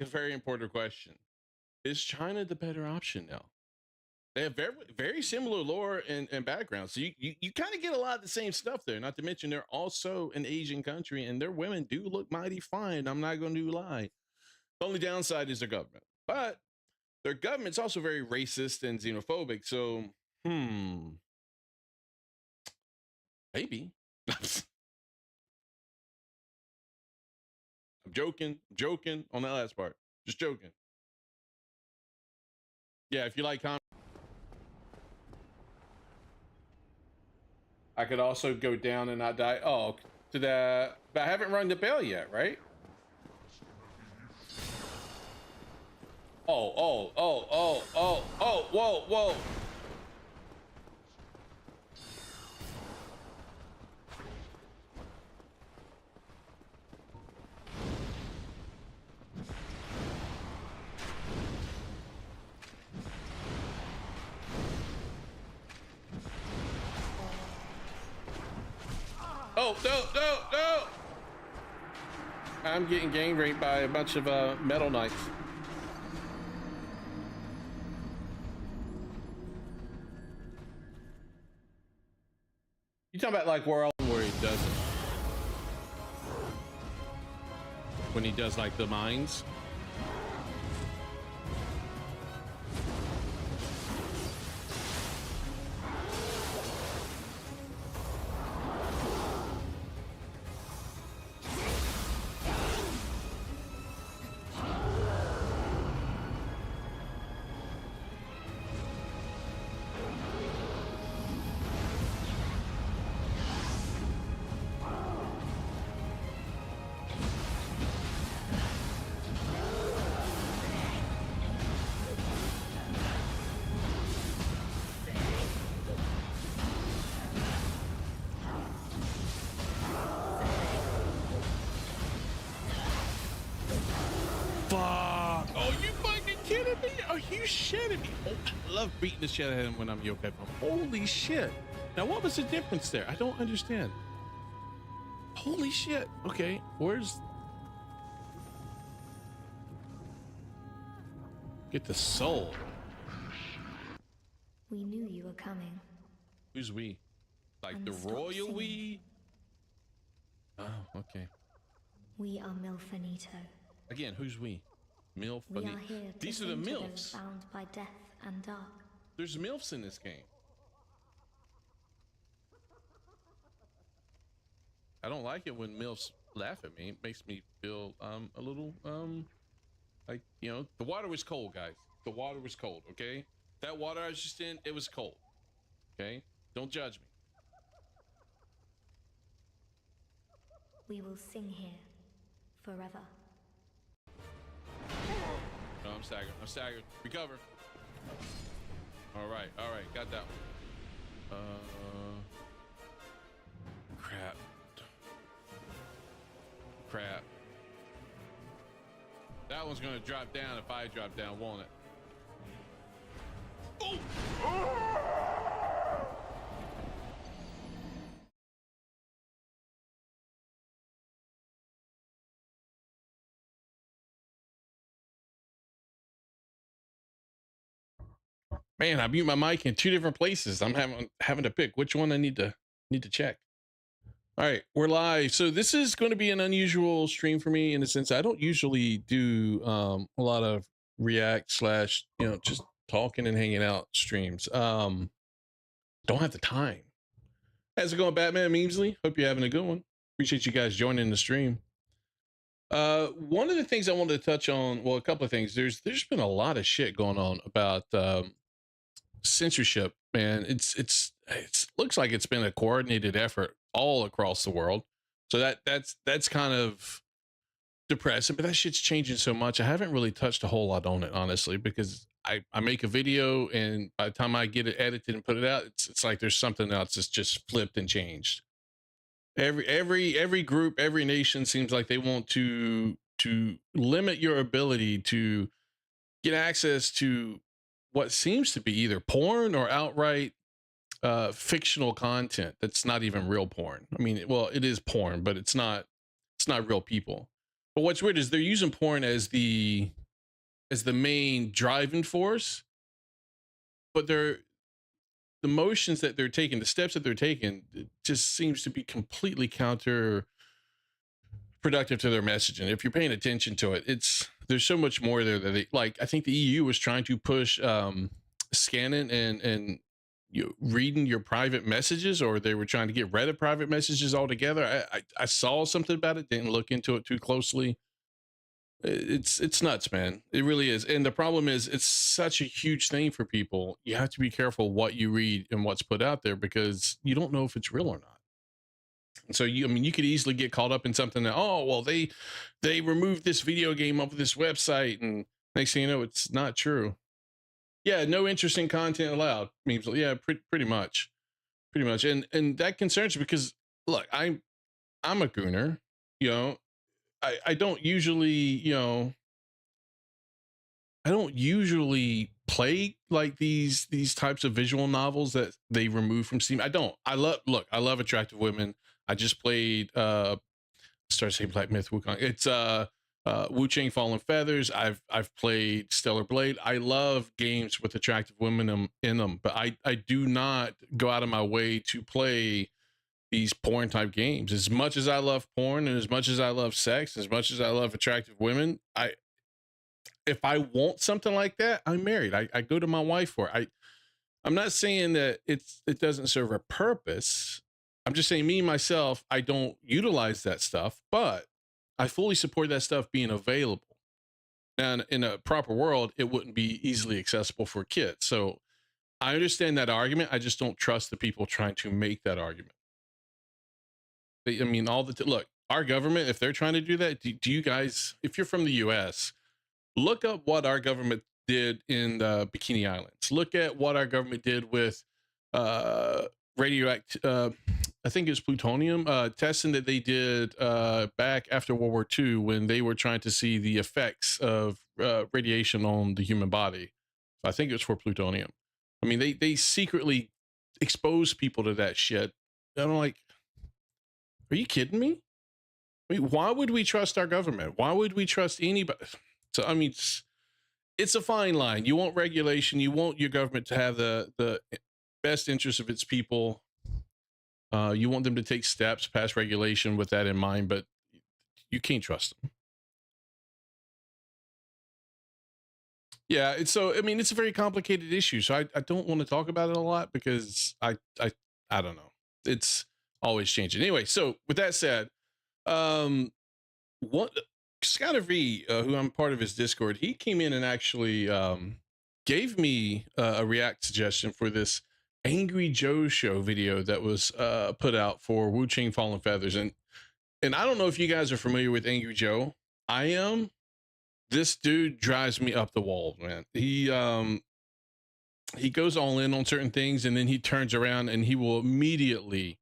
a very important question. Is China the better option now? They have very similar lore and background. So you kind of get a lot of the same stuff there. Not to mention they're also an Asian country and their women do look mighty fine. I'm not going to lie. The only downside is their government. But their government's also very racist and xenophobic. So, maybe. I'm joking on that last part. Just joking. Yeah, if you like comedy. I could also go down and not die. Oh, to the... But I haven't rung the bell yet, right? Oh, whoa. Oh, no. I'm getting gang raped by a bunch of metal knights. You talking about like World where he does it? When he does like the mines? Fuck! Oh, you fucking kidding me? Are you shitting me? Oh, I love beating the shit out of him when I'm yokai. Holy shit! Now, what was the difference there? I don't understand. Holy shit! Okay, where's... Get the soul. We knew you were coming. Who's we? Like And the stop royal singing. we? Oh, okay. We are Milfanito. Again, who's we? MILF. We are here to These are the sing to those MILFs. bound by death and dark. There's MILFs in this game. I don't like it when MILFs laugh at me. It makes me feel a little like, you know, the water was cold, guys. The water was cold, okay? That water I was just in, it was cold. Okay? Don't judge me. We will sing here forever. No, I'm staggered. Recover. All right. Got that one. Crap. That one's gonna drop down if I drop down, won't it? Oh! Man, I mute my mic in two different places. I'm having to pick which one I need to check. All right, we're live. So this is going to be an unusual stream for me in the sense I don't usually do a lot of react slash, you know, just talking and hanging out streams. Don't have the time. How's it going, Batman Memesley? Hope you're having a good one. Appreciate you guys joining the stream. One of the things I wanted to touch on, well, a couple of things. There's been a lot of shit going on about censorship, man. It's looks like it's been a coordinated effort all across the world. So that's kind of depressing, but that shit's changing so much. I haven't really touched a whole lot on it, honestly, because I make a video and by the time I get it edited and put it out, it's like there's something else that's just flipped and changed. Every group, every nation seems like they want to limit your ability to get access to what seems to be either porn or outright fictional content that's not even real porn. I mean, well, it is porn, but it's not real people. But what's weird is they're using porn as the main driving force, but the motions that they're taking, the steps that they're taking, it just seems to be completely counterproductive to their messaging. If you're paying attention to it, there's so much more there that I think the EU was trying to push scanning and reading your private messages, or they were trying to get rid of private messages altogether. I saw something about it, didn't look into it too closely. It's nuts, man. It really is. And the problem is it's such a huge thing for people. You have to be careful what you read and what's put out there, because you don't know if it's real or not. And so you could easily get caught up in something that, oh well, they removed this video game off of this website, and next thing you know, it's not true. Yeah, no interesting content allowed. Memes. Yeah, pretty much. And that concerns me because look, I'm a gooner, you know. I don't usually, I don't usually play like these types of visual novels that they remove from Steam. I don't. I love attractive women. I just played Star Say Black Myth Wukong. It's Wu Chang Fallen Feathers. I've played Stellar Blade. I love games with attractive women in them, but I do not go out of my way to play these porn type games. As much as I love porn, and as much as I love sex, as much as I love attractive women, if I want something like that, I'm married. I go to my wife for it. I'm not saying that it doesn't serve a purpose. I'm just saying, me myself, I don't utilize that stuff, but I fully support that stuff being available. And in a proper world, it wouldn't be easily accessible for kids. So I understand that argument. I just don't trust the people trying to make that argument. I mean, look, our government, if they're trying to do that, do you guys, if you're from the US, look up what our government did in the Bikini Islands. Look at what our government did with radioactive, I think it's plutonium testing that they did back after World War II, when they were trying to see the effects of radiation on the human body. I think it's for plutonium. I mean, they secretly exposed people to that shit. And I'm like, are you kidding me? I mean, why would we trust our government? Why would we trust anybody? So, I mean, it's a fine line. You want regulation. You want your government to have the best interest of its people. You want them to take steps, pass regulation with that in mind, but you can't trust them. Yeah, I mean, it's a very complicated issue. So I don't want to talk about it a lot, because I don't know. It's always changing. Anyway, so with that said, what Scott V, who I'm part of his Discord, he came in and actually gave me a react suggestion for this Angry Joe show video that was put out for Wu Chang Fallen Feathers. And I don't know if you guys are familiar with Angry Joe. I am. This dude drives me up the wall, man. He goes all in on certain things, and then he turns around and he will immediately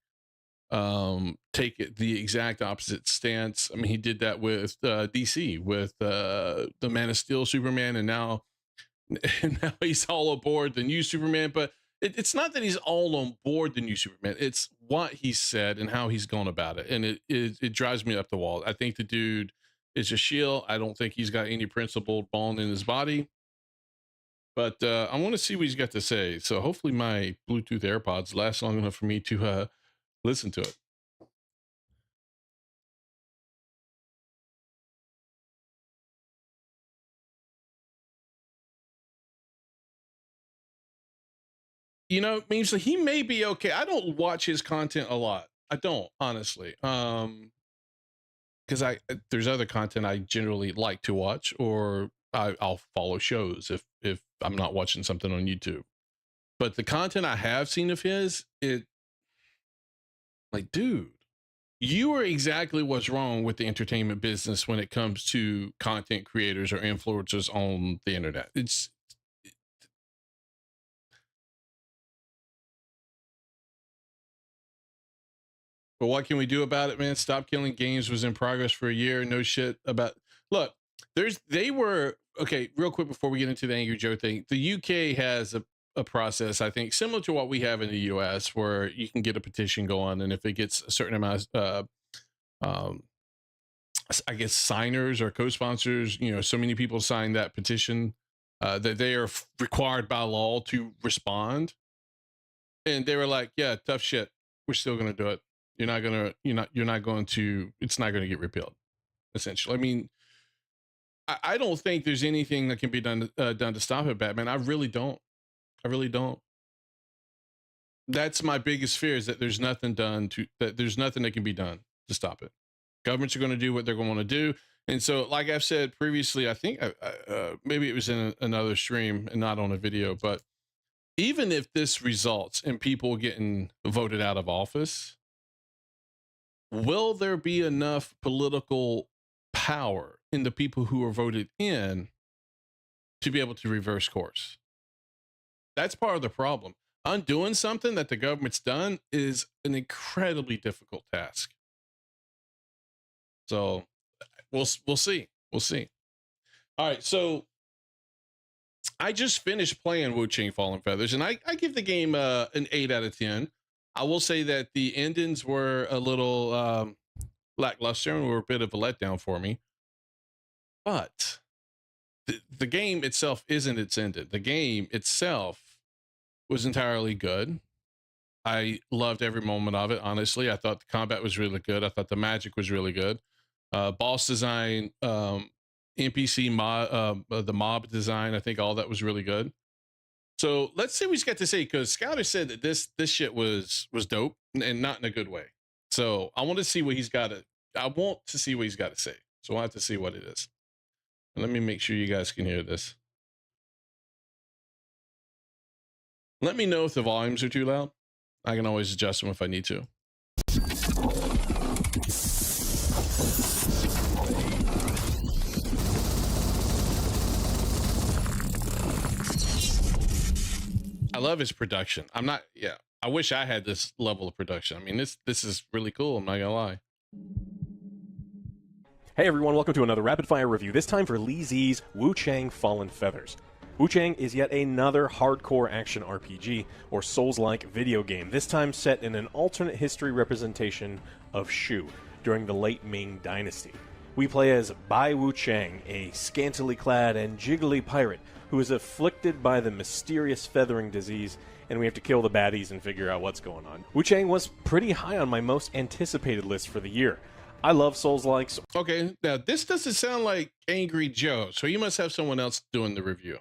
take it the exact opposite stance. I mean, he did that with DC, with the Man of Steel Superman, and now he's all aboard the new Superman. But it's not that he's all on board the new Superman. It's what he said and how he's gone about it, and it drives me up the wall. I think the dude is a shield. I don't think he's got any principled bone in his body. But I want to see what he's got to say. So hopefully my Bluetooth AirPods last long enough for me to listen to it. You know, means that he may be okay. I don't watch his content a lot. I don't, honestly. Because there's other content I generally like to watch, or I'll follow shows if I'm not watching something on YouTube. But the content I have seen of his, like, dude, you are exactly what's wrong with the entertainment business when it comes to content creators or influencers on the internet. But what can we do about it, man? Stop Killing Games was in progress for a year. No shit about. Look, they were okay. Real quick before we get into the Angry Joe thing, the UK has a process, I think, similar to what we have in the US, where you can get a petition going, and if it gets a certain amount of I guess signers or co-sponsors, so many people signed that petition that they are required by law to respond, and they were like, "Yeah, tough shit. We're still going to do it. You're not going to. It's not going to get repealed." Essentially, I mean, I don't think there's anything that can be done to stop it, Batman. I really don't. I really don't. That's my biggest fear, is that there's nothing that can be done to stop it. Governments are going to do what they're going to do. And so, like I've said previously, I think maybe it was in another stream and not on a video, but even if this results in people getting voted out of office, will there be enough political power in the people who are voted in to be able to reverse course? That's part of the problem. Undoing something that the government's done is an incredibly difficult task. So we'll see. We'll see. All right, so I just finished playing Wu-Chang Fallen Feathers, and I give the game an 8 out of 10. I will say that the endings were a little lackluster and were a bit of a letdown for me. But the game itself isn't its ended. The game itself was entirely good. I loved every moment of it, honestly. I thought the combat was really good. I thought the magic was really good. Boss design, NPC mob, the mob design, I think all that was really good. So let's see what he's got to say, because Scouter said that this shit was dope, and not in a good way. So I want to see what he's got to. I want to see what he's got to say. So we'll have to see what it is. And let me make sure you guys can hear this. Let me know if the volumes are too loud. I can always adjust them if I need to. I love his production. I wish I had this level of production. I mean, this is really cool. I'm not gonna lie. Hey everyone, welcome to another rapid fire review, this time for Lee Z's Wu-Chang Fallen Feathers. Wu-Chang is yet another hardcore action RPG, or Souls-like video game, this time set in an alternate history representation of Shu, during the late Ming Dynasty. We play as Bai Wu-Chang, a scantily clad and jiggly pirate who is afflicted by the mysterious feathering disease, and we have to kill the baddies and figure out what's going on. Wu-Chang was pretty high on my most anticipated list for the year. I love Souls-likes. Okay, now this doesn't sound like Angry Joe, so you must have someone else doing the review.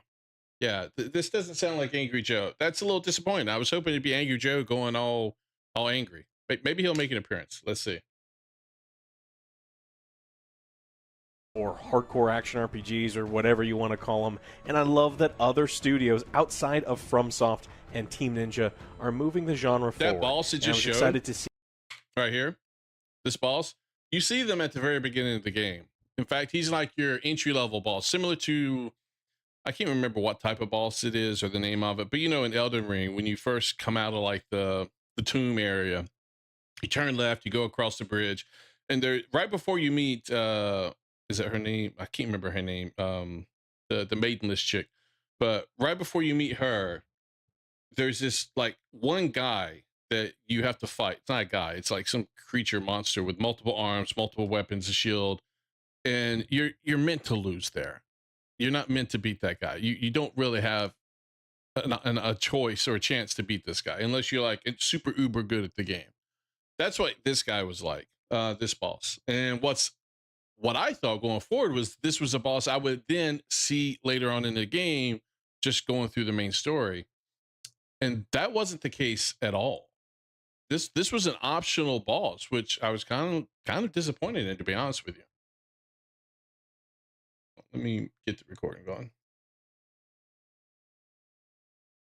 Yeah, this doesn't sound like Angry Joe. That's a little disappointing. I was hoping it'd be Angry Joe going all angry. Maybe he'll make an appearance. Let's see. Or hardcore action RPGs, or whatever you want to call them. And I love that other studios outside of FromSoft and Team Ninja are moving the genre forward. That boss it just showed excited to see right here. This boss, you see them at the very beginning of the game. In fact, he's like your entry-level boss, similar to, I can't remember what type of boss it is or the name of it, but in Elden Ring, when you first come out of like the tomb area, you turn left, you go across the bridge, and there right before you meet is that her name? I can't remember her name. The maidenless chick. But right before you meet her, there's this like one guy that you have to fight. It's not a guy, it's like some creature monster with multiple arms, multiple weapons, a shield, and you're meant to lose there. You're not meant to beat that guy. You don't really have a choice or a chance to beat this guy unless you're like super uber good at the game. That's what this guy was like, this boss. And what I thought going forward was this was a boss I would then see later on in the game, just going through the main story. And that wasn't the case at all. This was an optional boss, which I was kind of disappointed in, to be honest with you. Let me get the recording going.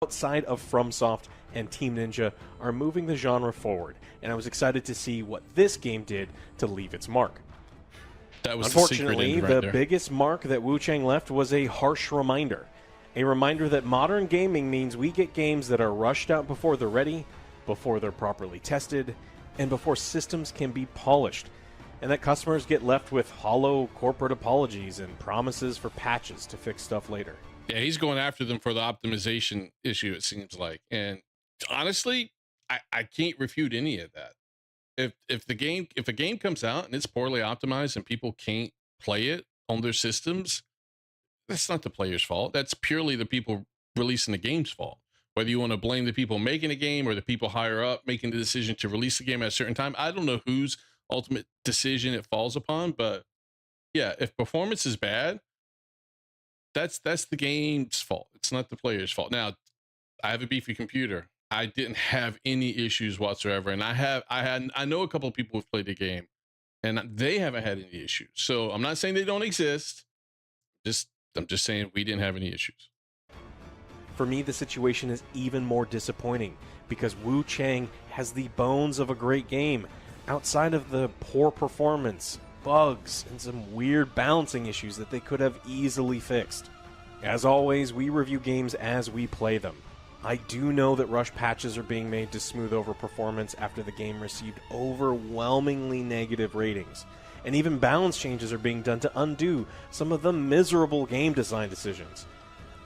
outside of FromSoft and Team Ninja are moving the genre forward, and I was excited to see what this game did to leave its mark. That was Unfortunately, the biggest mark that Wu-Chang left was a harsh reminder. A reminder that modern gaming means we get games that are rushed out before they're ready, before they're properly tested, and before systems can be polished, and that customers get left with hollow corporate apologies and promises for patches to fix stuff later. Yeah, he's going after them for the optimization issue, it seems like. And honestly, I can't refute any of that. if a game comes out and it's poorly optimized and people can't play it on their systems, that's not the player's fault. That's purely the people releasing the game's fault. Whether you want to blame the people making the game or the people higher up making the decision to release the game at a certain time, I don't know whose ultimate decision it falls upon, but yeah, if performance is bad, that's the game's fault. It's not the player's fault. Now, I have a beefy computer. I didn't have any issues whatsoever, and I know a couple of people who've played the game, and they haven't had any issues. So I'm not saying they don't exist. I'm just saying we didn't have any issues. For me, the situation is even more disappointing because Wu Chang has the bones of a great game outside of the poor performance, bugs, and some weird balancing issues that they could have easily fixed. As always, we review games as we play them. I do know that rush patches are being made to smooth over performance after the game received overwhelmingly negative ratings, and even balance changes are being done to undo some of the miserable game design decisions.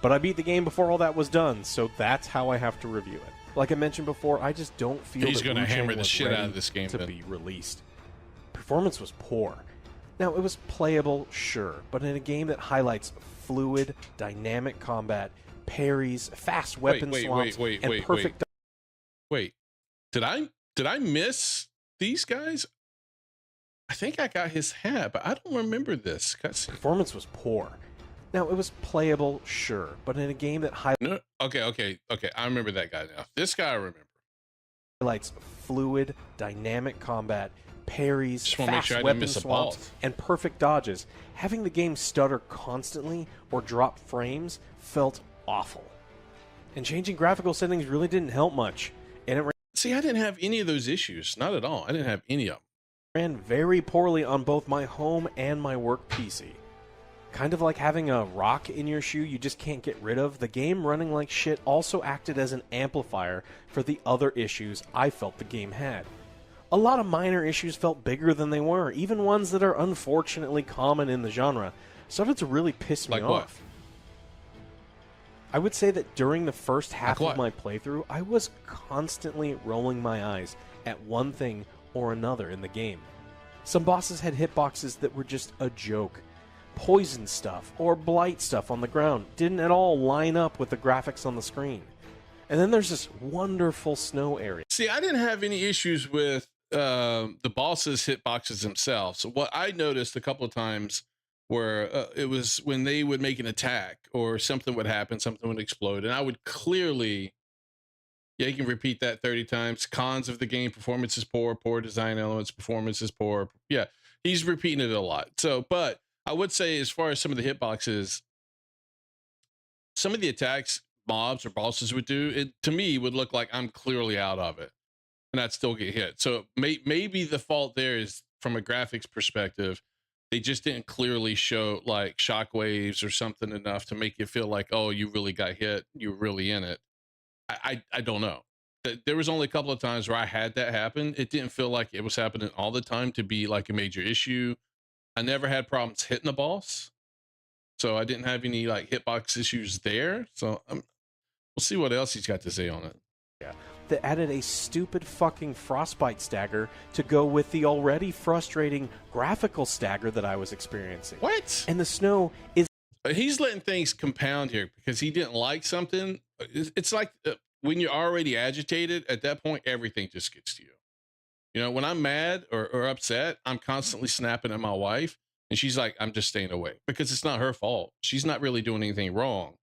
But I beat the game before all that was done, so that's how I have to review it. Like I mentioned before, I just don't feel He's going to hammer the was shit out ready of this game to then. be released. Performance was poor. Now, it was playable, sure, but in a game that highlights fluid, dynamic combat, parries, fast weapon swaps, and perfect... Wait, did I miss these guys? I think I got his hat, but I don't remember this cutscene. Performance was poor. Now, it was playable, sure, but in a game that No, okay. I remember that guy now. This guy I remember. highlights fluid, dynamic combat, parries, Just wanna make fast sure I didn't weapon miss a swaps, boss. and perfect dodges. Having the game stutter constantly or drop frames felt awful. And changing graphical settings really didn't help much. And it See, I didn't have any of those issues. Not at all. I didn't have any of them. ran very poorly on both my home and my work PC. Kind of like having a rock in your shoe you just can't get rid of, the game running like shit also acted as an amplifier for the other issues I felt the game had. A lot of minor issues felt bigger than they were, even ones that are unfortunately common in the genre, started to really piss me Like what? off. I would say that during the first half Like of what? my playthrough, I was constantly rolling my eyes at one thing or another in the game. Some bosses had hitboxes that were just a joke. Poison stuff or blight stuff on the ground didn't at all line up with the graphics on the screen. And then there's this wonderful snow area. See, I didn't have any issues with the bosses' hitboxes themselves. So what I noticed a couple of times were it was when they would make an attack or something would happen, something would explode, and I would clearly, yeah, you can repeat that 30 times. Cons of the game: performance is poor, poor design elements, performance is poor. Yeah, he's repeating it a lot. So, but I would say, as far as some of the hitboxes, some of the attacks mobs or bosses would do, it to me would look like I'm clearly out of it, and I'd still get hit. So maybe the fault there is from a graphics perspective. They just didn't clearly show like shockwaves or something enough to make you feel like, oh, you really got hit, you were really in it. I don't know. There was only a couple of times where I had that happen. It didn't feel like it was happening all the time to be like a major issue. I never had problems hitting the boss, so I didn't have any like hitbox issues there. So we'll see what else he's got to say on it. That added a stupid fucking frostbite stagger to go with the already frustrating graphical stagger that I was experiencing. What? And the snow is He's letting things compound here because he didn't like something. It's like when you're already agitated, at that point, everything just gets to you. You know, when I'm mad or upset, I'm constantly snapping at my wife, and she's like, I'm just staying away because it's not her fault. She's not really doing anything wrong.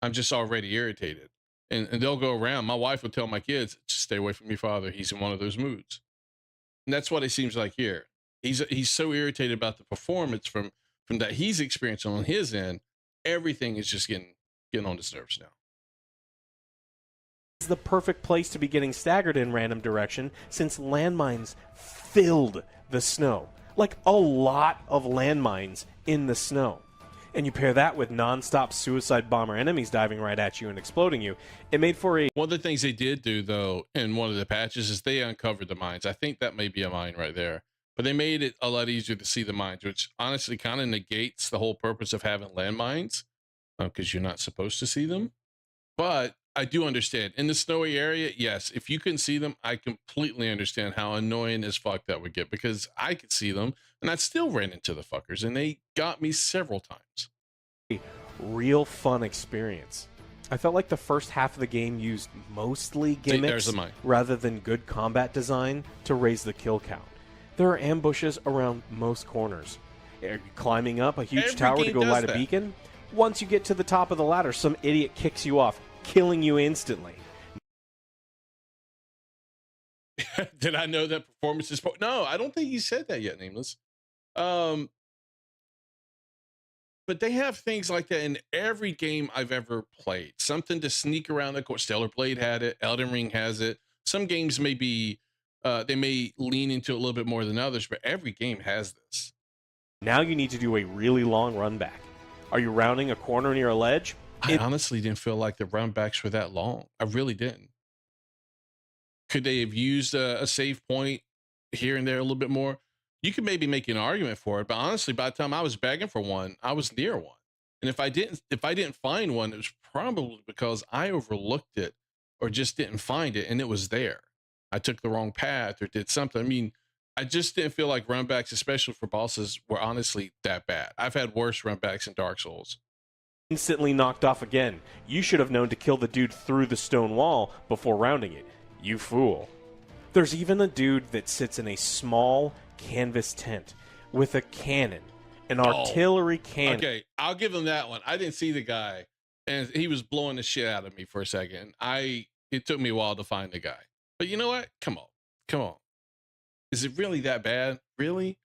I'm just already irritated. And they'll go around. My wife will tell my kids, just stay away from your father. He's in one of those moods. And that's what it seems like here. He's so irritated about the performance from that he's experiencing on his end. Everything is just getting on his nerves now. the perfect place to be getting staggered in random direction since landmines filled the snow. Like a lot of landmines in the snow. And you pair that with non-stop suicide bomber enemies diving right at you and exploding you, it made for a... One of the things they did do, though, in one of the patches is they uncovered the mines. I think that may be a mine right there. But they made it a lot easier to see the mines, which honestly kind of negates the whole purpose of having landmines because you're not supposed to see them. But I do understand. In the snowy area, yes. If you couldn't see them, I completely understand how annoying as fuck that would get, because I could see them and I still ran into the fuckers and they got me several times. Real fun experience. I felt like the first half of the game used mostly there's gimmicks the mine. rather than good combat design to raise the kill count. There are ambushes around most corners. Are you climbing up a huge Every tower to game go does light a that. beacon? Once you get to the top of the ladder, some idiot kicks you off, killing you instantly. Did I know that performance is no, I don't think you said that yet, Nameless. But they have things like that in every game I've ever played. Something to sneak around the court. Stellar Blade had it. Elden Ring has it. Some games may be, they may lean into it a little bit more than others, but every game has this. Now you need to do a really long run back. Are you rounding a corner near a ledge? I honestly didn't feel like the run backs were that long. I really didn't. Could they have used a save point here and there a little bit more? You could maybe make an argument for it, but honestly, by the time I was begging for one, I was near one. And if I didn't find one, it was probably because I overlooked it or just didn't find it, and it was there. I took the wrong path or did something. I mean, I just didn't feel like runbacks, especially for bosses, were honestly that bad. I've had worse runbacks in Dark Souls. Instantly knocked off again. You should have known to kill the dude through the stone wall before rounding it. You fool. There's even a dude that sits in a small canvas tent with a cannon, an artillery cannon. Okay, I'll give him that one. I didn't see the guy, and he was blowing the shit out of me for a second. It took me a while to find the guy. But you know what? Come on. Is it really that bad? Really?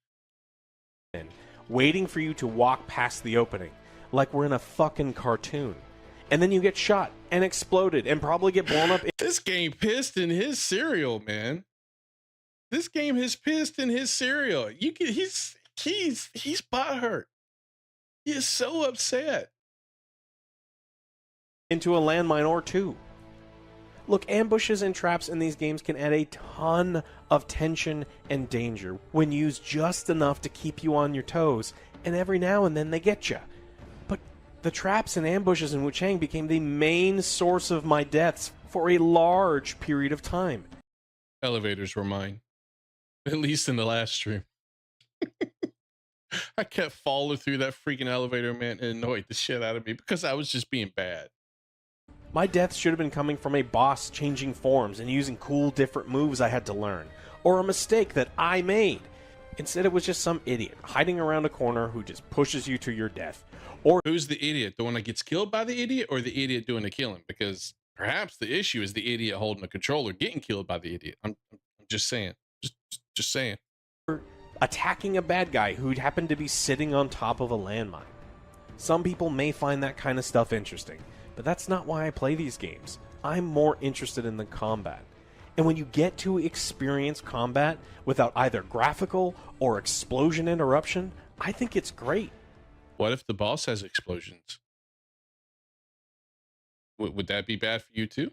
Waiting for you to walk past the opening, like we're in a fucking cartoon. And then you get shot and exploded and probably get blown up. This game pissed in his cereal, man. This game has pissed in his cereal. He's butthurt. He is so upset. Into a landmine or two. Look, ambushes and traps in these games can add a ton of tension and danger when used just enough to keep you on your toes, and every now and then they get you. But the traps and ambushes in Wuchang became the main source of my deaths for a large period of time. Elevators were mine. At least in the last stream. I kept falling through that freaking elevator, man. It annoyed the shit out of me because I was just being bad. My deaths should have been coming from a boss changing forms and using cool different moves I had to learn, or a mistake that I made. Instead, it was just some idiot hiding around a corner who just pushes you to your death. Or who's the idiot? The one that gets killed by the idiot, or the idiot doing the killing? Because perhaps the issue is the idiot holding the controller getting killed by the idiot. I'm just saying. Just saying. Attacking a bad guy who'd happened to be sitting on top of a landmine. Some people may find that kind of stuff interesting, but that's not why I play these games. I'm more interested in the combat. And when you get to experience combat without either graphical or explosion interruption, I think it's great. What if the boss has explosions? Would that be bad for you too?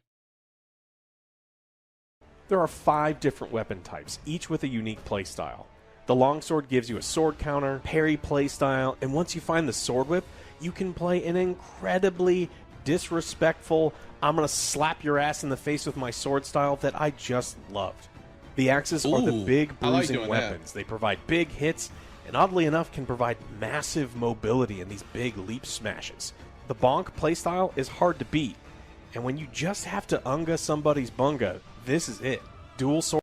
There are 5 different weapon types, each with a unique playstyle. The longsword gives you a sword counter, parry playstyle, and once you find the sword whip, you can play an incredibly disrespectful, I'm gonna slap your ass in the face with my sword style that I just loved. The axes are the big bruising weapons. They provide big hits, and oddly enough can provide massive mobility in these big leap smashes. The bonk playstyle is hard to beat, and when you just have to unga somebody's bunga, this is it. Dual sword.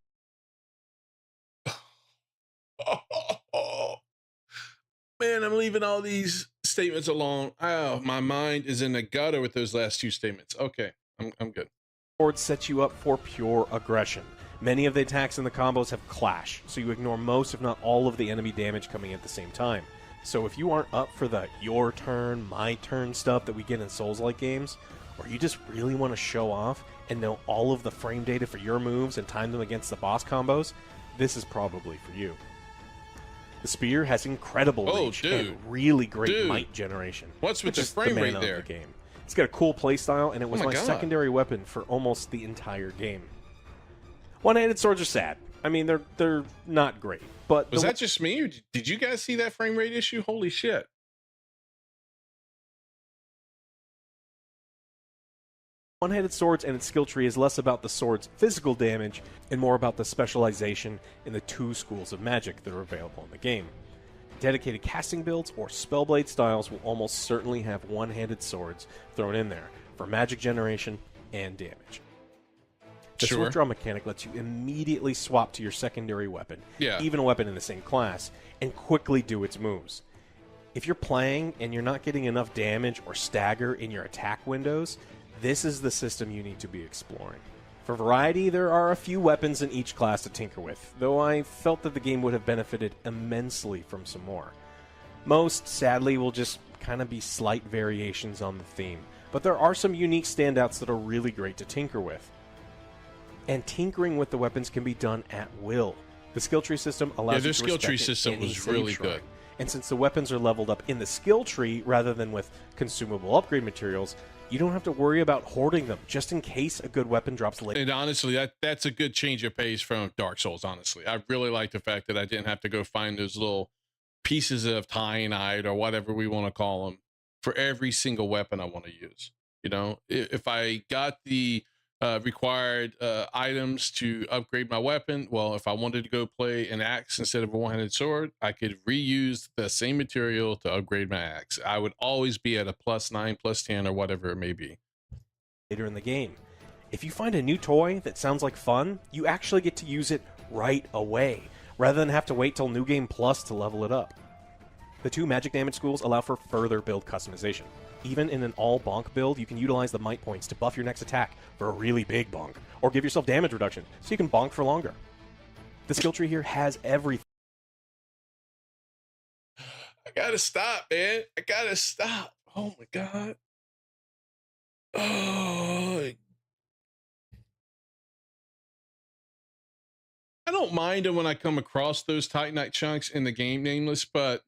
Man, I'm leaving all these statements alone. Oh, my mind is in the gutter with those last 2 statements. Okay, I'm good. Sword sets you up for pure aggression. Many of the attacks and the combos have clash, so you ignore most, if not all, of the enemy damage coming at the same time. So if you aren't up for the your turn, my turn stuff that we get in Souls-like games, or you just really want to show off and know all of the frame data for your moves and time them against the boss combos, this is probably for you. The spear has incredible reach and really great might generation. What's with the frame rate there? The game. It's got a cool playstyle, and it was my secondary weapon for almost the entire game. One-handed swords are sad. I mean, they're not great. But was that just me, or did you guys see that frame rate issue? Holy shit! One-handed swords and its skill tree is less about the sword's physical damage and more about the specialization in the 2 schools of magic that are available in the game. Dedicated casting builds or spellblade styles will almost certainly have one-handed swords thrown in there for magic generation and damage. The Sure. sword draw mechanic lets you immediately swap to your secondary weapon, Yeah. even a weapon in the same class, and quickly do its moves. If you're playing and you're not getting enough damage or stagger in your attack windows, this is the system you need to be exploring. For variety, there are a few weapons in each class to tinker with, though I felt that the game would have benefited immensely from some more. Most, sadly, will just kind of be slight variations on the theme, but there are some unique standouts that are really great to tinker with. And tinkering with the weapons can be done at will. The skill tree system allows you their to skill tree respect system any was save really shrine. good. And since the weapons are leveled up in the skill tree rather than with consumable upgrade materials, you don't have to worry about hoarding them just in case a good weapon drops later. And honestly, that's a good change of pace from Dark Souls. Honestly, I really like the fact that I didn't have to go find those little pieces of Titanite or whatever we want to call them for every single weapon I want to use. You know, if I got the required items to upgrade my weapon, well, if I wanted to go play an axe instead of a one-handed sword, I could reuse the same material to upgrade my axe. I would always be at a +9, +10, or whatever it may be. Later in the game. If you find a new toy that sounds like fun, you actually get to use it right away, rather than have to wait till New Game Plus to level it up. The 2 magic damage schools allow for further build customization. Even in an all bonk build, you can utilize the might points to buff your next attack for a really big bonk, or give yourself damage reduction so you can bonk for longer. The skill tree here has everything. I gotta stop, man. I gotta stop. Oh my god. Oh. I don't mind it when I come across those Titanite chunks in the game, Nameless, but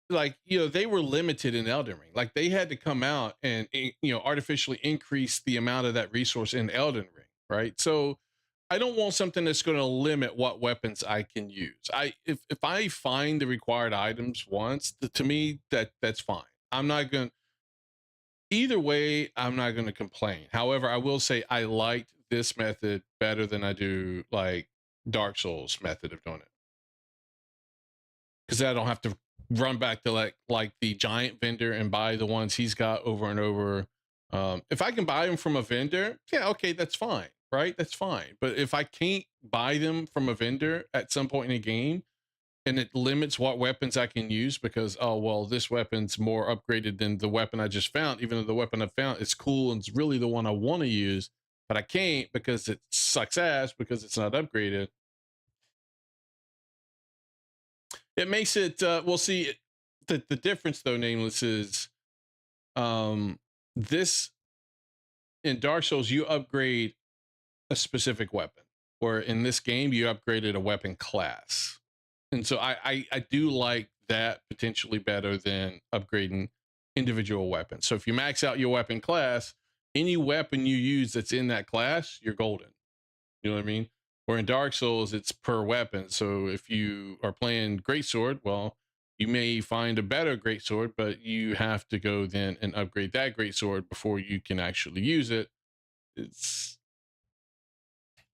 like, you know, they were limited in Elden Ring. Like, they had to come out and, you know, artificially increase the amount of that resource in Elden Ring, right? So I don't want something that's going to limit what weapons I can use. If I find the required items once, to me that's fine. I'm not going either way, I'm not going to complain. However, I will say I liked this method better than I do like Dark Souls method of doing it. Cuz I don't have to run back to like the giant vendor and buy the ones he's got over and over. If I can buy them from a vendor, yeah, okay, that's fine, right? That's fine. But if I can't buy them from a vendor at some point in a game and it limits what weapons I can use because, oh, well, this weapon's more upgraded than the weapon I just found, even though the weapon I found is cool and it's really the one I want to use, but I can't because it sucks ass because it's not upgraded. It makes it we'll see the difference though, Nameless, is this in Dark Souls you upgrade a specific weapon, or in this game you upgraded a weapon class. And so I do like that potentially better than upgrading individual weapons. So if you max out your weapon class, any weapon you use that's in that class, you're golden. You know what I mean? Where in Dark Souls, it's per weapon. So if you are playing Greatsword, well, you may find a better Greatsword, but you have to go then and upgrade that Greatsword before you can actually use it. It's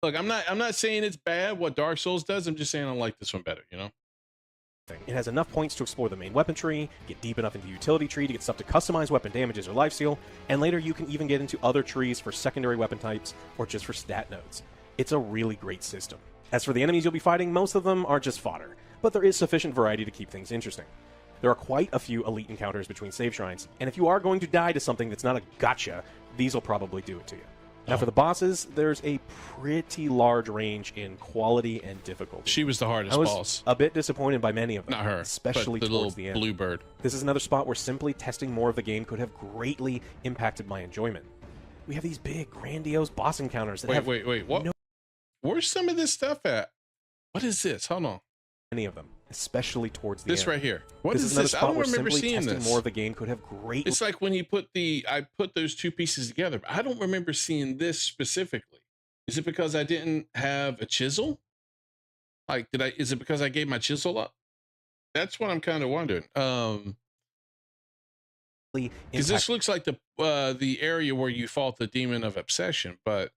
look, I'm not saying it's bad what Dark Souls does. I'm just saying I like this one better, you know? It has enough points to explore the main weapon tree, get deep enough into the utility tree to get stuff to customize weapon damages or lifesteal, and later you can even get into other trees for secondary weapon types or just for stat nodes. It's a really great system. As for the enemies you'll be fighting, most of them are just fodder, but there is sufficient variety to keep things interesting. There are quite a few elite encounters between save shrines, and if you are going to die to something that's not a gotcha, these will probably do it to you. Now for the bosses, there's a pretty large range in quality and difficulty. She was the hardest I was boss. a bit disappointed by many of them, Not her, especially but the towards little the end. bluebird. This is another spot where simply testing more of the game could have greatly impacted my enjoyment. We have these big, grandiose boss encounters that have Wait. What? no- Where's some of this stuff at? What is this? Hold on. many of them, especially towards the This end. right here. What This is is another this? I spot don't where remember simply seeing testing this. more of the game could have greatly It's like when you put I put those two pieces together. But I don't remember seeing this specifically. Is it because I didn't have a chisel? Like, is it because I gave my chisel up? That's what I'm kind of wondering. Because this looks like the area where you fought the demon of obsession, but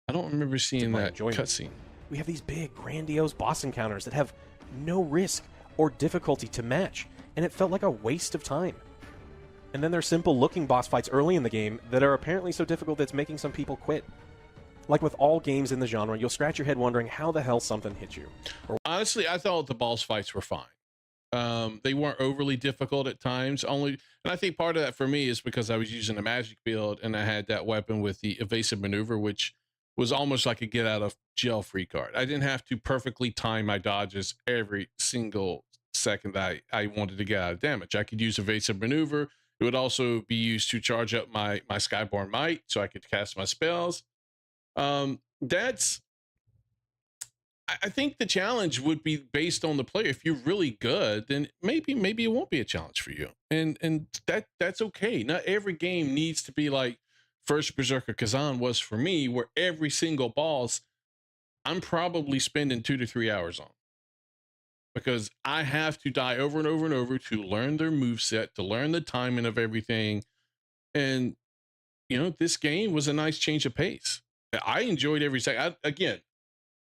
I don't remember seeing that cutscene. We have these big, grandiose boss encounters that have no risk or difficulty to match, and it felt like a waste of time. And then there's simple-looking boss fights early in the game that are apparently so difficult that it's making some people quit. Like with all games in the genre, you'll scratch your head wondering how the hell something hit you. Honestly, I thought the boss fights were fine. They weren't overly difficult at times. And I think part of that for me is because I was using a magic build and I had that weapon with the evasive maneuver, which was almost like a get out of jail free card. I didn't have to perfectly time my dodges every single second that I wanted to get out of damage. I could use evasive maneuver. It would also be used to charge up my Skyborn Might so I could cast my spells. I think the challenge would be based on the player. If you're really good, then maybe it won't be a challenge for you, and that's okay. Not every game needs to be like First Berserker Kazan was for me, where every single boss I'm probably spending 2 to 3 hours on, because I have to die over and over and over to learn their moveset, to learn the timing of everything. And this game was a nice change of pace. I enjoyed every second.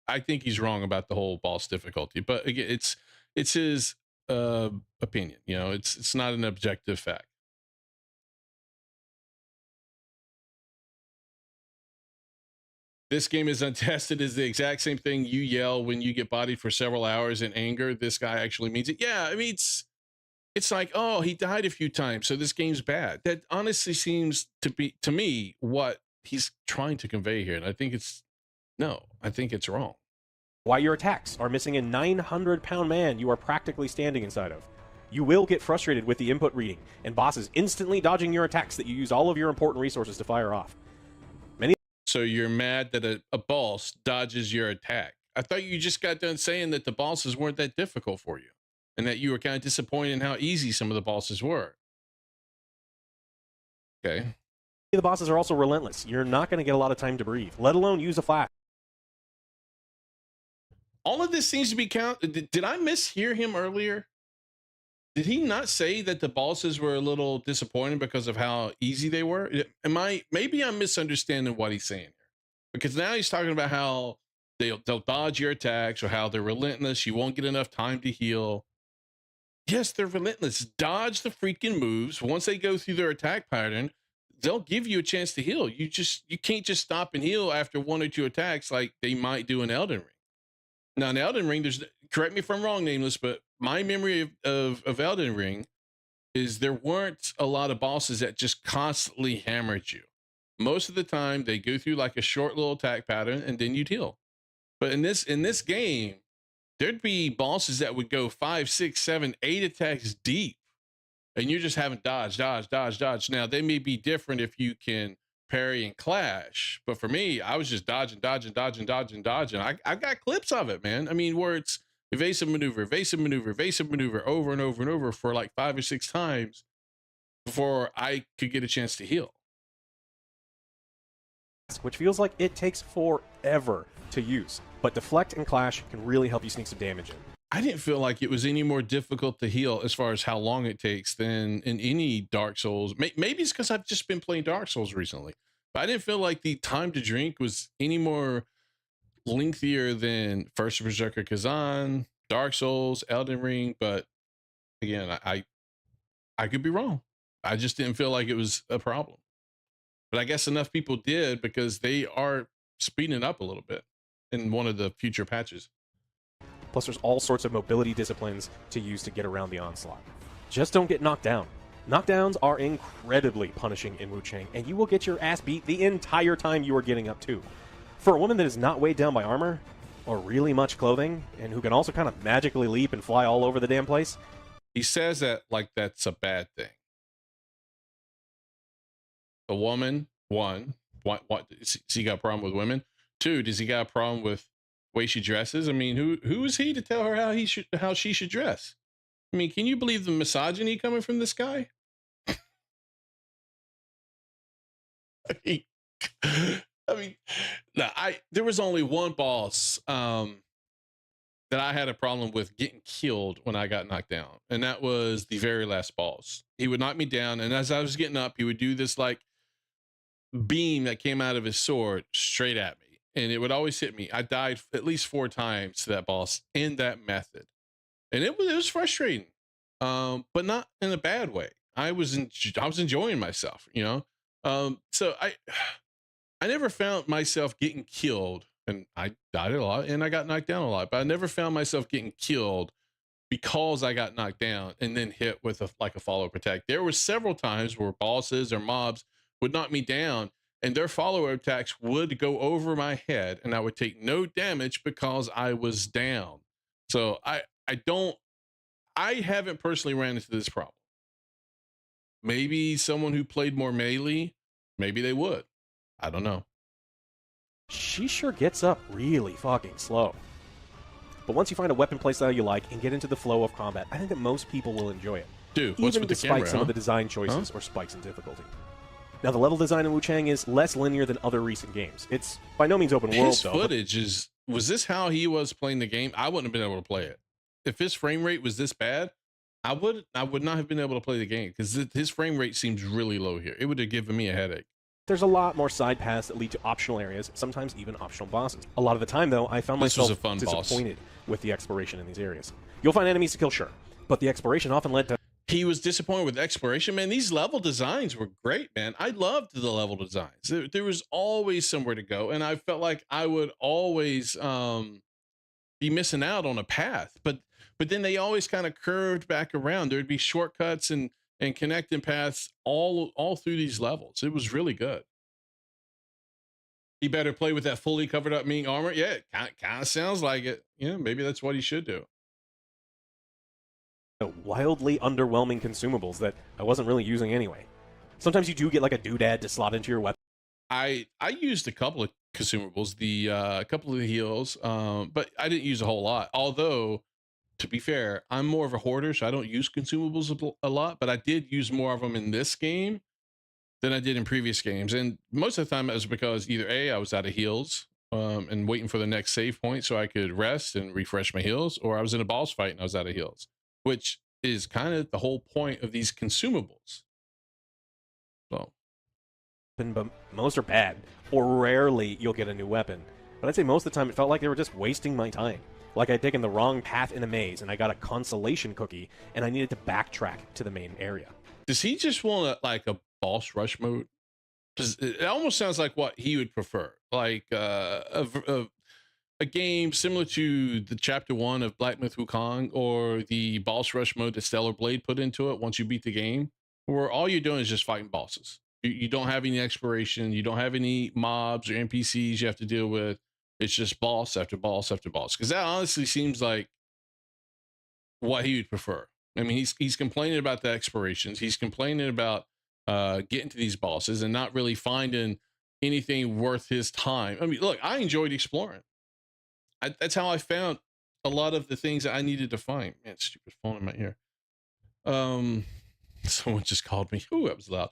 I think he's wrong about the whole boss difficulty, but again, it's his opinion. It's not an objective fact. This game is untested is the exact same thing you yell when you get bodied for several hours in anger. This guy actually means it. Yeah, I mean, it's like, oh, he died a few times, so this game's bad. That honestly seems to be, to me, what he's trying to convey here. And I think it's wrong. Why your attacks are missing a 900-pound man you are practically standing inside of. You will get frustrated with the input reading, and bosses instantly dodging your attacks that you use all of your important resources to fire off. So you're mad that a boss dodges your attack. I thought you just got done saying that the bosses weren't that difficult for you, and that you were kind of disappointed in how easy some of the bosses were. Okay. The bosses are also relentless. You're not going to get a lot of time to breathe, let alone use a flash. All of this seems to be Did I mishear him earlier? Did he not say that the bosses were a little disappointing because of how easy they were? Maybe I'm misunderstanding what he's saying here, because now he's talking about how they'll dodge your attacks, or how they're relentless. You won't get enough time to heal. Yes, they're relentless. Dodge the freaking moves. Once they go through their attack pattern, they'll give you a chance to heal. You can't just stop and heal after 1 or 2 attacks like they might do in Elden Ring. Now, in Elden Ring, correct me if I'm wrong, Nameless, but my memory of Elden Ring is there weren't a lot of bosses that just constantly hammered you. Most of the time, they go through like a short little attack pattern, and then you'd heal. But in this game, there'd be bosses that would go 5, 6, 7, 8 attacks deep, and you just haven't dodge. Now, they may be different if you can parry and clash, but for me, I was just dodging. I've got clips of it, man. I mean, where it's evasive maneuver over and over and over for like 5 or 6 times before I could get a chance to heal. Which feels like it takes forever to use, but deflect and clash can really help you sneak some damage in. I didn't feel like it was any more difficult to heal as far as how long it takes than in any Dark Souls. Maybe it's because I've just been playing Dark Souls recently, but I didn't feel like the time to drink was any more lengthier than First Berserker Kazan, Dark Souls, Elden Ring. But again, I could be wrong. I just didn't feel like it was a problem. But I guess enough people did, because they are speeding it up a little bit in one of the future patches. Plus, there's all sorts of mobility disciplines to use to get around the onslaught. Just don't get knocked down. Knockdowns are incredibly punishing in Wu Chang, and you will get your ass beat the entire time you are getting up too. For a woman that is not weighed down by armor, or really much clothing, and who can also kind of magically leap and fly all over the damn place. He says that like that's a bad thing. A woman, one, what does he got a problem with women? 2, does he got a problem with the way she dresses? I mean, who is he to tell her how she should dress? I mean, can you believe the misogyny coming from this guy? I mean, no, there was only one boss that I had a problem with getting killed when I got knocked down, and that was the very last boss. He would knock me down, and as I was getting up, he would do this like beam that came out of his sword straight at me, and it would always hit me. I died at least 4 times to that boss in that method, and it was frustrating, but not in a bad way. I was enjoying myself, you know. So I never found myself getting killed, and I died a lot, and I got knocked down a lot, but I never found myself getting killed because I got knocked down and then hit with a follow attack. There were several times where bosses or mobs would knock me down and their follow attacks would go over my head and I would take no damage because I was down. So I haven't personally ran into this problem. Maybe someone who played more melee, maybe they would. I don't know. She sure gets up really fucking slow. But once you find a weapon playstyle you like and get into the flow of combat, I think that most people will enjoy it. Dude, what's even with the despite camera, some of the design choices or spikes in difficulty. Now, the level design in Wu Chang is less linear than other recent games. It's by no means open world, His though. But footage is, was this how he was playing the game? I wouldn't have been able to play it. If his frame rate was this bad, I would not have been able to play the game because his frame rate seems really low here. It would have given me a headache. there's a lot more side paths that lead to optional areas, sometimes even optional bosses. A lot of the time, though, I found This was myself a fun boss. disappointed with the exploration in these areas. You'll find enemies to kill, sure, but the exploration often led to He was disappointed with exploration. Man, these level designs were great, man. I loved the level designs. There was always somewhere to go, and I felt like I would always be missing out on a path. But then they always kind of curved back around. There'd be shortcuts and connecting paths all through these levels. It was really good. He better play with that fully covered up Ming armor. Yeah, it kind of sounds like it. Yeah, maybe that's what he should do. wildly underwhelming consumables that I wasn't really using anyway. Sometimes you do get like a doodad to slot into your weapon. I used a couple of consumables, a couple of the heals, but I didn't use a whole lot. Although, to be fair, I'm more of a hoarder, so I don't use consumables a lot. But I did use more of them in this game than I did in previous games, and most of the time it was because either I was out of heals and waiting for the next save point so I could rest and refresh my heals, or I was in a boss fight and I was out of heals, which is kind of the whole point of these consumables. So. But most are bad, or rarely you'll get a new weapon. But I'd say most of the time it felt like they were just wasting my time. Like I'd taken the wrong path in a maze and I got a consolation cookie and I needed to backtrack to the main area. Does he just want like a boss rush mode? Because it almost sounds like what he would prefer, like a game similar to the chapter 1 of Black Myth Wukong, or the boss rush mode that Stellar Blade put into it once you beat the game, where all you're doing is just fighting bosses. You don't have any exploration, you don't have any mobs or NPCs you have to deal with. It's just boss after boss after boss. Because that honestly seems like what he would prefer. I mean, he's complaining about the explorations. He's complaining about getting to these bosses and not really finding anything worth his time. I mean, look, I enjoyed exploring. That's how I found a lot of the things that I needed to find. Man, stupid phone in my ear. Someone just called me. Ooh, that was loud.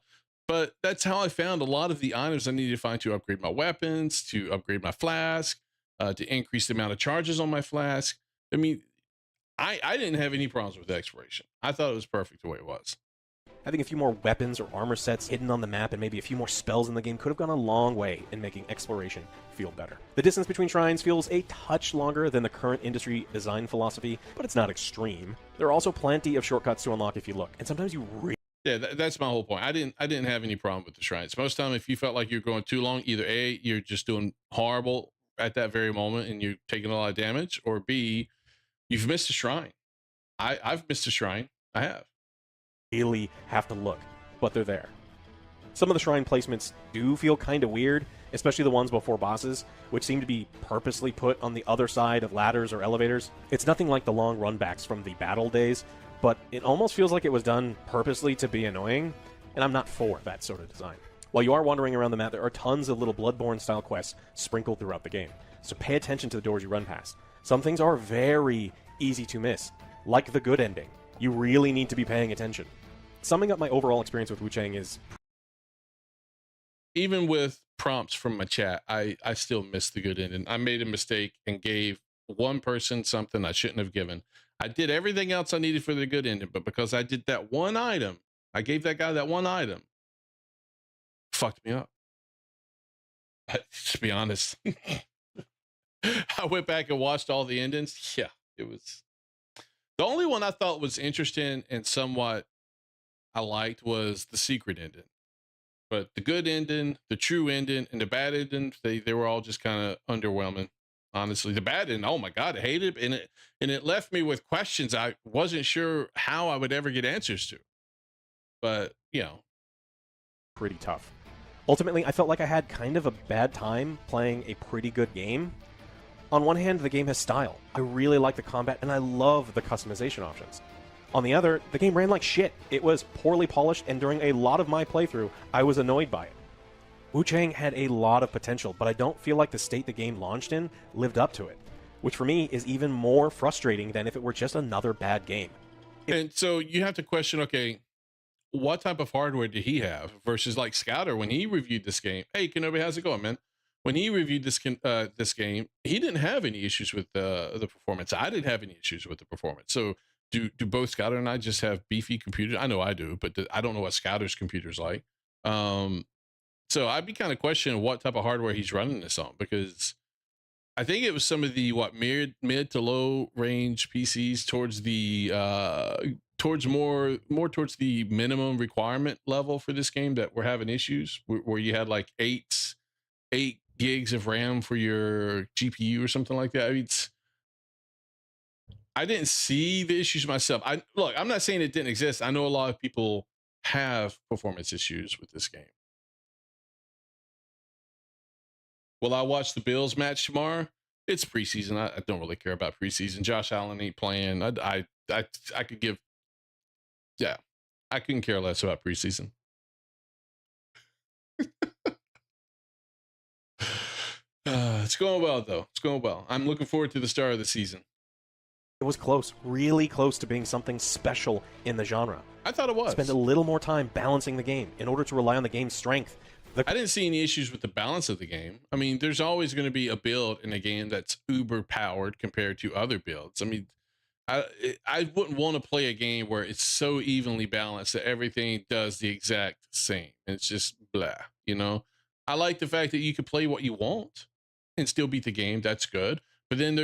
But that's how I found a lot of the items I needed to find to upgrade my weapons, to upgrade my flask, to increase the amount of charges on my flask. I mean, I didn't have any problems with the exploration. I thought it was perfect the way it was. Having a few more weapons or armor sets hidden on the map and maybe a few more spells in the game could have gone a long way in making exploration feel better. The distance between shrines feels a touch longer than the current industry design philosophy, but it's not extreme. There are also plenty of shortcuts to unlock if you look, and sometimes you really Yeah, that's my whole point. I didn't have any problem with the shrines. Most of the time, if you felt like you're going too long, either A, you're just doing horrible at that very moment and you're taking a lot of damage, or B, you've missed a shrine. I've missed a shrine. I have. really have to look, but they're there. Some of the shrine placements do feel kind of weird, especially the ones before bosses, which seem to be purposely put on the other side of ladders or elevators. It's nothing like the long runbacks from the battle days, but it almost feels like it was done purposely to be annoying, and I'm not for that sort of design. While you are wandering around the map, there are tons of little Bloodborne-style quests sprinkled throughout the game, so pay attention to the doors you run past. Some things are very easy to miss, like the good ending. You really need to be paying attention. Summing up my overall experience with Wu Chang is, Even with prompts from my chat, I still missed the good ending. I made a mistake and gave one person something I shouldn't have given. I did everything else I needed for the good ending, but because I did that one item, I gave that guy that one item, fucked me up. To be honest, I went back and watched all the endings. Yeah, it was the only one I thought was interesting and somewhat I liked was the secret ending. But the good ending, the true ending, and the bad ending, they were all just kind of underwhelming. Honestly, the bad ending, oh my god, I hated it, and it left me with questions I wasn't sure how I would ever get answers to. But pretty tough. Ultimately, I felt like I had kind of a bad time playing a pretty good game. On one hand, the game has style. I really like the combat, and I love the customization options. On the other, the game ran like shit. It was poorly polished, and during a lot of my playthrough, I was annoyed by it. Wu Chang had a lot of potential, but I don't feel like the state the game launched in lived up to it, which for me is even more frustrating than if it were just another bad game. And so you have to question, okay, what type of hardware did he have versus like Scouter when he reviewed this game? Hey, Kenobi, how's it going, man? When he reviewed this game, he didn't have any issues with the performance. I didn't have any issues with the performance. So do both Scouter and I just have beefy computers? I know I do, but I don't know what Scouter's computer's like. So I'd be kind of questioning what type of hardware he's running this on, because I think it was some of the mid to low range PCs towards the towards more towards the minimum requirement level for this game that were having issues, where you had like 8 gigs of RAM for your GPU or something like that. I mean, I didn't see the issues myself. I'm not saying it didn't exist. I know a lot of people have performance issues with this game. Will I watch the Bills match tomorrow? It's preseason. I don't really care about preseason. Josh Allen ain't playing. I could give, yeah, I couldn't care less about preseason. It's going well, though. It's going well. I'm looking forward to the start of the season. It was close, really close to being something special in the genre. I thought it was. Spend a little more time balancing the game in order to rely on the game's strength. I didn't see any issues with the balance of the game. I mean, there's always going to be a build in a game that's uber powered compared to other builds. I mean, I wouldn't want to play a game where it's so evenly balanced that everything does the exact same. It's just blah, I like the fact that you can play what you want and still beat the game. That's good. But then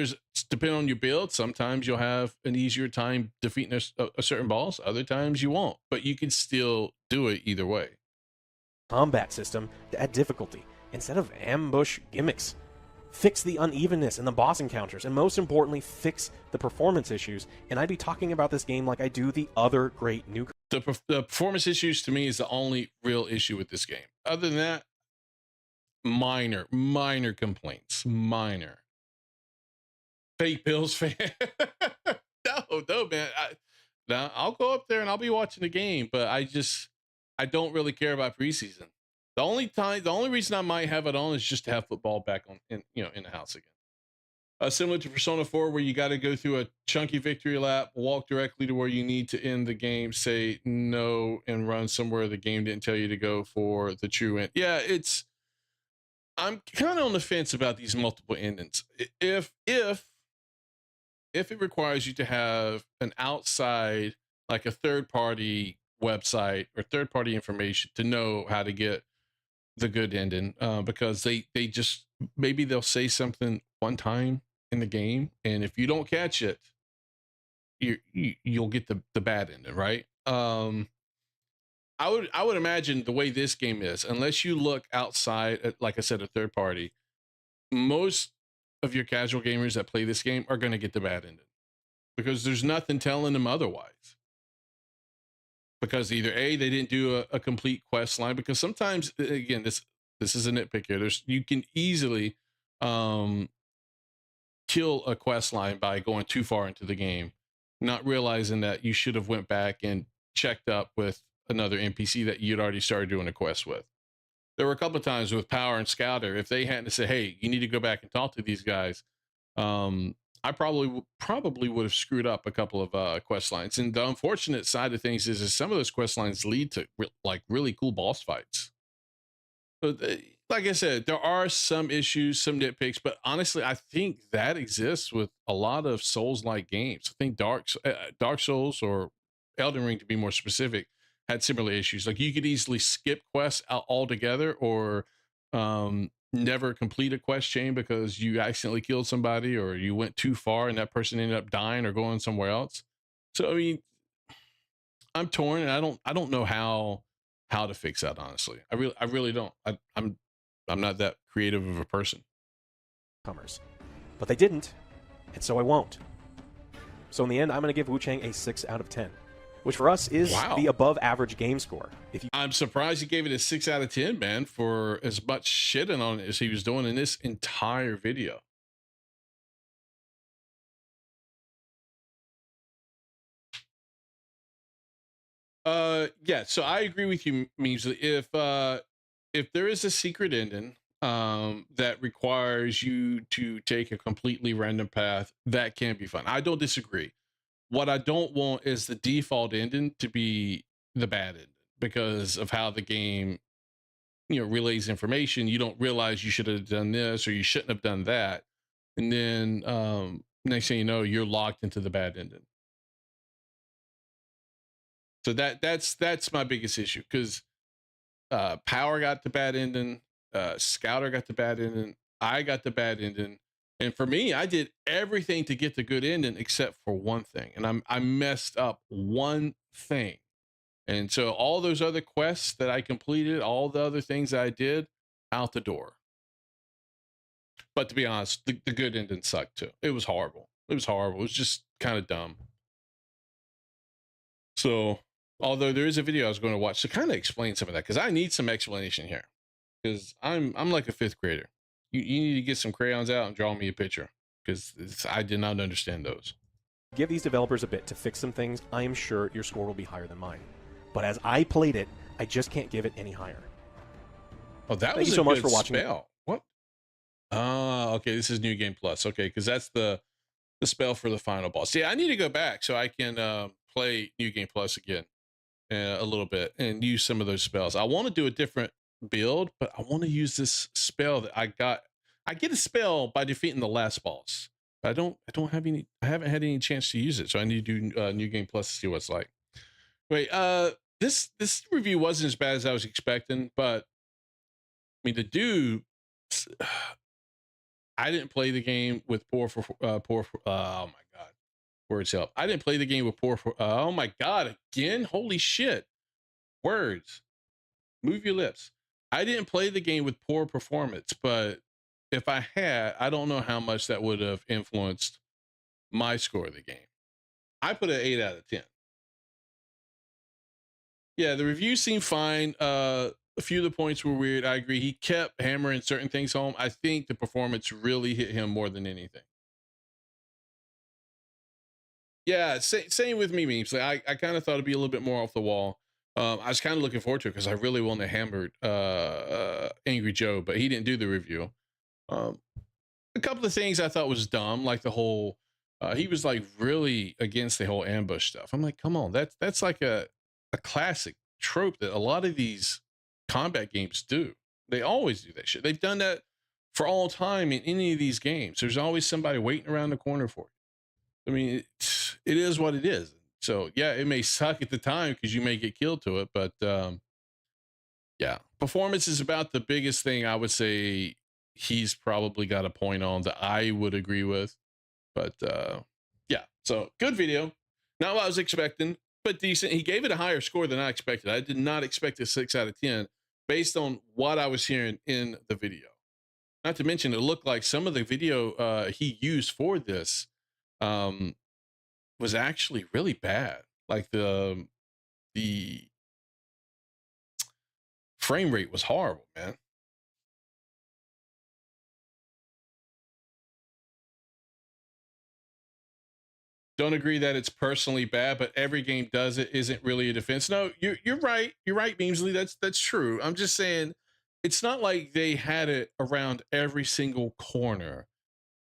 depending on your build, sometimes you'll have an easier time defeating a certain boss. Other times you won't, but you can still do it either way. Combat system to add difficulty instead of ambush gimmicks. Fix the unevenness in the boss encounters, and most importantly, fix the performance issues. And I'd be talking about this game like I do the other great new. The performance issues to me is the only real issue with this game. Other than that, minor complaints. Minor. Fake Bills fan. No, man. I'll go up there and I'll be watching the game, but I don't really care about preseason. The only reason I might have it on is just to have football back on in the house again. Similar to Persona 4, where you got to go through a chunky victory lap, walk directly to where you need to end the game, say no, and run somewhere the game didn't tell you to go for the true end. Yeah, I'm kind of on the fence about these multiple endings. If it requires you to have an outside, like a third party website or third party information to know how to get the good ending, because they just, maybe they'll say something one time in the game, and if you don't catch it, you'll get the bad ending, right? I would imagine the way this game is, unless you look outside at, like I said, a third party, most of your casual gamers that play this game are going to get the bad ending, because there's nothing telling them otherwise. Because either A, they didn't do a complete quest line, because sometimes, again, this is a nitpick here. You can easily kill a quest line by going too far into the game, not realizing that you should have went back and checked up with another NPC that you'd already started doing a quest with. There were a couple of times with Power and Scouter, if they hadn't said, hey, you need to go back and talk to these guys, I probably would have screwed up a couple of quest lines. And the unfortunate side of things is some of those quest lines lead to like really cool boss fights. So like I said, there are some issues, some nitpicks, but honestly, I think that exists with a lot of Souls-like games. I think Dark Souls or Elden Ring, to be more specific, had similar issues. Like you could easily skip quests out altogether, or never complete a quest chain because you accidentally killed somebody, or you went too far and that person ended up dying or going somewhere else. So I mean, I'm torn, and I don't know how to fix that. Honestly, I really don't. I'm not that creative of a person. Comers. But they didn't, and so I won't. So in the end, I'm going to give Wu Chang a 6 out of 10, which for us is Wow. the above average game score. If you I'm surprised he gave it a 6 out of 10, man, for as much shitting on it as he was doing in this entire video. Yeah, so I agree with you, Measley. If there is a secret ending that requires you to take a completely random path, that can be fun. I don't disagree. What I don't want is the default ending to be the bad ending because of how the game, relays information. You don't realize you should have done this or you shouldn't have done that, and then next thing you know, you're locked into the bad ending. So that's my biggest issue, because Power got the bad ending, Scouter got the bad ending, I got the bad ending, and for me, I did everything to get the good ending except for one thing, and I messed up one thing, and so all those other quests that I completed, all the other things that I did, out the door. But to be honest, the good ending sucked too. It was horrible. It was horrible. It was just kind of dumb. So, although there is a video I was going to watch to kind of explain some of that, because I need some explanation here, because I'm like a 5th grader. You need to get some crayons out and draw me a picture, because I did not understand those. give these developers a bit to fix some things, I am sure your score will be higher than mine. But as I played it, I just can't give it any higher. Oh, that Thank was you a so much good for watching. spell. What? Okay, this is New Game Plus. Okay, because that's the spell for the final boss. Yeah, I need to go back so I can play New Game Plus again a little bit and use some of those spells. I want to do a different build, but I want to use this spell that I got. I get a spell by defeating the last boss. I don't have any. I haven't had any chance to use it, so I need to do New Game Plus to see what it's like. Wait, this review wasn't as bad as I was expecting, but I mean, the dude. I didn't play the game with oh my god, words help. I didn't play the game with oh my god, again, holy shit, words, move your lips. I didn't play the game with poor performance, but if I had, I don't know how much that would have influenced my score of the game. I put an 8 out of 10. Yeah, the reviews seemed fine. A few of the points were weird. I agree. He kept hammering certain things home. I think the performance really hit him more than anything. Yeah, same with me, Memes. Like, I kind of thought it'd be a little bit more off the wall. I was kind of looking forward to it because I really wanted to hammer Angry Joe, but he didn't do the review. A couple of things I thought was dumb, like the whole he was like really against the whole ambush stuff. I'm like, come on, that's like a classic trope that a lot of these combat games do. They always do that shit. They've done that for all time in any of these games. There's always somebody waiting around the corner for you. I mean, it is what it is. So yeah, it may suck at the time because you may get killed to it, but yeah, performance is about the biggest thing I would say he's probably got a point on that I would agree with. But yeah, so good video. Not what I was expecting, but decent. He gave it a higher score than I expected. I did not expect a 6 out of 10 based on what I was hearing in the video. Not to mention, it looked like some of the video he used for this was actually really bad. Like the frame rate was horrible, man. Don't agree that it's personally bad, but every game does it. Isn't really a defense. No, you're right. You're right, Beamsley. That's true. I'm just saying it's not like they had it around every single corner.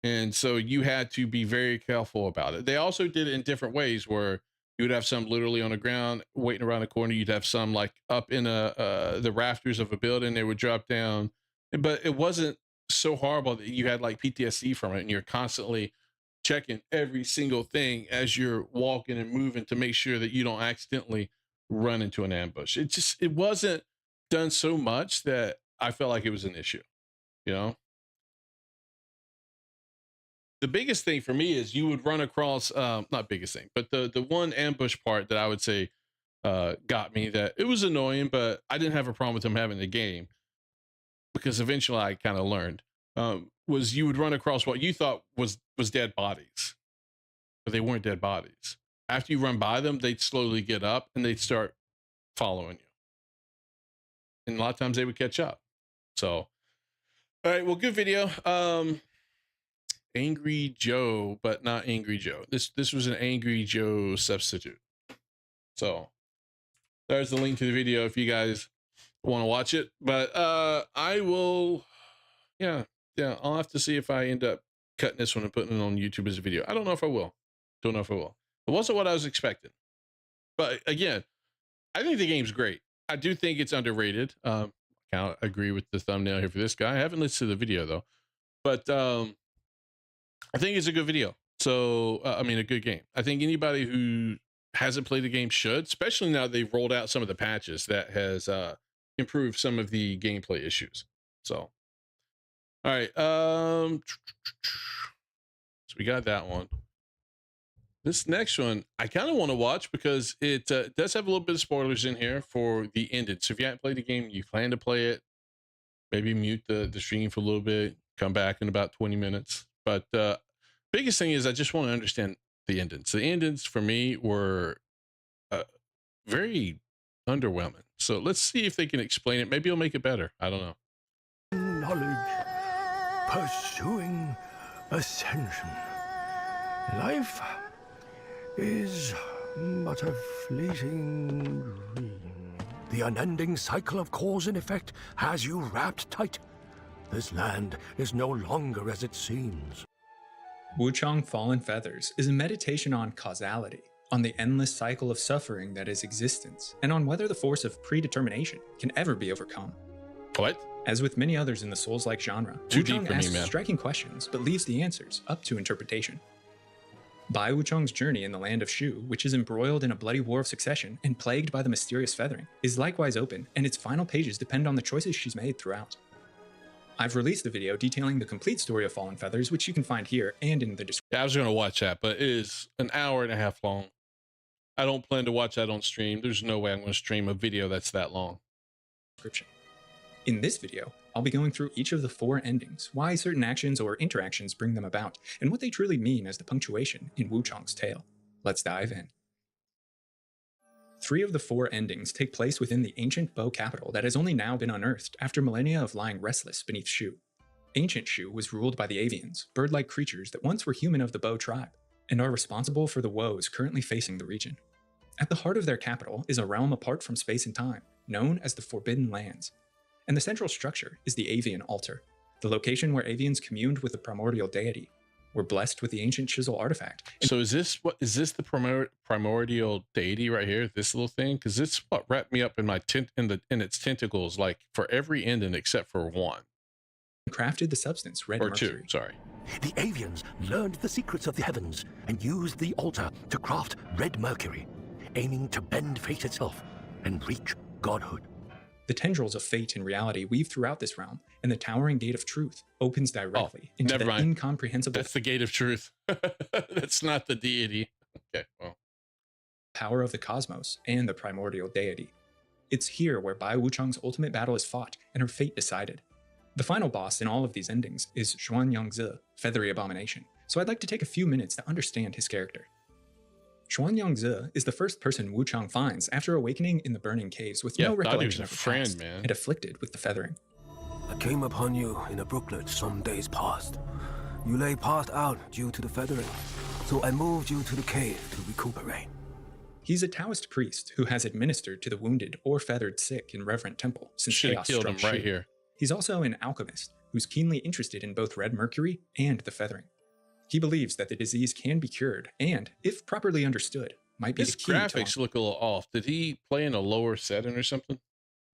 And so you had to be very careful about it. They also did it in different ways where you would have some literally on the ground waiting around the corner. You'd have some like up in the rafters of a building. They would drop down. but it wasn't so horrible that you had like PTSD from it and you're constantly checking every single thing as you're walking and moving to make sure that you don't accidentally run into an ambush. It wasn't done so much that I felt like it was an issue, you know? The biggest thing for me is you would run across, not biggest thing, but the one ambush part that I would say got me, that it was annoying, but I didn't have a problem with them having the game, because eventually I kind of learned, was you would run across what you thought was dead bodies, but they weren't dead bodies. After you run by them, they'd slowly get up and they'd start following you. And a lot of times they would catch up. So, all right, well, good video. Angry Joe, but not Angry Joe. This was an Angry Joe substitute. So there's the link to the video if you guys want to watch it. But I will, yeah, I'll have to see if I end up cutting this one and putting it on YouTube as a video. I don't know if I will. Don't know if I will. It wasn't what I was expecting. But again, I think the game's great. I do think it's underrated. I kind of agree with the thumbnail here for this guy. I haven't listened to the video though, but I think it's a good video. So, I mean, a good game. I think anybody who hasn't played the game should, especially now they've rolled out some of the patches that has improved some of the gameplay issues. So, all right. So we got that one. This next one, I kind of want to watch because it does have a little bit of spoilers in here for the ending. So if you haven't played the game, you plan to play it, maybe mute the stream for a little bit, come back in about 20 minutes. But biggest thing is I just want to understand the endings. The endings for me were very underwhelming. So let's see if they can explain it. Maybe it'll make it better. I don't know. Knowledge, pursuing ascension. Life is but a fleeting dream. The unending cycle of cause and effect has you wrapped tight. This land is no longer as it seems. Wuchang Fallen Feathers is a meditation on causality, on the endless cycle of suffering that is existence, and on whether the force of predetermination can ever be overcome. What? As with many others in the Souls-like genre, Too deep Wuchang for me, asks man. striking questions but leaves the answers up to interpretation. Bai Wuchang's journey in the land of Shu, which is embroiled in a bloody war of succession and plagued by the mysterious feathering, is likewise open, and its final pages depend on the choices she's made throughout. I've released a video detailing the complete story of Fallen Feathers, which you can find here and in the description. Yeah, I was going to watch that, but it is an hour and a half long. I don't plan to watch that on stream. There's no way I'm going to stream a video that's that long. In this video, I'll be going through each of the 4 endings, why certain actions or interactions bring them about, and what they truly mean as the punctuation in Wuchang's tale. Let's dive in. 3 of the 4 endings take place within the ancient Bo capital that has only now been unearthed after millennia of lying restless beneath Shu. Ancient Shu was ruled by the Avians, bird-like creatures that once were human of the Bo tribe, and are responsible for the woes currently facing the region. At the heart of their capital is a realm apart from space and time, known as the Forbidden Lands. And the central structure is the Avian Altar, the location where Avians communed with the primordial deity, were blessed with the ancient chisel artifact. So is this the primordial deity right here? This little thing? Because it's what wrapped me up in my in its tentacles, like for every ending except for one. Crafted the substance red Or mercury. 2, sorry. The Avians learned the secrets of the heavens and used the altar to craft red mercury, aiming to bend fate itself and reach godhood. The tendrils of fate and reality weave throughout this realm, and the towering gate of truth opens directly into never the mind. incomprehensible That's the gate of truth. That's not the deity. Okay, well. power of the cosmos and the primordial deity. It's here where Bai Wuchang's ultimate battle is fought and her fate decided. The final boss in all of these endings is Xuan Yangzi, Feathery Abomination, so I'd like to take a few minutes to understand his character. Xuan Yangzi is the first person Wuchang finds after awakening in the burning caves with no thought he was recollection a of her friend, past man. and afflicted with the feathering. I came upon you in a brooklet some days past. You lay passed out due to the feathering, so I moved you to the cave to recuperate. He's a Taoist priest who has administered to the wounded or feathered sick in Reverent Temple since Should have chaos killed him struck right Shu. here. He's also an alchemist who's keenly interested in both red mercury and the feathering. He believes that the disease can be cured and, if properly understood, might be His the key graphics to look a little off. Did he play in a lower setting or something?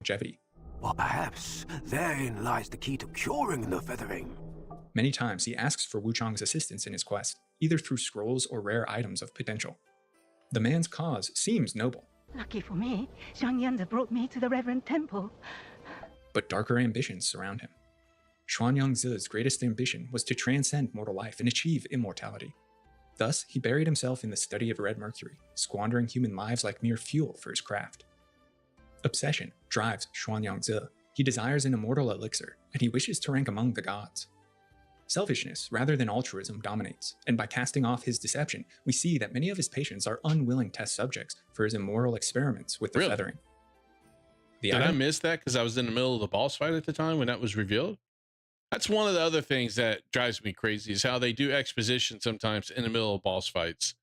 longevity. Or perhaps therein lies the key to curing the feathering. Many times he asks for Wuchang's assistance in his quest, either through scrolls or rare items of potential. The man's cause seems noble, Lucky for me, Xiang Yanzi brought me to the Reverend Temple. but darker ambitions surround him. Xuanyang Zi's greatest ambition was to transcend mortal life and achieve immortality. Thus, he buried himself in the study of red mercury, squandering human lives like mere fuel for his craft. Obsession drives Xuanyang Zi. He desires an immortal elixir, and he wishes to rank among the gods. Selfishness rather than altruism dominates, and by casting off his deception, we see that many of his patients are unwilling test subjects for his immoral experiments with the Really? feathering. The Did I item- miss that because I was in the middle of the boss fight at the time when that was revealed? That's one of the other things that drives me crazy is how they do exposition sometimes in the middle of boss fights.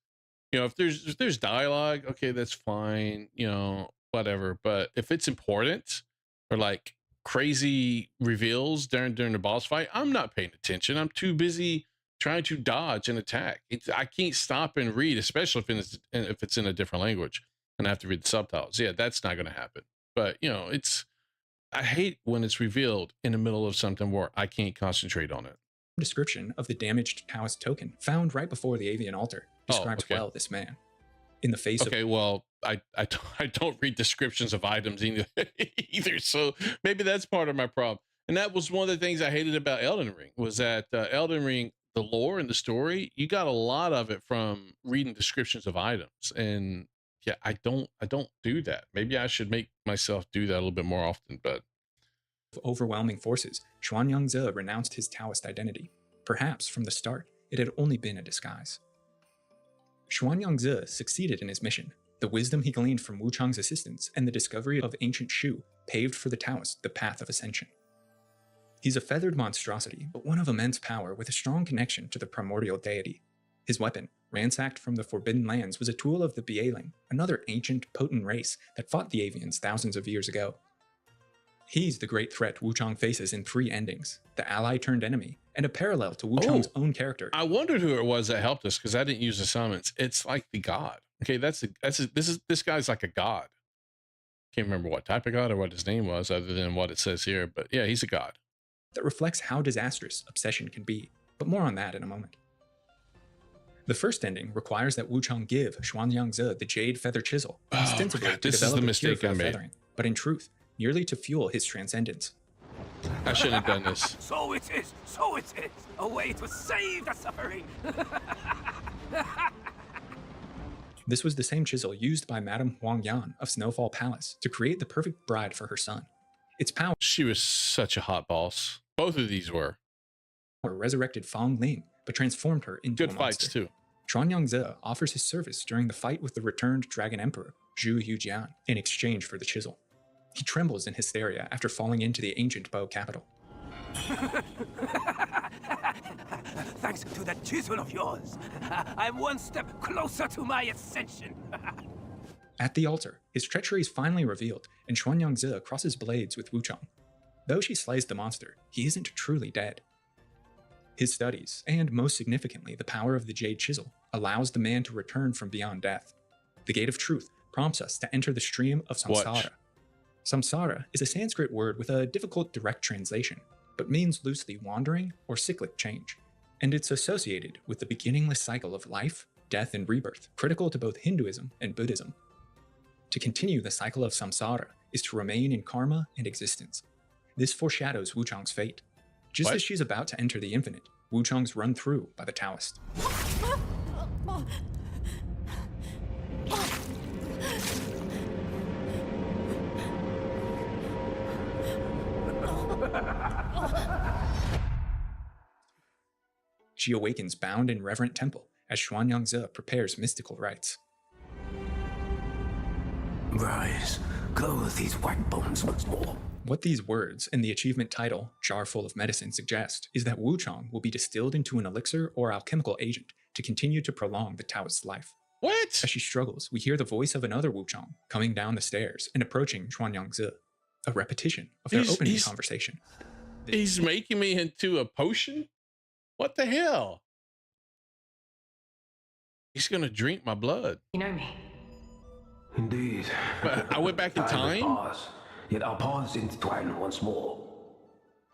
You know, if there's dialogue, okay, that's fine, you know, whatever. But if it's important or like crazy reveals during the boss fight, I'm not paying attention. I'm too busy trying to dodge and attack. I can't stop and read, especially if it's in a different language and I have to read the subtitles. Yeah, that's not going to happen. But you know, I hate when it's revealed in the middle of something where I can't concentrate on it. description of the damaged Taoist token found right before the avian altar describes okay. well this man. In the face Okay, well, I don't read descriptions of items either, so maybe that's part of my problem. And that was one of the things I hated about Elden Ring was that Elden Ring, the lore and the story, you got a lot of it from reading descriptions of items, and yeah, I don't do that. Maybe I should make myself do that a little bit more often, but of overwhelming forces, Xuanyang Zi renounced his Taoist identity. Perhaps from the start, it had only been a disguise. Xuanyang Zi succeeded in his mission. The wisdom he gleaned from Wuchang's assistance and the discovery of ancient Shu paved for the Taoists the path of ascension. He's a feathered monstrosity, but one of immense power with a strong connection to the primordial deity. His weapon, ransacked from the Forbidden Lands, was a tool of the Bieling, another ancient, potent race that fought the Avians thousands of years ago. He's the great threat Wuchang faces in 3 endings, the ally turned enemy, and a parallel to Wuchang's own character. I wondered who it was that helped us because I didn't use the summons. It's like the god. Okay, this guy's like a god. Can't remember what type of god or what his name was other than what it says here, but yeah, he's a god. That reflects how disastrous obsession can be, but more on that in a moment. The first ending requires that Wuchang give Xuanyang Zi the jade feather chisel, ostensibly God, to this is develop the a cure mistake for I the made. feathering, but in truth, merely to fuel his transcendence. I shouldn't have done this. So it is, a way to save the suffering. This was the same chisel used by Madame Huang Yan of Snowfall Palace to create the perfect bride for her son. Its power She was such a hot boss. Both of these were resurrected Fang Ling, but transformed her into good a fights monster. too. Xuanyang Zi offers his service during the fight with the returned Dragon Emperor, Zhu Yujian, in exchange for the chisel. He trembles in hysteria after falling into the ancient Bo capital. Thanks to that chisel of yours, I'm one step closer to my ascension. At the altar, his treachery is finally revealed, and Xuanyang Zi crosses blades with Wuchang. Though she slays the monster, he isn't truly dead. His studies, and most significantly the power of the Jade Chisel, allows the man to return from beyond death. The Gate of Truth prompts us to enter the stream of samsara. Watch. Samsara is a Sanskrit word with a difficult direct translation, but means loosely wandering or cyclic change, and it's associated with the beginningless cycle of life, death, and rebirth, critical to both Hinduism and Buddhism. To continue the cycle of samsara is to remain in karma and existence. This foreshadows Wuchang's fate. Just What? as she's about to enter the infinite, Wuchang's run through by the Taoist. She awakens bound in reverent temple as Xuanyang Zi prepares mystical rites. Rise, clothe these white bones once more. What these words and the achievement title, Jar Full of Medicine, suggest is that Wuchang will be distilled into an elixir or alchemical agent to continue to prolong the Taoist's life. What? As she struggles, we hear the voice of another Wuchang coming down the stairs and approaching Xuanyang Zi, a repetition of their He's- opening he's- conversation. He's making me into a potion? What the hell? He's gonna drink my blood. You know me. Indeed. But I went back in I'm the time? boss. yet our paths intertwine once more.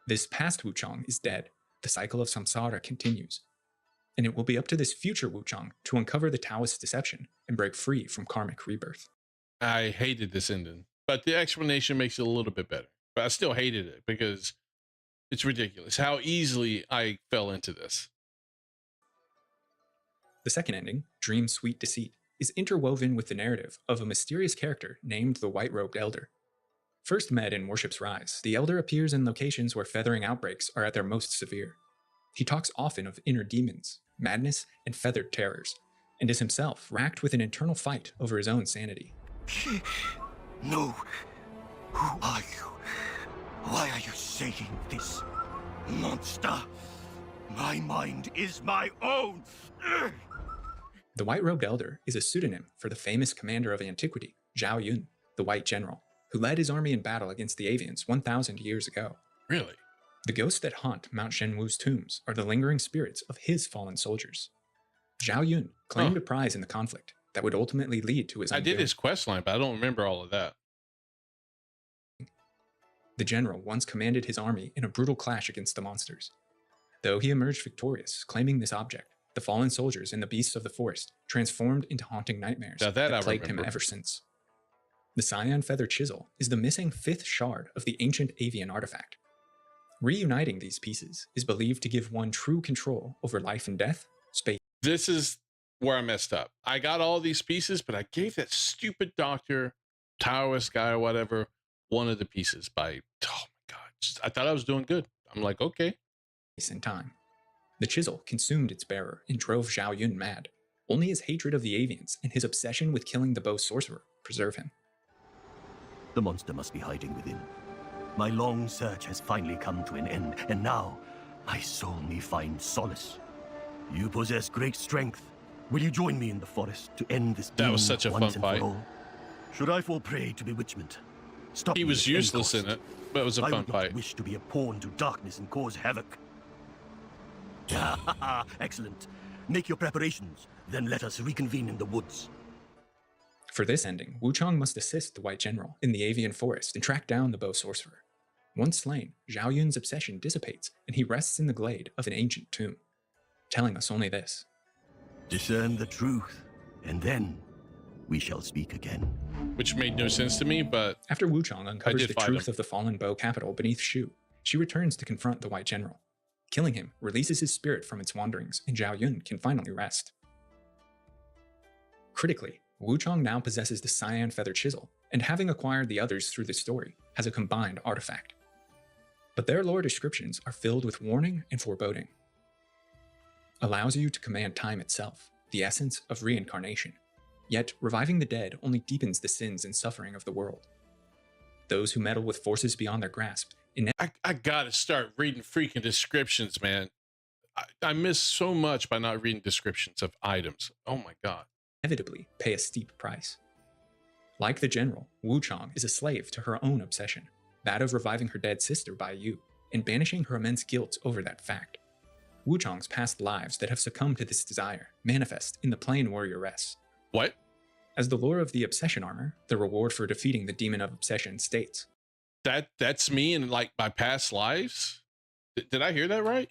This past Wuchang is dead. The cycle of samsara continues. And it will be up to this future Wuchang to uncover the Taoist deception and break free from karmic rebirth. I hated this ending, but the explanation makes it a little bit better. But I still hated it because it's ridiculous how easily I fell into this. The second ending, Dream Sweet Deceit, is interwoven with the narrative of a mysterious character named the White-Robed Elder. First met in Worship's Rise, the Elder appears in locations where feathering outbreaks are at their most severe. He talks often of inner demons, madness, and feathered terrors, and is himself racked with an internal fight over his own sanity. No. Who are you? Why are you saying this? Monster! My mind is my own! The White-Robed Elder is a pseudonym for the famous commander of antiquity, Zhao Yun, the White General, who led his army in battle against the Avians 1,000 years ago. Really? The ghosts that haunt Mount Shenwu's tombs are the lingering spirits of his fallen soldiers. Zhao Yun claimed a prize in the conflict that would ultimately lead to his I did undoing. his quest line, but I don't remember all of that. The general once commanded his army in a brutal clash against the monsters. Though he emerged victorious, claiming this object, the fallen soldiers and the beasts of the forest transformed into haunting nightmares Now that I plagued him remember. ever since. The Cyan Feather Chisel is the missing fifth shard of the ancient avian artifact. Reuniting these pieces is believed to give one true control over life and death, space. This is where I messed up. I got all these pieces, but I gave that stupid doctor, Taoist guy or whatever, one of the pieces by, oh my God. I thought I was doing good. I'm like, okay. And time. The chisel consumed its bearer and drove Zhao Yun mad. Only his hatred of the avians and his obsession with killing the bow sorcerer preserve him. The monster must be hiding within. My long search has finally come to an end, and now my soul may find solace. You possess great strength. Will you join me in the forest to end this That was doom such a once fun and for fight. all? Should I fall prey to bewitchment? Stop He me was at any useless in cost. it, but it was a I fun would not fight. wish to be a pawn to darkness and cause havoc. Excellent. Make your preparations, then let us reconvene in the woods. For this ending, Wuchang must assist the White General in the avian forest and track down the bow sorcerer. Once slain, Zhao Yun's obsession dissipates and he rests in the glade of an ancient tomb, telling us only this. Discern the truth, and then we shall speak again. Which made no sense to me, but After Wuchang uncovers did the fight truth him. of the fallen bow capital beneath Shu, she returns to confront the White General. Killing him releases his spirit from its wanderings, and Zhao Yun can finally rest. Critically, Wuchang now possesses the Cyan Feather Chisel, and having acquired the others through the story, has a combined artifact. But their lore descriptions are filled with warning and foreboding. Allows you to command time itself, the essence of reincarnation. Yet, reviving the dead only deepens the sins and suffering of the world. Those who meddle with forces beyond their grasp I gotta start reading freaking descriptions, man. I miss so much by not reading descriptions of items. Oh my God. inevitably pay a steep price. Like the general, Wuchang is a slave to her own obsession, that of reviving her dead sister Bai Yu, and banishing her immense guilt over that fact. Wuchang's past lives that have succumbed to this desire manifest in the Plain Warrioress. What? As the lore of the Obsession Armor, the reward for defeating the Demon of Obsession, states, That's me in like my past lives? Did I hear that right?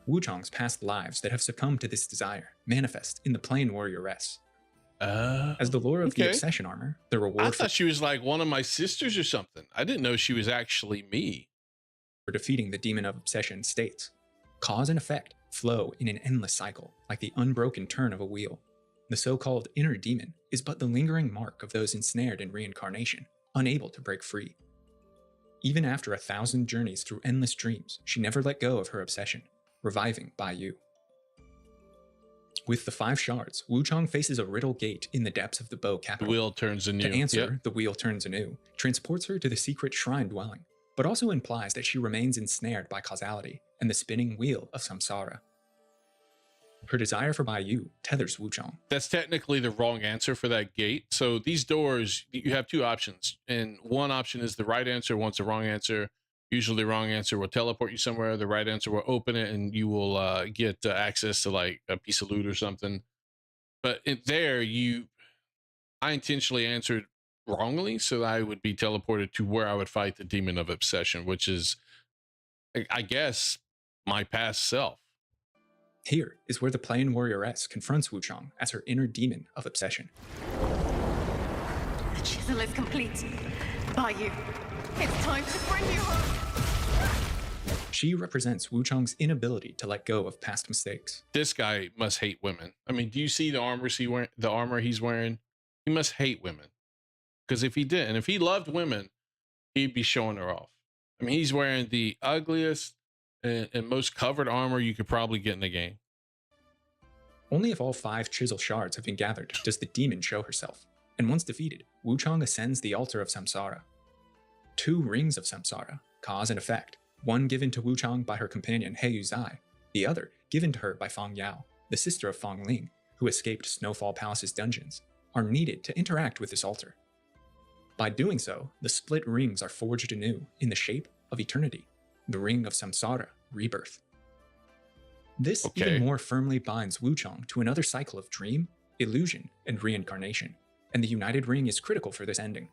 Wuchang's past lives that have succumbed to this desire manifest in the Plain Warrioress. As the lore of the okay. Obsession Armor, the I reward for thought she was like one of my sisters or something. I didn't know she was actually me. defeating the Demon of Obsession states, cause and effect flow in an endless cycle, like the unbroken turn of a wheel. The so-called inner demon is but the lingering mark of those ensnared in reincarnation, unable to break free. Even after 1,000 journeys through endless dreams, she never let go of her obsession, reviving Bai Yu. With the 5 shards, Wuchang faces a riddle gate in the depths of the Bow The capital. wheel turns anew. To answer, Yep. the wheel turns anew, transports her to the secret shrine dwelling, but also implies that she remains ensnared by causality and the spinning wheel of samsara. Her desire for Bai Yu tethers Wuchang. That's technically the wrong answer for that gate. So these doors, you have 2 options, and one option is the right answer, one's the wrong answer. Usually the wrong answer will teleport you somewhere. The right answer will open it and you will get access to like a piece of loot or something. But I intentionally answered wrongly, so I would be teleported to where I would fight the demon of obsession, which is, I guess, my past self. Here is where the Plain Warrioress confronts Wuchang as her inner demon of obsession. The chisel is complete. By you. It's time to bring you home. She represents Wuchang's inability to let go of past mistakes. This guy must hate women. I mean, do you see the armor he's wearing? He must hate women. Because if he didn't, if he loved women, he'd be showing her off. I mean, he's wearing the ugliest and most covered armor you could probably get in the game. Only if all 5 chisel shards have been gathered does the demon show herself. And once defeated, Wuchang ascends the altar of Samsara. 2 rings of Samsara, cause and effect, one given to Wuchang by her companion Heyu Zai, the other given to her by Fang Yao, the sister of Fang Ling, who escaped Snowfall Palace's dungeons, are needed to interact with this altar. By doing so, the split rings are forged anew in the shape of eternity, the Ring of Samsara, Rebirth. This even more firmly binds Wuchang to another cycle of dream, illusion, and reincarnation, and the United Ring is critical for this ending.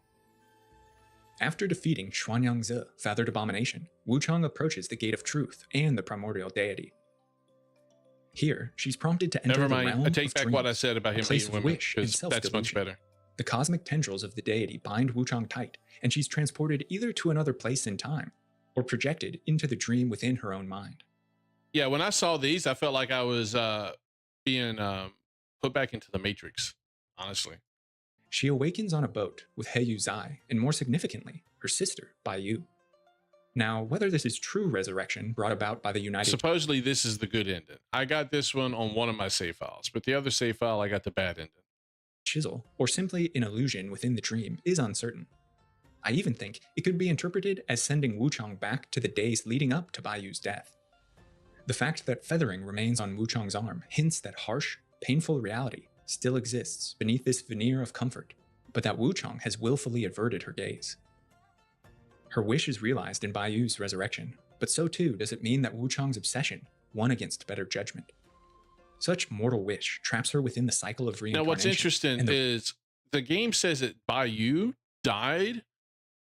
After defeating Xuanyangzi, Feathered Abomination, Wuchang approaches the Gate of Truth and the Primordial Deity. Here, she's prompted to enter Never the mind. realm I take of back dreams, what I said about a him place hating of women, wish and because that's much self-delusion. better. The cosmic tendrils of the deity bind Wuchang tight, and she's transported either to another place in time, or projected into the dream within her own mind. Yeah, when I saw these, I felt like I was being put back into the Matrix, honestly. She awakens on a boat with Heyu Zai, and more significantly, her sister, Bai Yu. Now, whether this is true resurrection brought about by the United Supposedly, this is the good ending. I got this one on one of my save files, but the other save file, I got the bad ending. Chisel, or simply an illusion within the dream, is uncertain. I even think it could be interpreted as sending Wuchang back to the days leading up to Bai Yu's death. The fact that feathering remains on Wuchang's arm hints that harsh, painful reality still exists beneath this veneer of comfort, but that Wuchang has willfully averted her gaze. Her wish is realized in Bai Yu's resurrection, but so too does it mean that Wuchang's obsession won against better judgment. Such mortal wish traps her within the cycle of reincarnation. Now, what's interesting is the game says that Bai Yu died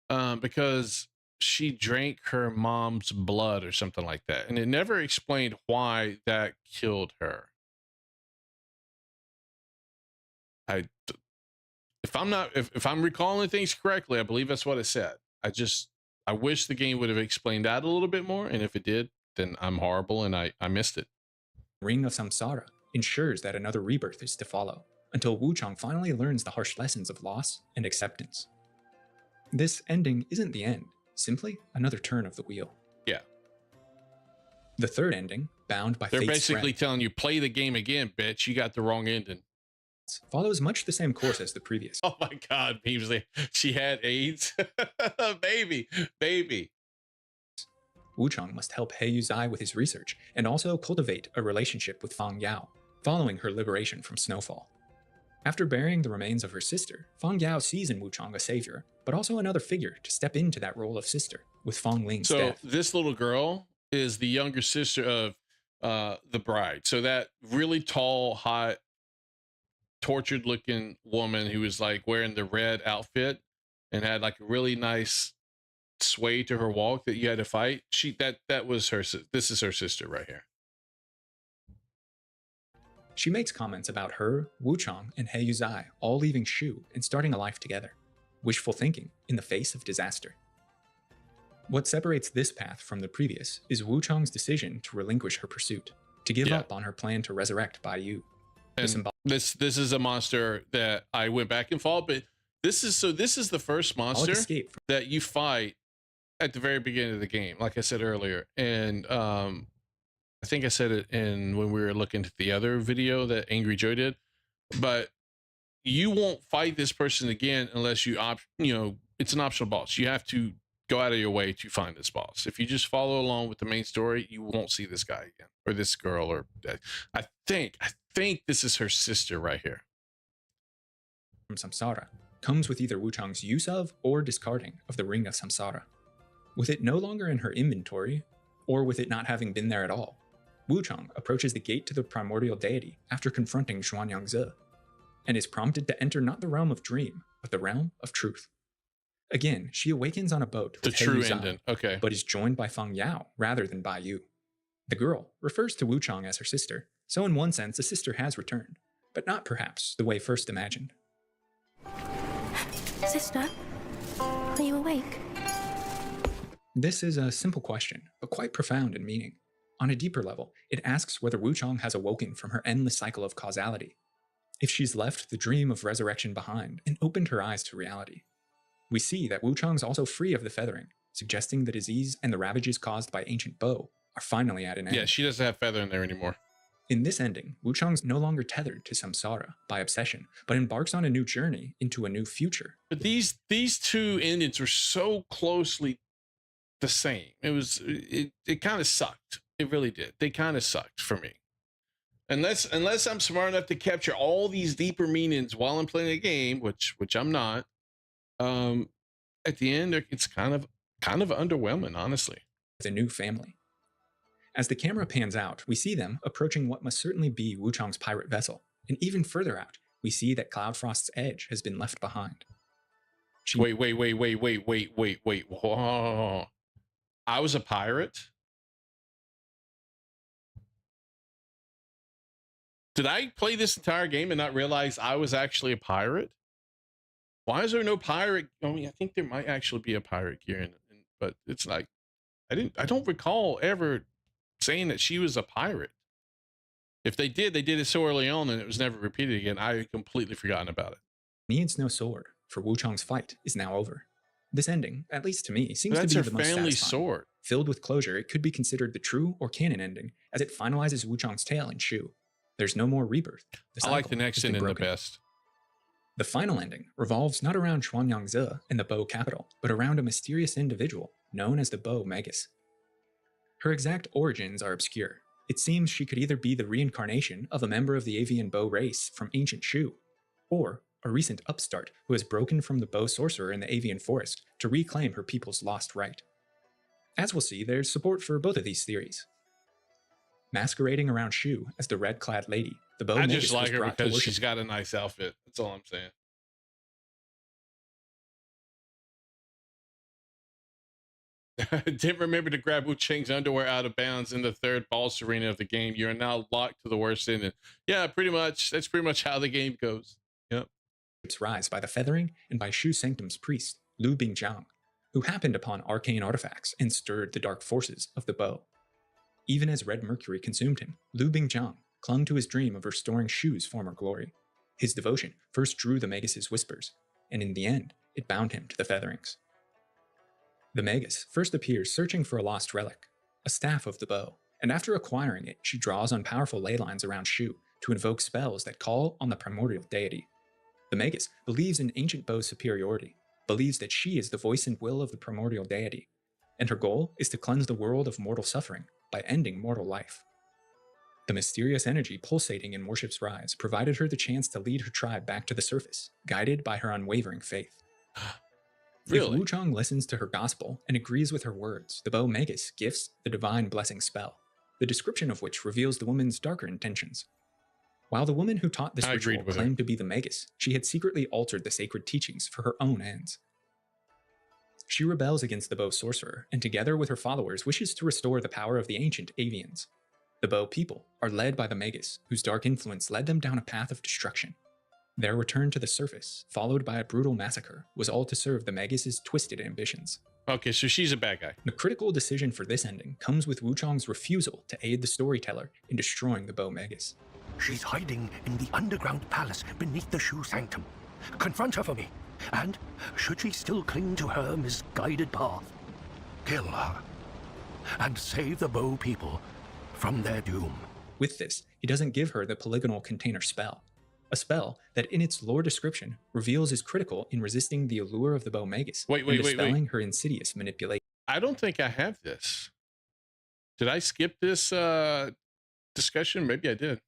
because she drank her mom's blood or something like that. And it never explained why that killed her. If I'm recalling things correctly, I believe that's what it said. I wish the game would have explained that a little bit more. And if it did, then I'm horrible and I missed it. Ring of Samsara ensures that another rebirth is to follow, until Wuchang finally learns the harsh lessons of loss and acceptance. This ending isn't the end, simply another turn of the wheel. Yeah. The third ending, bound by They're Fate's basically thread, telling you, play the game again, bitch. You got the wrong ending. follows much the same course as the previous. Oh my God, Beamsley. She had AIDS. baby. Wuchang must help Heyu Zai with his research and also cultivate a relationship with Fang Yao, following her liberation from Snowfall. After burying the remains of her sister, Fang Yao sees in Wuchang a savior, but also another figure to step into that role of sister, with Fang Ling's So death. this little girl is the younger sister of the bride. So that really tall, hot, tortured looking woman who was like wearing the red outfit and had like a really nice sway to her walk that you had to fight. That was her. This is her sister right here. She makes comments about her, Wuchang, and Heyu Zai all leaving Shu and starting a life together. Wishful thinking in the face of disaster. What separates this path from the previous is Wuchang's decision to relinquish her pursuit, to give up on her plan to resurrect Bai Yu. And this is a monster that I went back and fought, but this is the first monster that you fight at the very beginning of the game, like I said earlier. And I think I said it when we were looking at the other video that Angry Joe did, but you won't fight this person again unless it's an optional boss. You have to go out of your way to find this boss. If you just follow along with the main story, you won't see this guy again, or this girl, or I think this is her sister right here. From Samsara comes with either Wuchang's use of or discarding of the Ring of Samsara. With it no longer in her inventory, or with it not having been there at all, Wuchang approaches the gate to the primordial deity after confronting Xuanyangzi, and is prompted to enter not the realm of dream, but the realm of truth. Again, she awakens on a boat The with He true Yuzhan, ending. Okay. but is joined by Feng Yao rather than Bai Yu. The girl refers to Wu Chang as her sister, so in one sense, a sister has returned, but not perhaps the way first imagined. Sister, are you awake? This is a simple question, but quite profound in meaning. On a deeper level, it asks whether Wu Chang has awoken from her endless cycle of causality, if she's left the dream of resurrection behind and opened her eyes to reality. We see that Wu Chang's also free of the feathering, suggesting the disease and the ravages caused by ancient Bo are finally at an end. Yeah, she doesn't have feather in there anymore. In this ending, Wu Chang's no longer tethered to samsara by obsession, but embarks on a new journey into a new future. But these two endings were so closely the same. It kind of sucked. It really did. They kind of sucked for me. Unless I'm smart enough to capture all these deeper meanings while I'm playing a game, which I'm not. At the end, it's kind of underwhelming, honestly. With a new family. As the camera pans out, we see them approaching what must certainly be Wu Chang's pirate vessel, and even further out, we see that Cloudfrost's edge has been left behind. Wait. Whoa. I was a pirate? Did I play this entire game and not realize I was actually a pirate? Why is there no pirate? I mean, I think there might actually be a pirate gear but it's like, I don't recall ever saying that she was a pirate. If they did it so early on and it was never repeated again. I had completely forgotten about it. Needs no sword, for Wu Chang's fight is now over. This ending, at least to me, seems to be the most family satisfying. sword. Filled with closure, it could be considered the true or canon ending, as it finalizes Wu Chang's tale in Shu. There's no more rebirth. I like the next ending the best. The final ending revolves not around Xuanyangzi and the Bo capital, but around a mysterious individual known as the Bo Magus. Her exact origins are obscure. It seems she could either be the reincarnation of a member of the avian Bo race from ancient Shu, or a recent upstart who has broken from the Bo sorcerer in the avian forest to reclaim her people's lost right. As we'll see, there's support for both of these theories. Masquerading around Shu as the red-clad lady, the Bo I Magus just like was her brought to because worship. she's got a nice outfit. That's all I'm saying. Didn't remember to grab Wu Chang's underwear out of bounds in the third boss arena of the game. You are now locked to the worst ending. Yeah, pretty much. That's pretty much how the game goes. Yep. Rise by the feathering and by Shu Sanctum's priest, Lu Bingjiang, who happened upon arcane artifacts and stirred the dark forces of the Bo. Even as red mercury consumed him, Lu Bingjiang clung to his dream of restoring Shu's former glory. His devotion first drew the Magus' whispers, and in the end, it bound him to the featherings. The Magus first appears searching for a lost relic, a staff of the Bo, and after acquiring it, she draws on powerful ley lines around Shu to invoke spells that call on the primordial deity. The Magus believes in ancient Bo's superiority, believes that she is the voice and will of the primordial deity, and her goal is to cleanse the world of mortal suffering by ending mortal life. The mysterious energy pulsating in Worship's Rise provided her the chance to lead her tribe back to the surface, guided by her unwavering faith. Really? If Wu Chang listens to her gospel and agrees with her words, the Bo Magus gifts the divine blessing spell, the description of which reveals the woman's darker intentions. While the woman who taught this ritual claimed to be the Magus, she had secretly altered the sacred teachings for her own ends. She rebels against the Bo sorcerer, and together with her followers wishes to restore the power of the ancient avians. The Bo people are led by the Magus, whose dark influence led them down a path of destruction. Their return to the surface, followed by a brutal massacre, was all to serve the Magus' twisted ambitions. Okay, so she's a bad guy. The critical decision for this ending comes with Wu Chang's refusal to aid the storyteller in destroying the Bo Magus. She's hiding in the underground palace beneath the Shu Sanctum. Confront her for me, and should she still cling to her misguided path, kill her, and save the Bo people from their doom. With this, he doesn't give her the polygonal container spell, a spell that in its lore description reveals is critical in resisting the allure of the Bo Magus and dispelling her insidious manipulation. I don't think I have this. Did I skip this discussion? Maybe I did.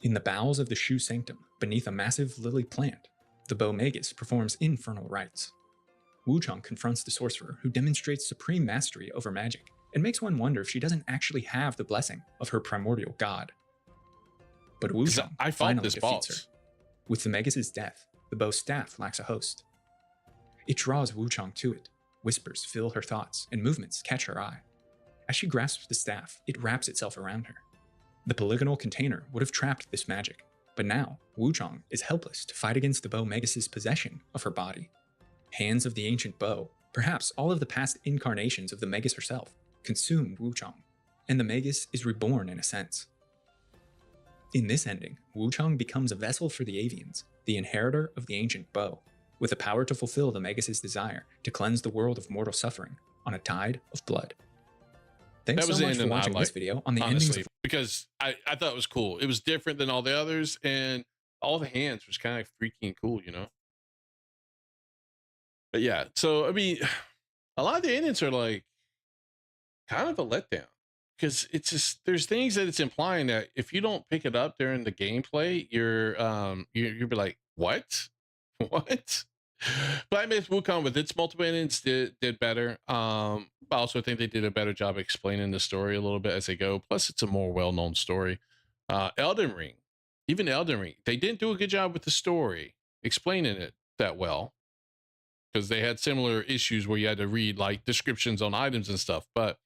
In the bowels of the Shu Sanctum, beneath a massive lily plant, the Bo Magus performs infernal rites. Wu Chang confronts the sorcerer, who demonstrates supreme mastery over magic, and makes one wonder if she doesn't actually have the blessing of her primordial god. But Wu Chang finally defeats her. With the Magus' death, the bow's staff lacks a host. It draws Wu Chang to it. Whispers fill her thoughts, and movements catch her eye. As she grasps the staff, it wraps itself around her. The polygonal container would have trapped this magic, but now Wu Chang is helpless to fight against the bow Magus' possession of her body. Hands of the ancient bow, perhaps all of the past incarnations of the Magus herself, consumed Wu Chang, and the Magus is reborn in a sense. In this ending, Wu Chang becomes a vessel for the Avians, the inheritor of the ancient bow, with the power to fulfill the Magus' desire to cleanse the world of mortal suffering on a tide of blood. Thanks so much for watching this video on the endings of... Because I thought it was cool. It was different than all the others, and all the hands was kind of freaking cool, you know? But yeah, so, I mean, a lot of the endings are like kind of a letdown. Because it's just, there's things that it's implying that if you don't pick it up during the gameplay, you'll be like, what? What? But I mean, Wukong with its multiple endings did better. I also think they did a better job explaining the story a little bit as they go. Plus, it's a more well-known story. Elden Ring, even Elden Ring, they didn't do a good job with the story, explaining it that well. Because they had similar issues where you had to read like descriptions on items and stuff. But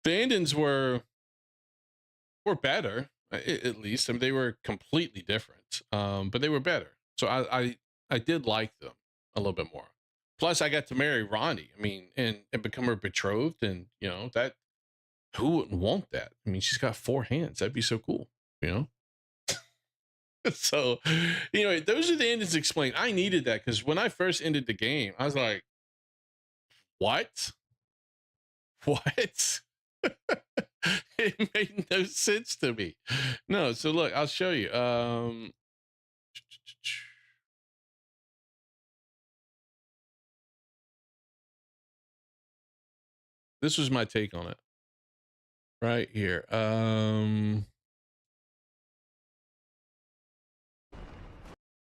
the endings were better, at least. I mean, they were completely different, but they were better. So I did like them a little bit more. Plus, I got to marry Ronnie. I mean, and become her betrothed, and you know that. Who wouldn't want that? I mean, she's got 4 hands. That'd be so cool, you know. So, you know, those are the endings explained. I needed that because when I first ended the game, I was like, "What? What?" It made no sense to me. No, so look, I'll show you. This was my take on it. Right here. Hold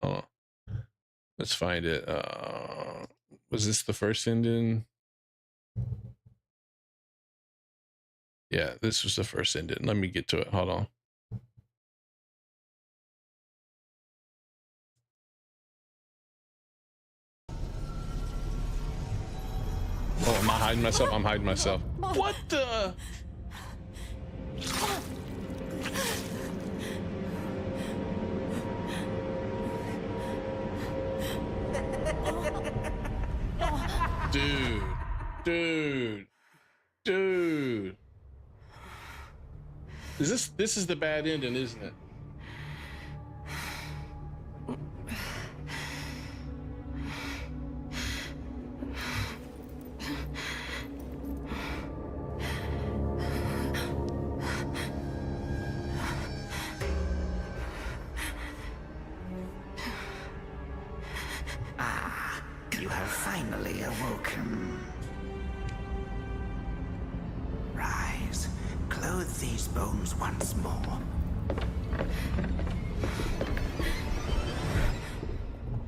on. Let's find it. Was this the first ending? Yeah, this was the first ending. Let me get to it. Hold on. Oh, am I hiding myself? I'm hiding myself. What the? Dude. This is the bad ending, isn't it? You have finally awoken. Rise, clothe these bones once more.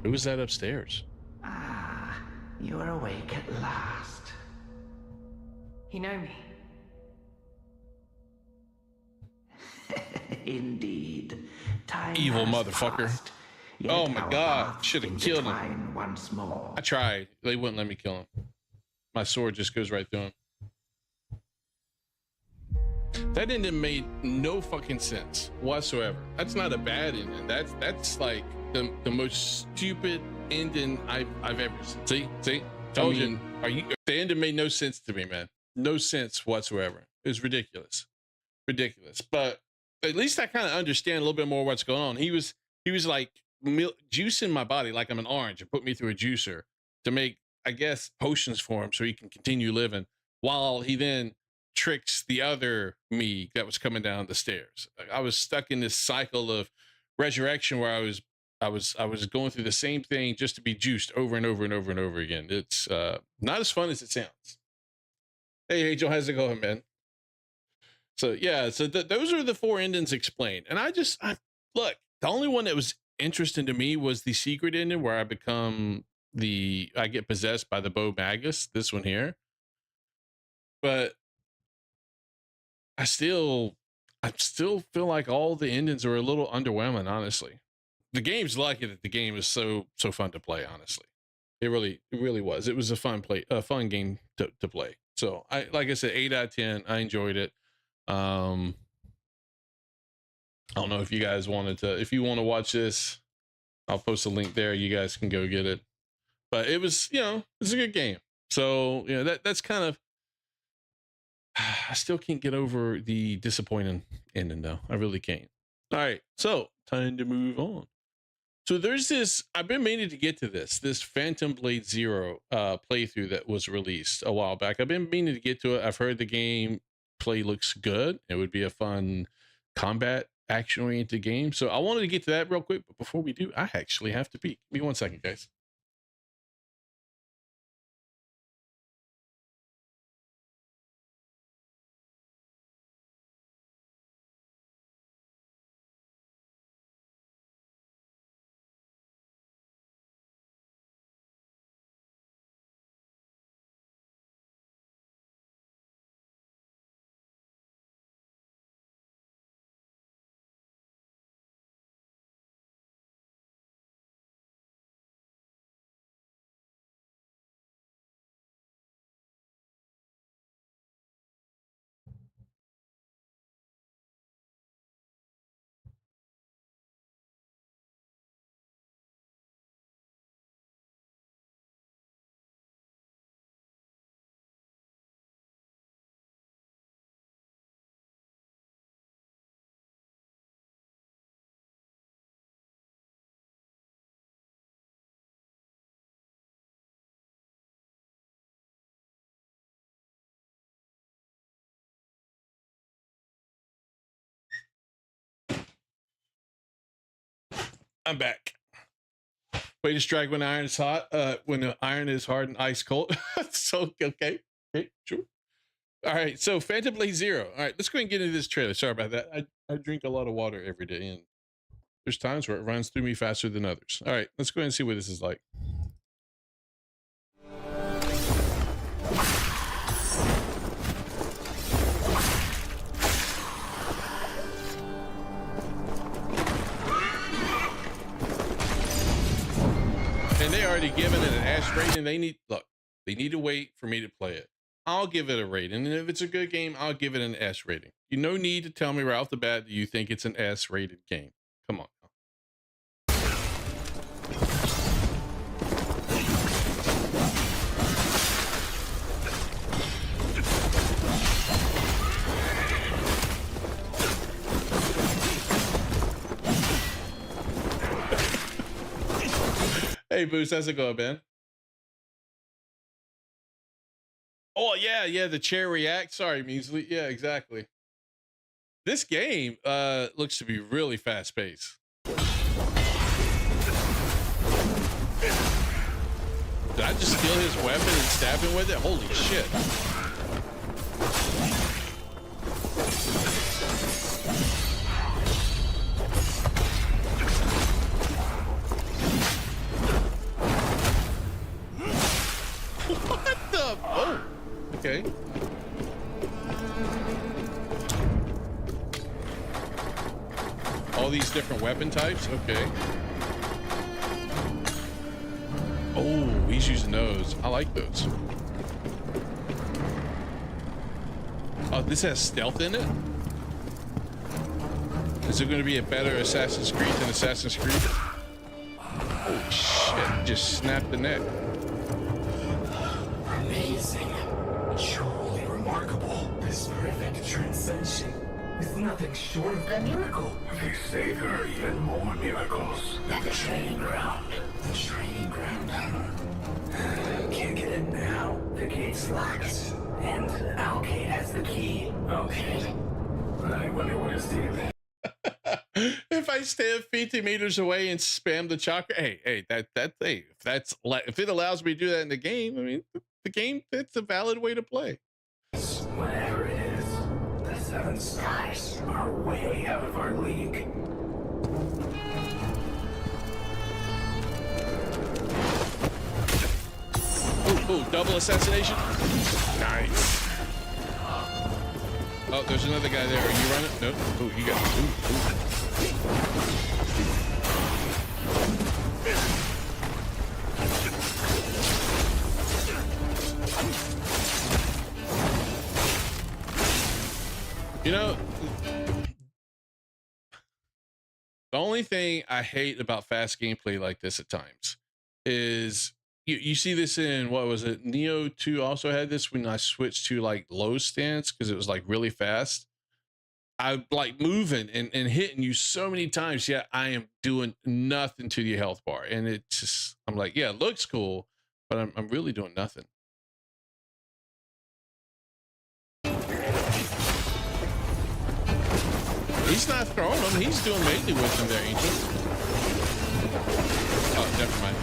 Who was that upstairs? You are awake at last. You know me? Indeed. Time Evil has motherfucker. passed, Oh yet my our God, paths should have can killed him. intertwine once more. I tried. They wouldn't let me kill him. My sword just goes right through him. That ending made no fucking sense whatsoever. That's not a bad ending. That's like the most stupid ending I've ever seen. See? Told you. The ending made no sense to me, man. No sense whatsoever. It was ridiculous. But at least I kind of understand a little bit more what's going on. He was like juicing my body like I'm an orange and put me through a juicer to make, I guess, potions for him so he can continue living, while he then tricks the other me that was coming down the stairs. Like, I was stuck in this cycle of resurrection where I was going through the same thing just to be juiced over and over and over and over again. It's not as fun as it sounds. Hey Angel, how's it going, man? So yeah, so those are the 4 endings explained. And I look, the only one that was interesting to me was the secret ending where I get possessed by the bow Magus, this one here. But I still feel like all the endings are a little underwhelming, honestly. the game's lucky that the game is so fun to play. Honestly, it really was. It was a fun game to play. So like I said, 8 out of 10. I enjoyed it. I don't know if you guys if you want to watch this, I'll post a link there. You guys can go get it. But it was, it's a good game. So, that's kind of, I still can't get over the disappointing ending though. I really can't. All right. So time to move on. So there's I've been meaning to get to this Phantom Blade Zero playthrough that was released a while back. I've been meaning to get to it. I've heard the game play looks good. It would be a fun combat action-oriented game. So I wanted to get to that real quick. But before we do, I actually have to pee. Give me 1 second, guys. I'm back. Way to strike when iron is hot. When the iron is hard and ice cold. So okay, sure. All right. So Phantom Blade Zero. All right, let's go ahead and get into this trailer. Sorry about that. I drink a lot of water every day, and there's times where it runs through me faster than others. All right, let's go ahead and see what this is like. And they already given it an S rating. They need to wait for me to play it. I'll give it a rating, and if it's a good game, I'll give it an S rating. You no need to tell me right off the bat that you think it's an S rated game. Come on. Hey, Boost, how's it going, man? Oh, yeah, the chair react. Sorry, Measley. Yeah, exactly. This game looks to be really fast-paced. Did I just steal his weapon and stab him with it? Holy shit. What the? Oh, okay. All these different weapon types. Okay. Oh, he's using those. I like those. Oh, this has stealth in it? Is it going to be a better Assassin's Creed than Assassin's Creed? Oh, shit. Just snapped the neck. Amazing. Truly remarkable. This perfect transcension is nothing short of a miracle. They say there are even more miracles. The training ground. The training ground. Can't get in now. The gate's locked. And Alcade has the key. Okay. I wonder what his deal is. If I stand 50 meters away and spam the chakra, hey, if it allows me to do that in the game, I mean, the game, it's a valid way to play. Whatever it is, the Seven Stars are way out of our league. Ooh, double assassination. Nice. Oh, there's another guy there. Are you running? No. Oh, you got. Ooh. You know, the only thing I hate about fast gameplay like this at times is you see this in, what was it? Neo 2 also had this when I switched to like low stance because it was like really fast. I'm like moving and hitting you so many times, yet I am doing nothing to the health bar. And it's just, I'm like, yeah, it looks cool, but I'm really doing nothing. He's not throwing them. He's doing mainly with them there, Ancient. Oh, never mind.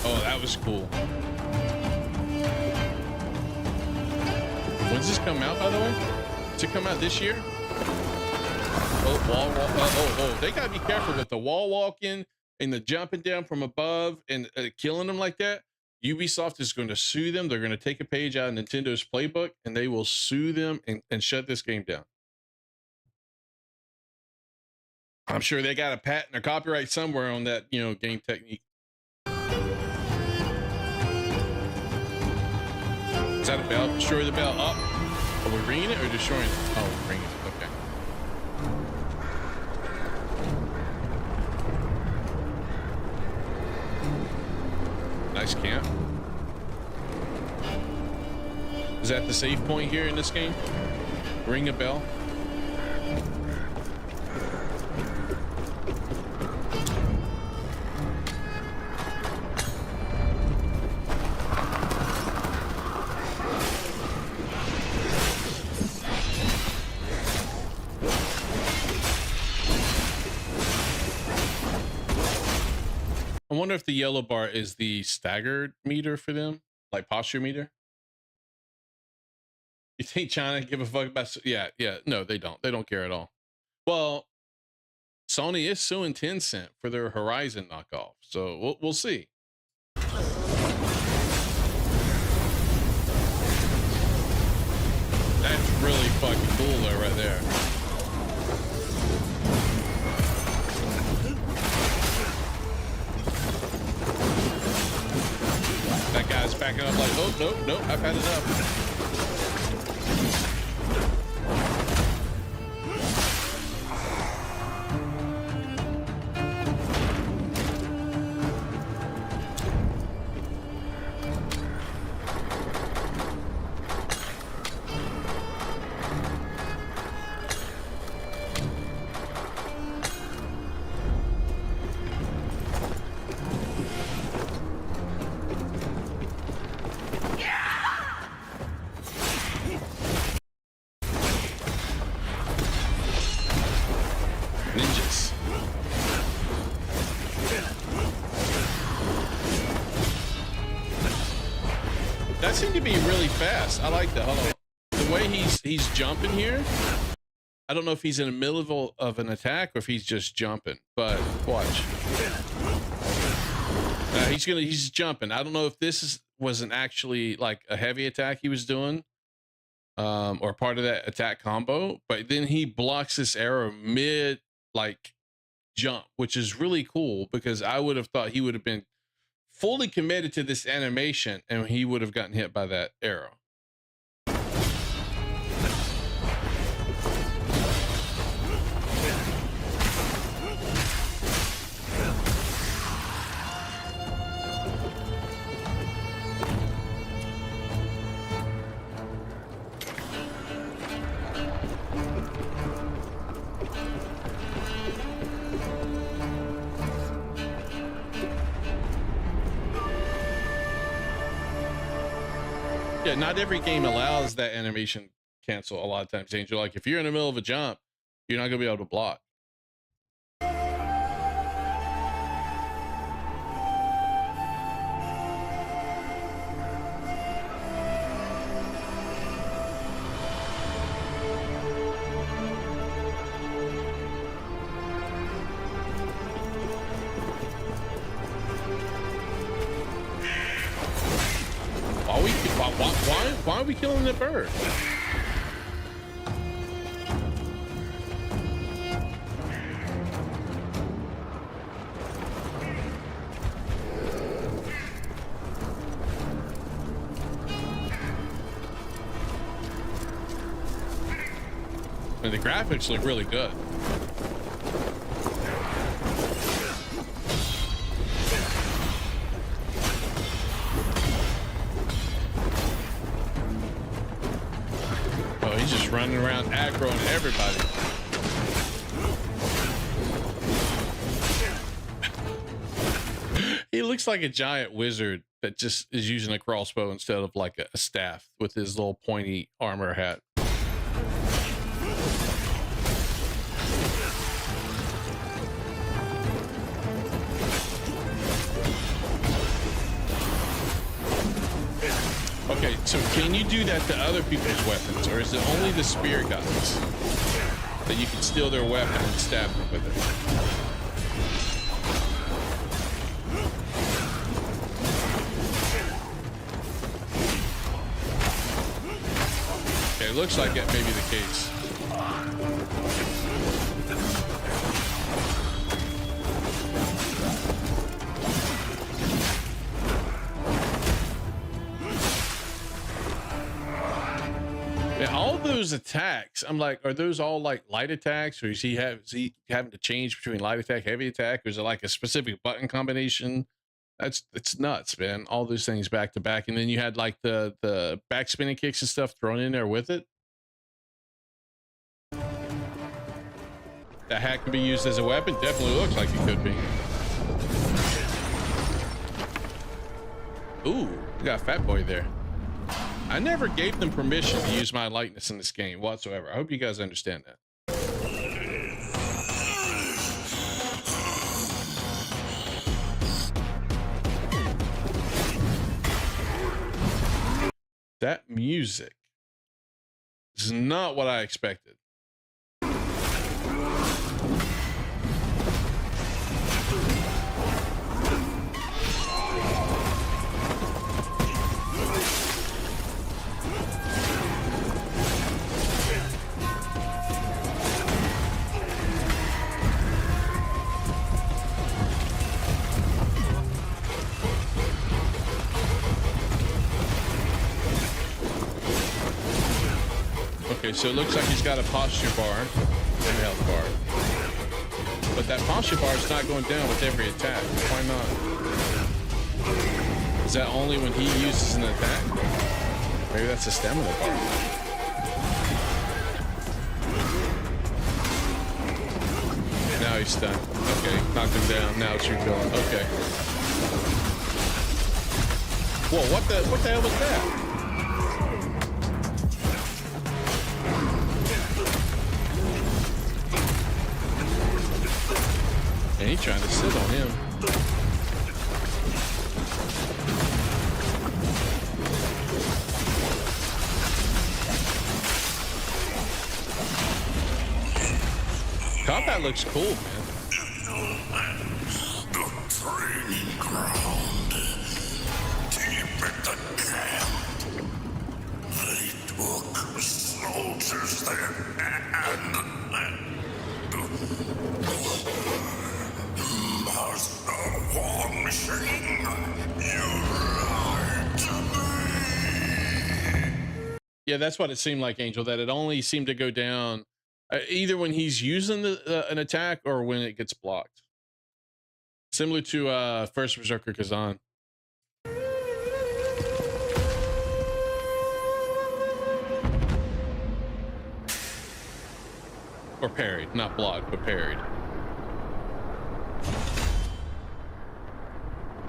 Oh, that was cool. When's this come out, by the way? Does it come out this year? Oh, wall walk. Oh, they gotta be careful with the wall walking and the jumping down from above and killing them like that. Ubisoft is going to sue them. They're going to take a page out of Nintendo's playbook and they will sue them and shut this game down. I'm sure they got a patent or copyright somewhere on that, you know, game technique. Is that a bell? Destroy the bell up. Are we ringing it or destroying it? Oh, we're ringing it. Okay. Nice camp. Is that the save point here in this game? Ring a bell. I wonder if the yellow bar is the staggered meter for them, like posture meter. You think China give a fuck about? Yeah. No, they don't. They don't care at all. Well, Sony is suing Tencent for their Horizon knockoff, so we'll see. That's really fucking cool, though, right there. That guy's backing up like, oh, nope, I've had enough. Ninjas. That seemed to be really fast. I like that. Hold on. The way he's jumping here. I don't know if he's in the middle of an attack or if he's just jumping, but watch. He's jumping. I don't know if this wasn't actually like a heavy attack he was doing. Or part of that attack combo, but then he blocks this arrow mid like jump, which is really cool because I would have thought he would have been fully committed to this animation and he would have gotten hit by that arrow. Yeah, not every game allows that animation cancel a lot of times, Angel. Like if you're in the middle of a jump, you're not gonna be able to block. Why are we killing the bird? I mean, the graphics look really good. Oh, he's just running around aggroing everybody. He looks like a giant wizard that just is using a crossbow instead of like a staff with his little pointy armor hat. Okay, so can you do that to other people's weapons, or is it only the spear guys that you can steal their weapon and stab them with it? Okay, it looks like that may be the case. Yeah, all those attacks, I'm like, are those all like light attacks, or is he having to change between light attack, heavy attack, or is it like a specific button combination? It's nuts, man. All those things back to back, and then you had like the back spinning kicks and stuff thrown in there with it. That hat can be used as a weapon. Definitely looks like it could be. Ooh, we got Fat Boy there. I never gave them permission to use my lightness in this game whatsoever. I hope you guys understand that. That music is not what I expected. Okay, so it looks like he's got a posture bar and a health bar. But that posture bar is not going down with every attack. Why not? Is that only when he uses an attack? Maybe that's a stamina bar. Now he's stunned. Okay, knocked him down. Now it's refilling. Okay. Whoa, what the hell was that? And he's trying to sit on him. Combat looks cool, man. The training ground. Deep at the camp. They took soldiers there and Master Wang Xing, you lied to me. Yeah, that's what it seemed like, Angel, that it only seemed to go down either when he's using an attack or when it gets blocked. Similar to First Berserker Kazan. Or parried, not blocked, but parried.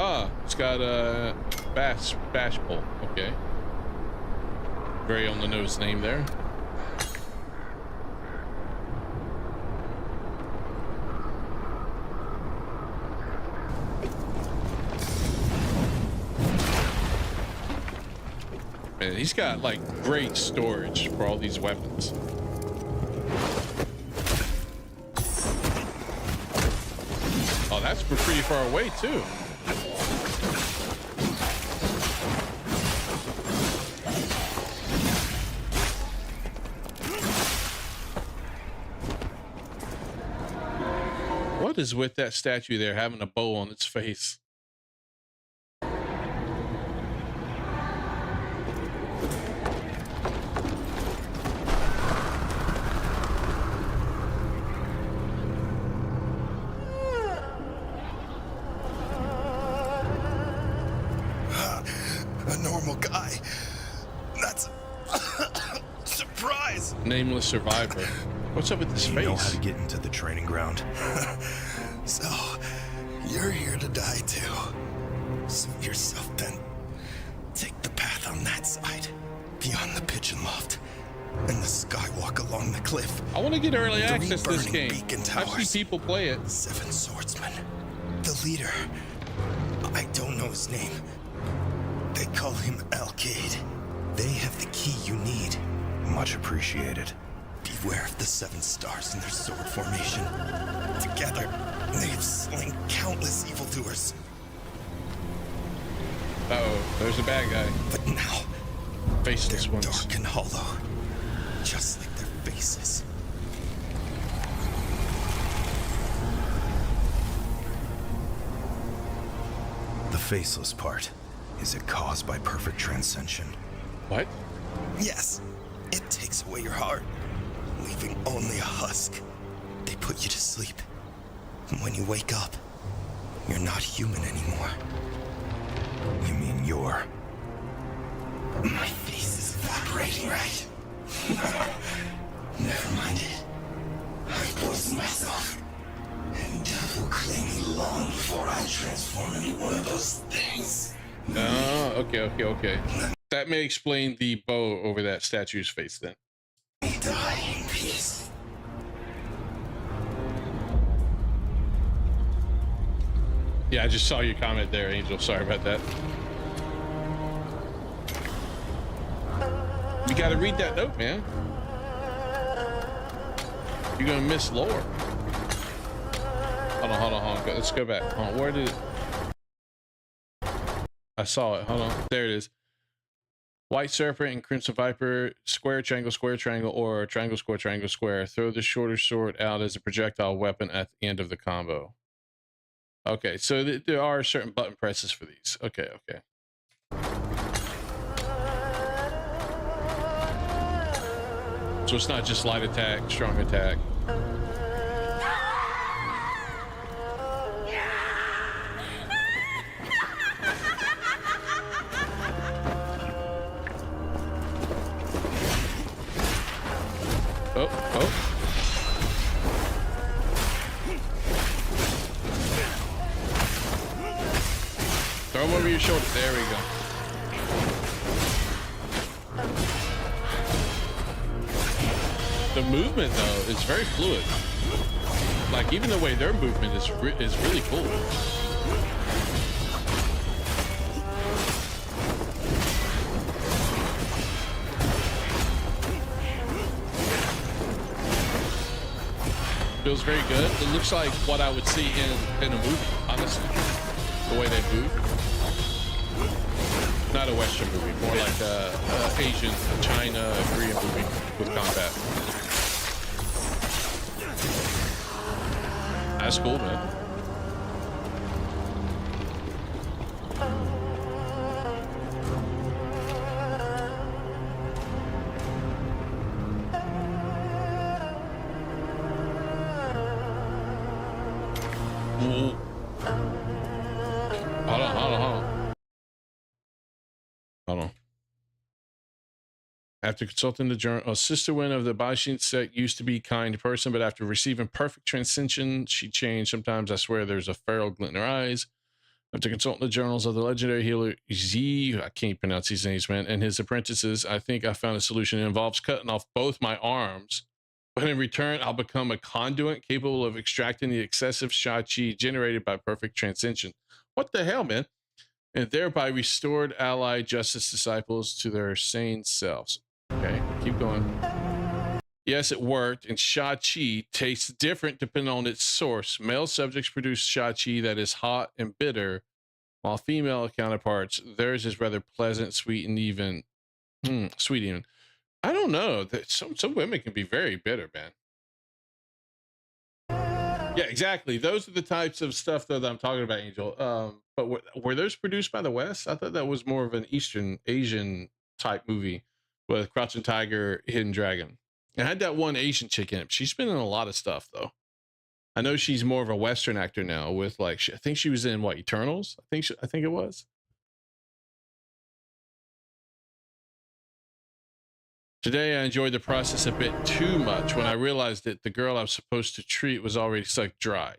Ah, it's got a bash pull. Okay. Very on the nose name there. Man, he's got like great storage for all these weapons. Oh, that's pretty far away too. is with that statue there having a bow on its face? A normal guy. That's a surprise. Nameless survivor. What's up with this face? You know how to get into the training ground. So, you're here to die too. Suit yourself then. Take the path on that side, beyond the pigeon loft, and the skywalk along the cliff. I want to get early access to this burning game. beacon I've towers. seen people play it. 7 swordsmen. The leader. I don't know his name. They call him Alkaid. They have the key you need. Much appreciated. Beware of the 7 stars in their sword formation. Together, they have slain countless evildoers. Uh-oh, there's a bad guy. But now, Faceless they're ones. dark and hollow. Just like their faces. The faceless part. Is it caused by perfect transcension? What? Yes. It takes away your heart, leaving only a husk. They put you to sleep. And when you wake up, you're not human anymore. You mean you're... My face is evaporating, right? Never mind it. I poisoned myself. And death will claim me long before I transform into one of those things. Oh, okay. That may explain the bow over that statue's face then. Die in peace. Yeah, I just saw your comment there, Angel. Sorry about that. You gotta read that note, man. You're gonna miss lore. Hold on. Let's go back. Hold on. Where did it... I saw it. Hold on. There it is. White Serpent and Crimson Viper, square, triangle, or triangle, square. Throw the shorter sword out as a projectile weapon at the end of the combo. Okay, so there are certain button presses for these. Okay. So it's not just light attack, strong attack. Oh. Throw him over your shoulder. There we go. The movement, though, is very fluid. Like, even the way their movement is really cool. Feels very good. It looks like what I would see in a movie, honestly. The way they move. Not a Western movie, more like a Asian, China, Korean movie with combat. That's cool, man. Ooh. Hold on. After consulting the journal, a sister win of the Baishin sect used to be a kind person, but after receiving perfect transcension, she changed. Sometimes I swear there's a feral glint in her eyes. After consulting the journals of the legendary healer Z, I can't pronounce these names, man, and his apprentices, I think I found a solution. It involves cutting off both my arms, but in return, I'll become a conduit capable of extracting the excessive Sha Chi generated by perfect transcension. What the hell, man? And thereby restored allied justice disciples to their sane selves. Okay, keep going. Yes, it worked, and Sha Chi tastes different depending on its source. Male subjects produce Sha Chi that is hot and bitter, while female counterparts, theirs is rather pleasant, sweet, and even. Sweet even. I don't know. Some women can be very bitter, man. Yeah, exactly. Those are the types of stuff though that I'm talking about, Angel. But were those produced by the West? I thought that was more of an Eastern Asian type movie with Crouching Tiger, Hidden Dragon. It had that one Asian chick in it. She's been in a lot of stuff though. I know she's more of a Western actor now with like, I think she was in what, Eternals? I think it was. Today, I enjoyed the process a bit too much when I realized that the girl I was supposed to treat was already sucked dry.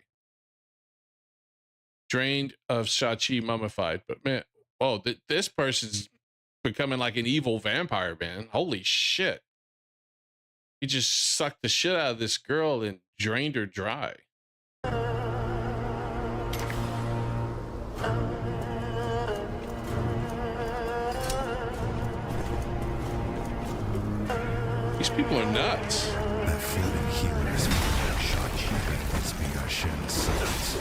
Drained of Shang-Chi, mummified. But man, oh, this person's becoming like an evil vampire, man. Holy shit. He just sucked the shit out of this girl and drained her dry. These people are nuts. That feeling here is more Shang-Chi as we are sharing souls.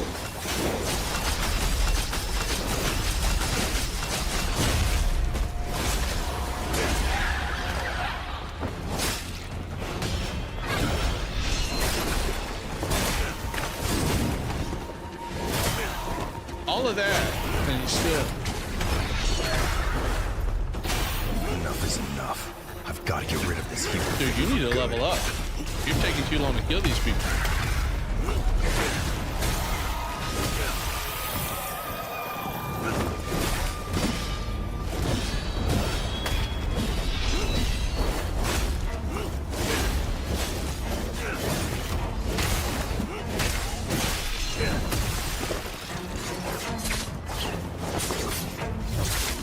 All of that, and he's still. Enough is enough. I've got to get rid of this hero. Dude, you need to level up. You're taking too long to kill these people.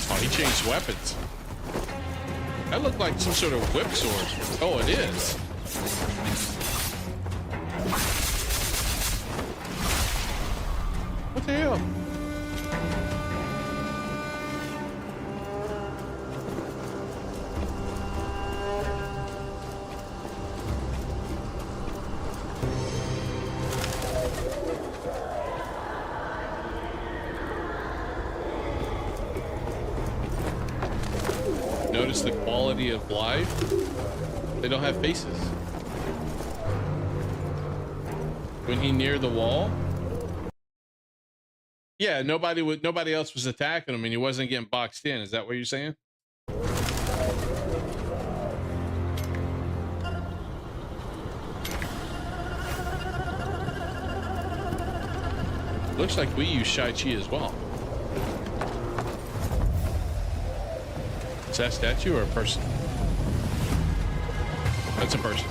Oh, he changed weapons. That looked like some sort of whip sword. Oh, it is. What the hell? Notice the quality of life. They don't have faces. When he neared the wall, yeah, nobody else was attacking him, and he wasn't getting boxed in. Is that what you're saying? Looks like we use Shang-Chi as well. Is that a statue or a person? That's a person.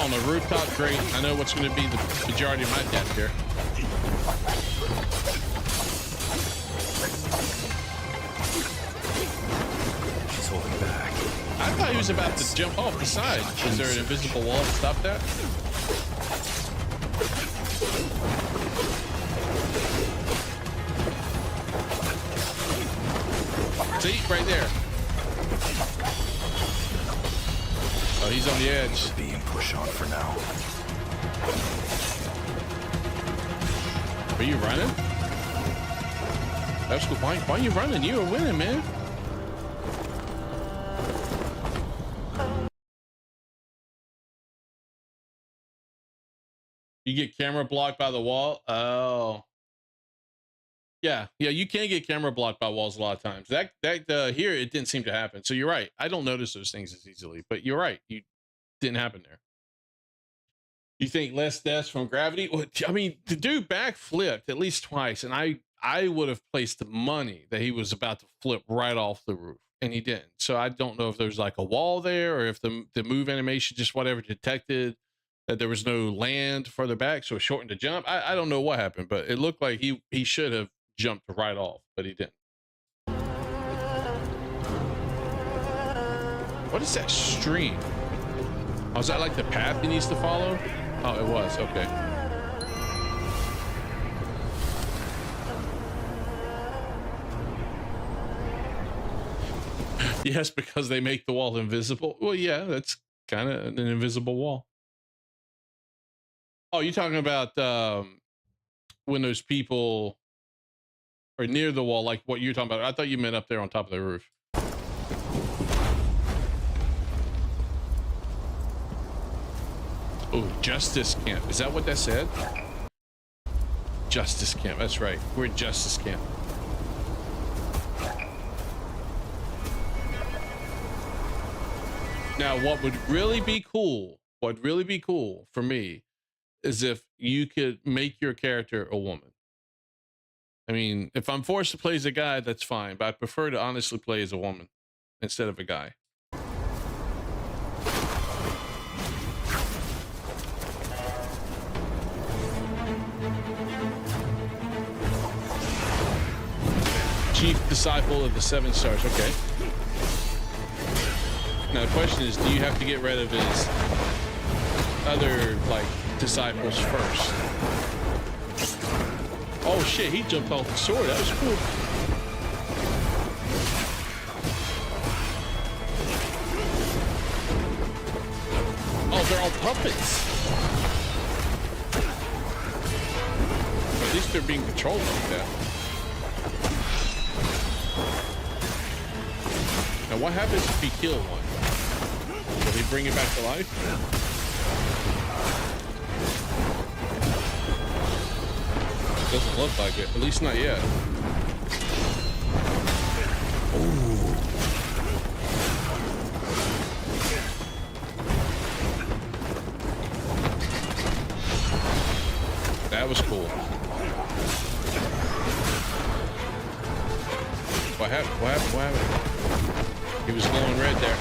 On the rooftop, great. I know what's going to be the majority of my death here. She's holding back. I thought he was about to jump off the side. Is there an invisible wall to stop that? See, right there. Oh, he's on the edge. Being pushed on for now. Are you running? That's cool. Why are you running? You were winning, man. You get camera blocked by the wall. Oh. Yeah, you can get camera blocked by walls a lot of times. That here it didn't seem to happen. So you're right. I don't notice those things as easily, but you're right. You didn't happen there. You think less deaths from gravity? Well, I mean, the dude backflipped at least twice, and I would have placed the money that he was about to flip right off the roof, and he didn't. So I don't know if there's like a wall there, or if the move animation just whatever detected that there was no land further back, so it shortened the jump. I don't know what happened, but it looked like he should have jumped right off, but he didn't. What is that stream? Oh, is that like the path he needs to follow? Oh, it was. Okay. Yes, because they make the wall invisible. Well, yeah, that's kind of an invisible wall. Oh, you're talking about when those people are near the wall, like what you're talking about. I thought you meant up there on top of the roof. Ooh. Justice Camp. Is that what that said? Justice Camp. That's right. We're in Justice Camp. Now, what would really be cool for me is if you could make your character a woman. I mean, if I'm forced to play as a guy, that's fine, but I prefer to honestly play as a woman instead of a guy. Chief Disciple of the Seven Stars. Okay. Now the question is, do you have to get rid of his other, like, disciples first? Oh shit, he jumped off the sword. That was cool. Oh, they're all puppets. At least they're being controlled like that. Now what happens if he kills one? Will he bring it back to life? Doesn't look like it. At least not yet. Ooh. That was cool. What happened? What happened? What happened? He was glowing red there.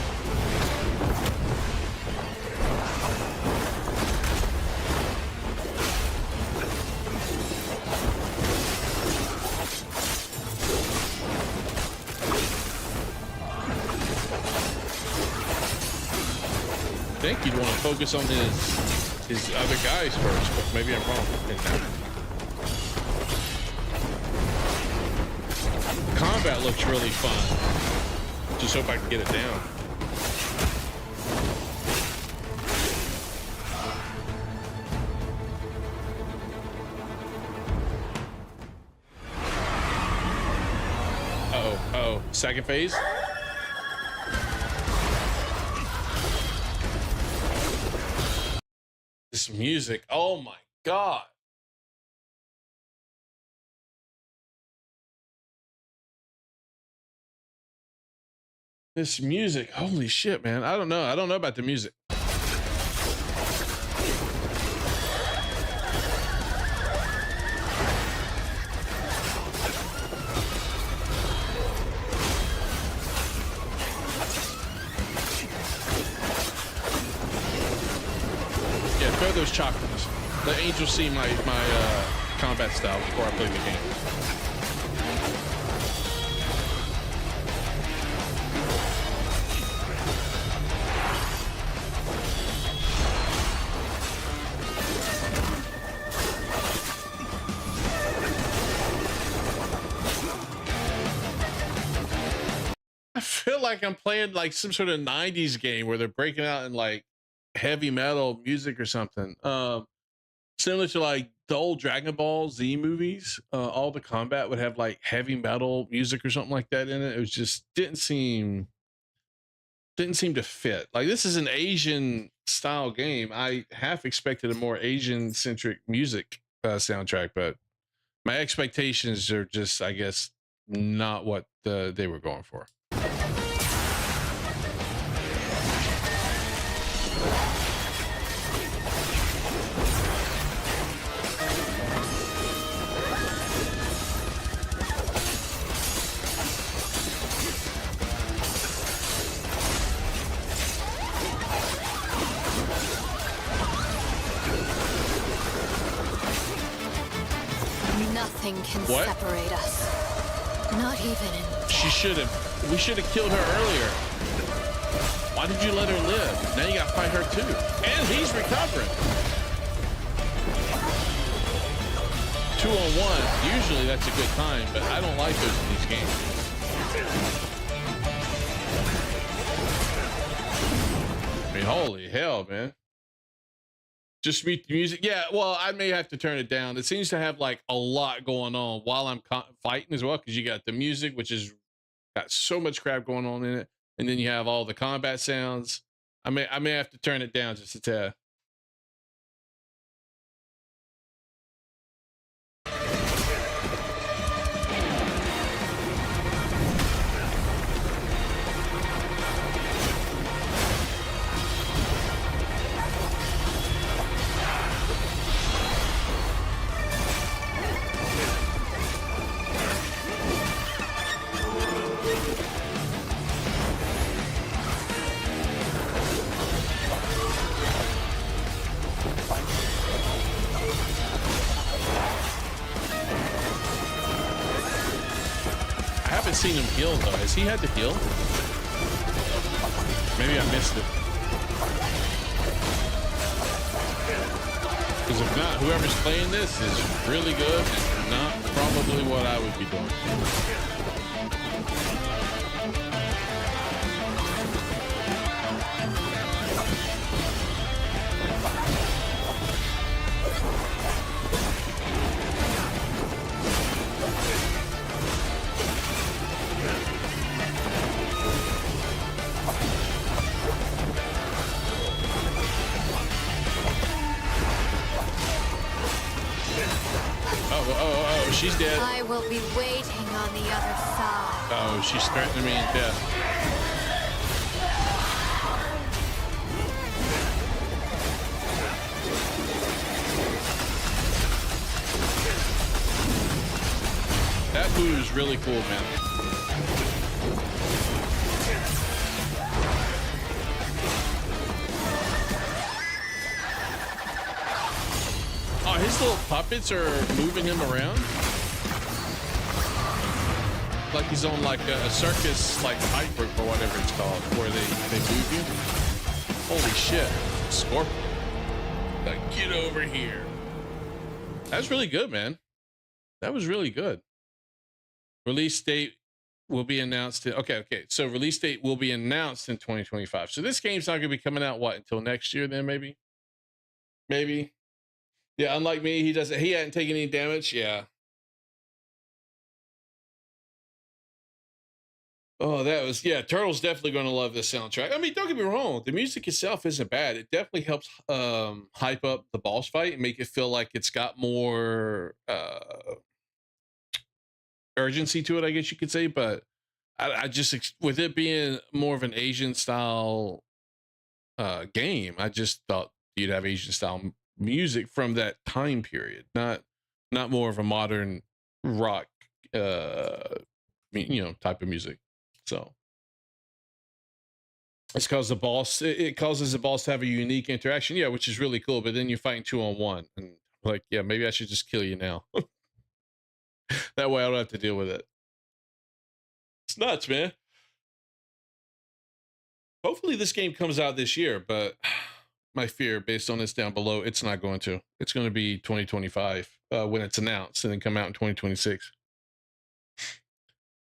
I think you'd want to focus on his other guys first, but maybe I'm wrong. Combat looks really fun. Just hope I can get it down. Uh-oh, second phase? This music, oh my god. This music, holy shit, man. I don't know about the music. Yeah, throw those chakras. Let Angel see my combat style before I play the game. I feel like I'm playing like some sort of 90s game where they're breaking out in like heavy metal music or something. Similar to like the old Dragon Ball Z movies. All the combat would have like heavy metal music or something like that in it. It was just didn't seem to fit. Like, this is an Asian style game. I half expected a more Asian centric music soundtrack, but my expectations are just, I guess, not what they were going for. Nothing can What? separate us. Not even in We should have killed her earlier. Why did you let her live? Now you gotta fight her too. And he's recovering. 2-on-1. Usually that's a good time, but I don't like those in these games. I mean, holy hell, man. Just mute the music. Yeah, well, I may have to turn it down. It seems to have like a lot going on while I'm fighting as well, because you got the music, which is got so much crap going on in it, and then you have all the combat sounds. I may have to turn it down just a tad. haven't seen him heal though. Has he had to heal? Maybe I missed it. Because if not, whoever's playing this is really good and not probably what I would be doing. Oh, she's dead. I will be waiting on the other side. Oh, she's threatening me in death. That blue is really cool, man. Oh, his little puppets are moving him around. Like he's on like a circus, like tightrope or whatever it's called, where they move you. Holy shit. Scorpion. Like, get over here. That's really good, man. That was really good. Release date will be announced. Okay. So release date will be announced in 2025. So this game's not going to be coming out, what, until next year then, maybe? Maybe. Yeah, unlike me, he hadn't taken any damage. Yeah. Oh, Turtle's definitely going to love this soundtrack. I mean, don't get me wrong. The music itself isn't bad. It definitely helps hype up the boss fight and make it feel like it's got more urgency to it, I guess you could say. But I just, with it being more of an Asian style game, I just thought you'd have Asian style music from that time period, not more of a modern rock, type of music. So it's because the boss, it causes the boss to have a unique interaction. Yeah, which is really cool. But then you're fighting 2-on-1 and like, yeah, maybe I should just kill you now. That way I don't have to deal with it. It's nuts, man. Hopefully this game comes out this year, but my fear based on this down below, it's not going to. It's going to be 2025 when it's announced and then come out in 2026.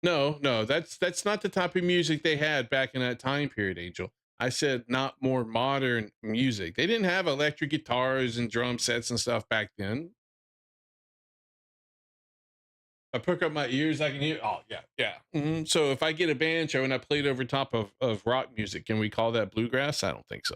No, that's not the type of music they had back in that time period, Angel. I said not more modern music. They didn't have electric guitars and drum sets and stuff back then. I perk up my ears, I can hear. Oh, yeah. Mm-hmm. So if I get a banjo and I play it over top of rock music, can we call that bluegrass? I don't think so.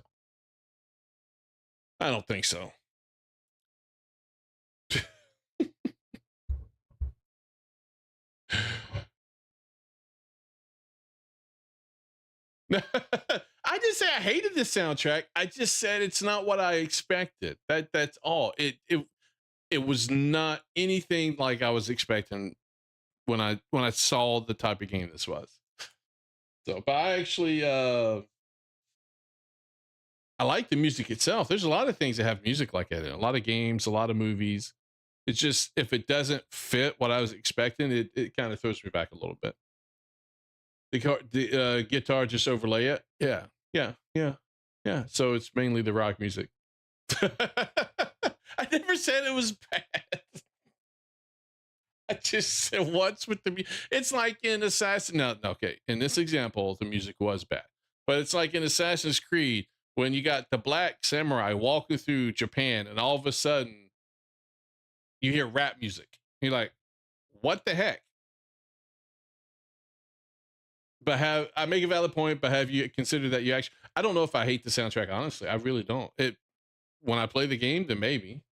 I didn't say I hated the soundtrack. I just said it's not what I expected. That's all. It was not anything like I was expecting when I saw the type of game this was. So, but I actually I like the music itself. There's a lot of things that have music like that in it. A lot of games, a lot of movies. It's just if it doesn't fit what I was expecting, it kind of throws me back a little bit. The guitar just overlay it. Yeah. So it's mainly the rock music. I never said it was bad. I just said what's with the music. It's like in Assassin. No, okay. In this example, the music was bad, but it's like in Assassin's Creed when you got the black samurai walking through Japan, and all of a sudden you hear rap music. You're like, what the heck? But I make a valid point, but have you considered that you actually, I don't know if I hate the soundtrack, honestly. I really don't. When I play the game, then maybe.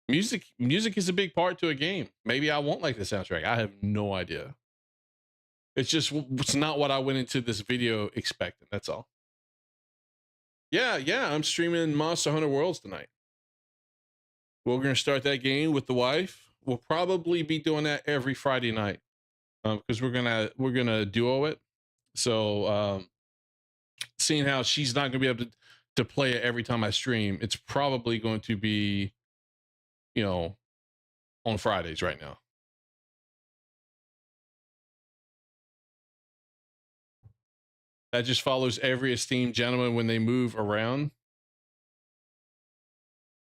Music is a big part to a game. Maybe I won't like the soundtrack. I have no idea. It's not what I went into this video expecting. That's all. Yeah, I'm streaming Monster Hunter Worlds tonight. We're going to start that game with the wife. We'll probably be doing that every Friday night. Because we're gonna duo it. So seeing how she's not gonna be able to play it every time I stream, it's probably going to be, on Fridays right now. that just follows every esteemed gentleman when they move around.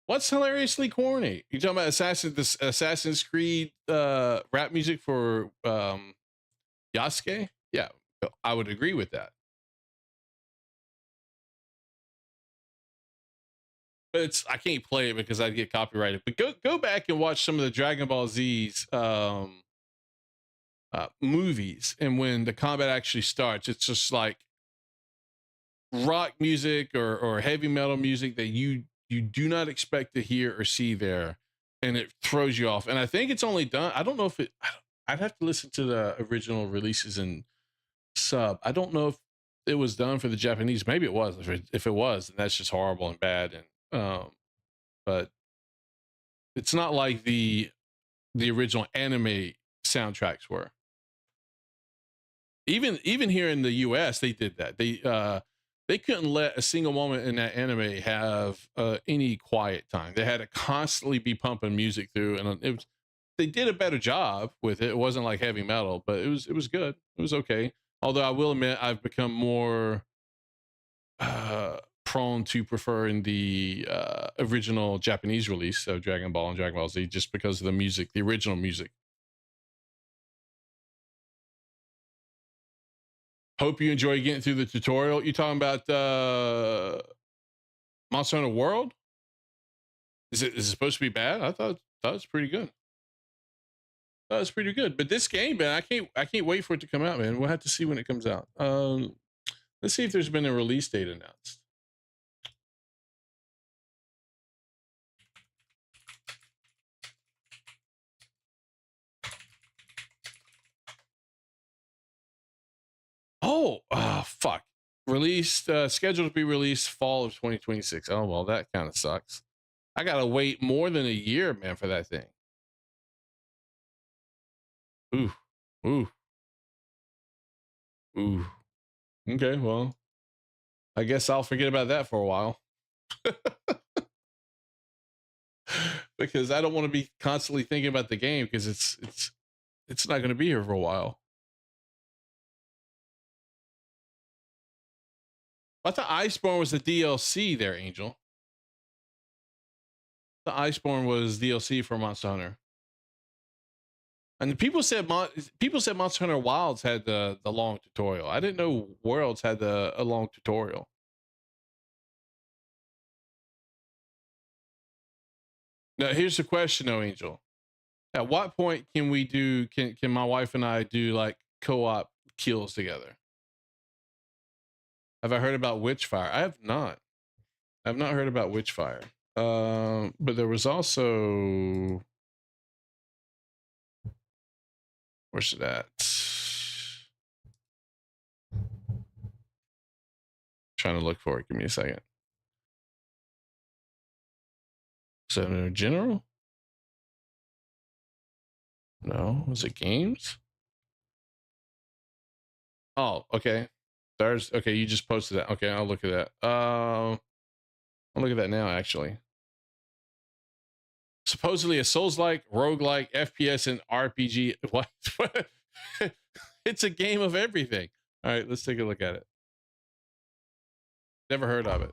What's hilariously corny? You talking about Assassin's Creed rap music for Yasuke? Yeah, I would agree with that. But I can't play it because I'd get copyrighted. But go back and watch some of the Dragon Ball Z's movies, and when the combat actually starts, it's just like rock music or heavy metal music that you do not expect to hear or see there, and it throws you off. And I think it's only done. I don't know if I'd have to listen to the original releases and sub. I don't know if it was done for the Japanese. Maybe it was. If it was, then that's just horrible and bad. And but it's not like the original anime soundtracks were. Even here in the US, they did that. They couldn't let a single moment in that anime have any quiet time. They had to constantly be pumping music through, and they did a better job with it. It wasn't like heavy metal, but it was good. It was okay. Although I will admit, I've become more prone to preferring the original Japanese release of Dragon Ball and Dragon Ball Z, just because of the music, the original music. Hope you enjoy getting through the tutorial. You talking about Monster Hunter World? Is it supposed to be bad? I thought it was pretty good. That was pretty good. But this game, man, I can't wait for it to come out, man. We'll have to see when it comes out. Let's see if there's been a release date announced. Oh, fuck. Released, scheduled to be released fall of 2026. Oh, well, that kind of sucks. I got to wait more than a year, man, for that thing. Ooh. Okay, well, I guess I'll forget about that for a while. Because I don't want to be constantly thinking about the game, because it's not going to be here for a while. I thought Iceborne was the DLC there, Angel. The Iceborne was DLC for Monster Hunter. And people said Monster Hunter Wilds had the long tutorial. I didn't know Worlds had a long tutorial. Now here's the question though, Angel. At what point can my wife and I do like co-op kills together? Have I heard about Witchfire? I have not. I've not heard about Witchfire. But there was also, where's that? Trying to look for it. Give me a second. Is that in general? No. Was it games? Oh, okay. Thursday. Okay, you just posted that. Okay, I'll look at that. I'll look at that now, actually. Supposedly a Souls-like, roguelike, FPS, and RPG. What? It's a game of everything. All right, let's take a look at it. Never heard of it.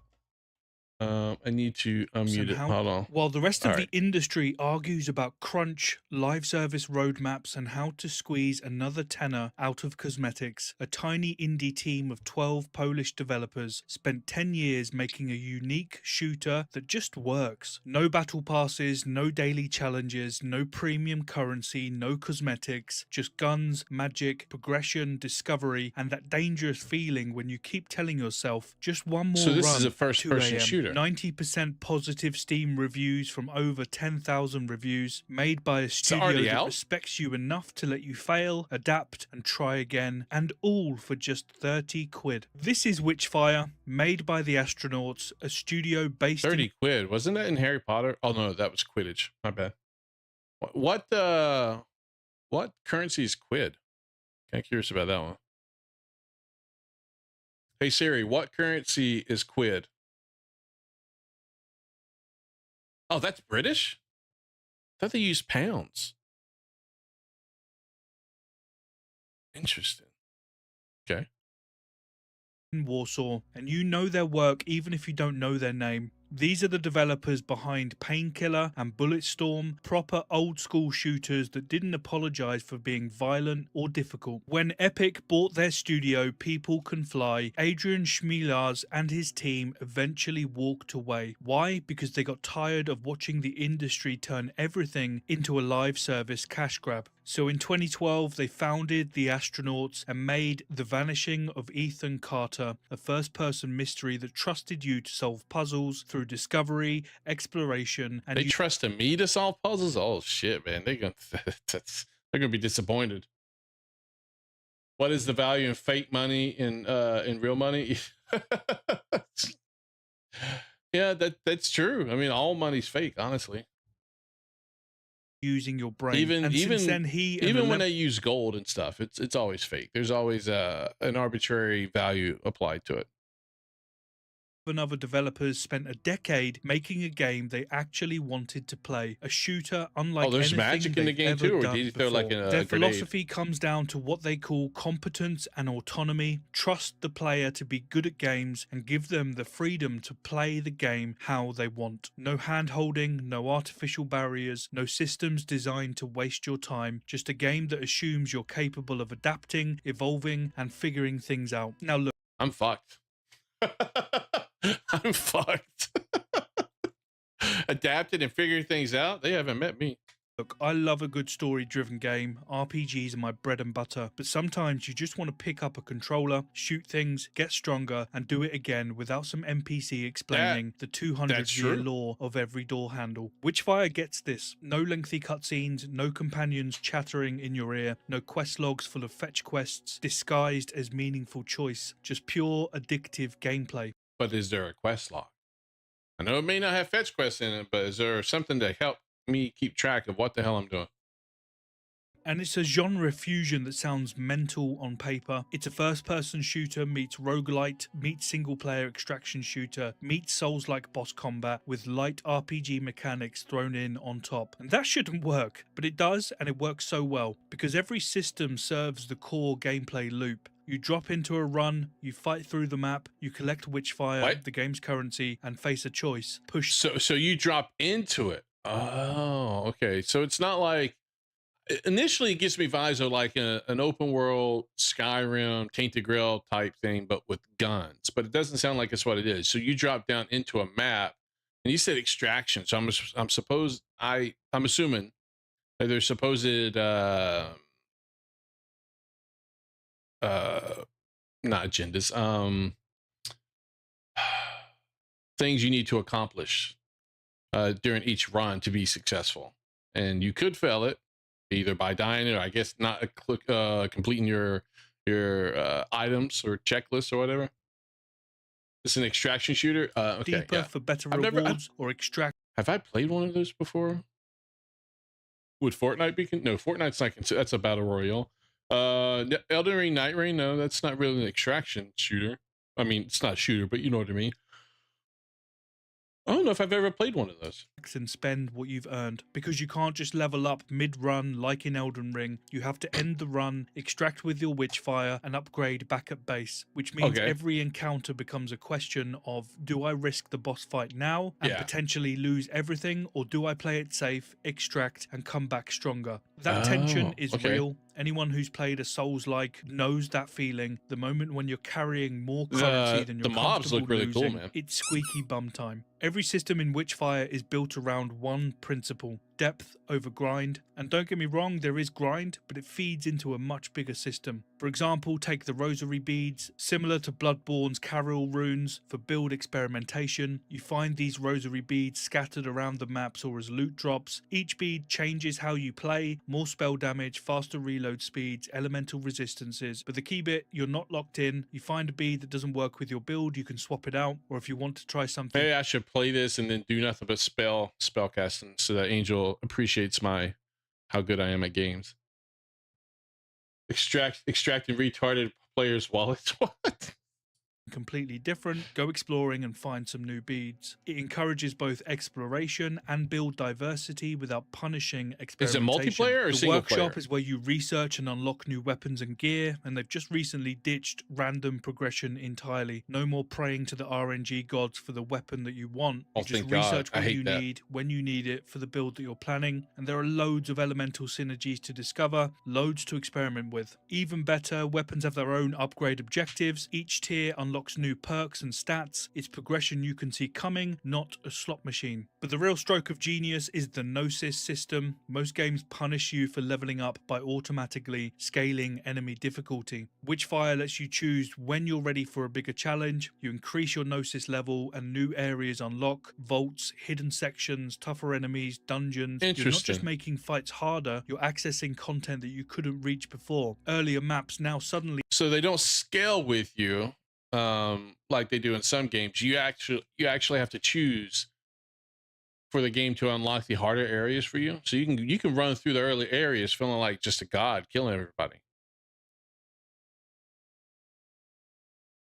I need to unmute it. Hold on. While the rest of the industry argues about crunch, live service roadmaps, and how to squeeze another tenner out of cosmetics, a tiny indie team of 12 Polish developers spent 10 years making a unique shooter that just works. No battle passes, no daily challenges, no premium currency, no cosmetics, just guns, magic, progression, discovery, and that dangerous feeling when you keep telling yourself, just one more run. So this is a first-person shooter. 90% positive Steam reviews from over 10,000 reviews, made by a studio that respects you enough to let you fail, adapt, and try again, and all for just 30 quid. This is Witchfire, made by the Astronauts, a studio based 30 quid. Wasn't that in Harry Potter? Oh no, that was Quidditch. My bad. What currency is quid? Kind of curious about that one. Hey Siri, what currency is quid? Oh, that's British? I thought they used pounds. Interesting. Okay. in Warsaw, and you know their work even if you don't know their name. These are the developers behind Painkiller and Bulletstorm, proper old school shooters that didn't apologize for being violent or difficult. When Epic bought their studio People Can Fly, Adrian Chmielarz and his team eventually walked away. Why? Because they got tired of watching the industry turn everything into a live service cash grab. So in 2012, they founded The Astronauts and made The Vanishing of Ethan Carter, a first-person mystery that trusted you to solve puzzles through discovery, exploration, and they trusted me to solve puzzles. Oh shit, man! They're gonna be disappointed. What is the value in fake money in real money? Yeah, that's true. I mean, all money's fake, honestly. Using your brain. Even and even since then, even when they use gold and stuff, it's always fake. There's always an arbitrary value applied to it. Other developers spent a decade making a game they actually wanted to play, a shooter unlike there's anything magic in the game ever too, or done do you throw like before. a Their grenade? philosophy comes down to what they call competence and autonomy. Trust the player to be good at games and give them the freedom to play the game how they want. No hand-holding, no artificial barriers, no systems designed to waste your time, just a game that assumes you're capable of adapting, evolving, and figuring things out. Now look, I'm fucked. I'm fucked. Adapted and figuring things out. They haven't met me. Look, I love a good story-driven game. RPGs are my bread and butter. But sometimes you just want to pick up a controller, shoot things, get stronger, and do it again without some NPC explaining the 200-year lore of every door handle. Witchfire gets this. No lengthy cutscenes, no companions chattering in your ear, no quest logs full of fetch quests disguised as meaningful choice. Just pure addictive gameplay. But is there a quest log? I know it may not have fetch quests in it, but is there something to help me keep track of what the hell I'm doing? And it's a genre fusion that sounds mental on paper. It's a first-person shooter meets roguelite, meets single-player extraction shooter, meets Souls-like boss combat with light RPG mechanics thrown in on top. And that shouldn't work, but it does, and it works so well, because every system serves the core gameplay loop. You drop into a run, you fight through the map, you collect Witchfire, the game's currency, and face a choice. Push. So you drop into it. Oh, okay. So it's not like, initially it gives me vibes of like an open world Skyrim, Tainted Grail type thing, but with guns. But it doesn't sound like it's what it is. So you drop down into a map, and you said extraction. So I'm assuming that there's supposed not agendas, things you need to accomplish during each run to be successful, and you could fail it either by dying or I guess not completing your items or checklists or whatever. It's an extraction shooter. Okay, deeper for better rewards or extract. Have I played one of those before? Would Fortnite be? No, Fortnite's not. That's a battle royale. Elden Ring, Night Rain. No, that's not really an extraction shooter. I mean, it's not a shooter, but you know what I mean. I don't know if I've ever played one of those. And spend what you've earned, because you can't just level up mid-run like in Elden Ring. You have to end the run, extract with your Witchfire, and upgrade back at base, which means every encounter becomes a question of, do I risk the boss fight now and potentially lose everything, or do I play it safe, extract, and come back stronger? That tension is real. Anyone who's played a Souls-like knows that feeling. The moment when you're carrying more currency than you're the mobs look really losing, cool, man. it's squeaky bum time. Every system in Witchfire is built around one principle: depth over grind. And don't get me wrong, there is grind, but it feeds into a much bigger system. For example, take the Rosary Beads. Similar to Bloodborne's Carol runes, for build experimentation, you find these Rosary Beads scattered around the maps or as loot drops. Each bead changes how you play, more spell damage, faster reload speeds, elemental resistances. But the key bit, you're not locked in. You find a bead that doesn't work with your build, you can swap it out, or if you want to try something. Maybe I should play this and then do nothing but spell casting so that Angel appreciates how good I am at games. Extracting retarded players' wallets. What? completely different, go exploring and find some new beads. It encourages both exploration and build diversity without punishing experimentation. Is it multiplayer or the single workshop player? is where you research and unlock new weapons and gear, and they've just recently ditched random progression entirely. No more praying to the RNG gods for the weapon that you want. Oh, You just thank God. research I what hate you that. need when you need it for the build that you're planning, and there are loads of elemental synergies to discover, loads to experiment with. Even better, weapons have their own upgrade objectives. Each tier unlocks new perks and stats. It's progression you can see coming, not a slot machine. But the real stroke of genius is the Gnosis system. Most games punish you for leveling up by automatically scaling enemy difficulty. Witchfire lets you choose when you're ready for a bigger challenge. You increase your Gnosis level and new areas unlock, vaults, hidden sections, tougher enemies, dungeons. You're not just Interesting. making fights harder, you're accessing content that you couldn't reach before. Earlier maps now suddenly So they don't scale with you like they do in some games. You actually have to choose for the game to unlock the harder areas for you. So you can run through the early areas feeling like just a god killing everybody.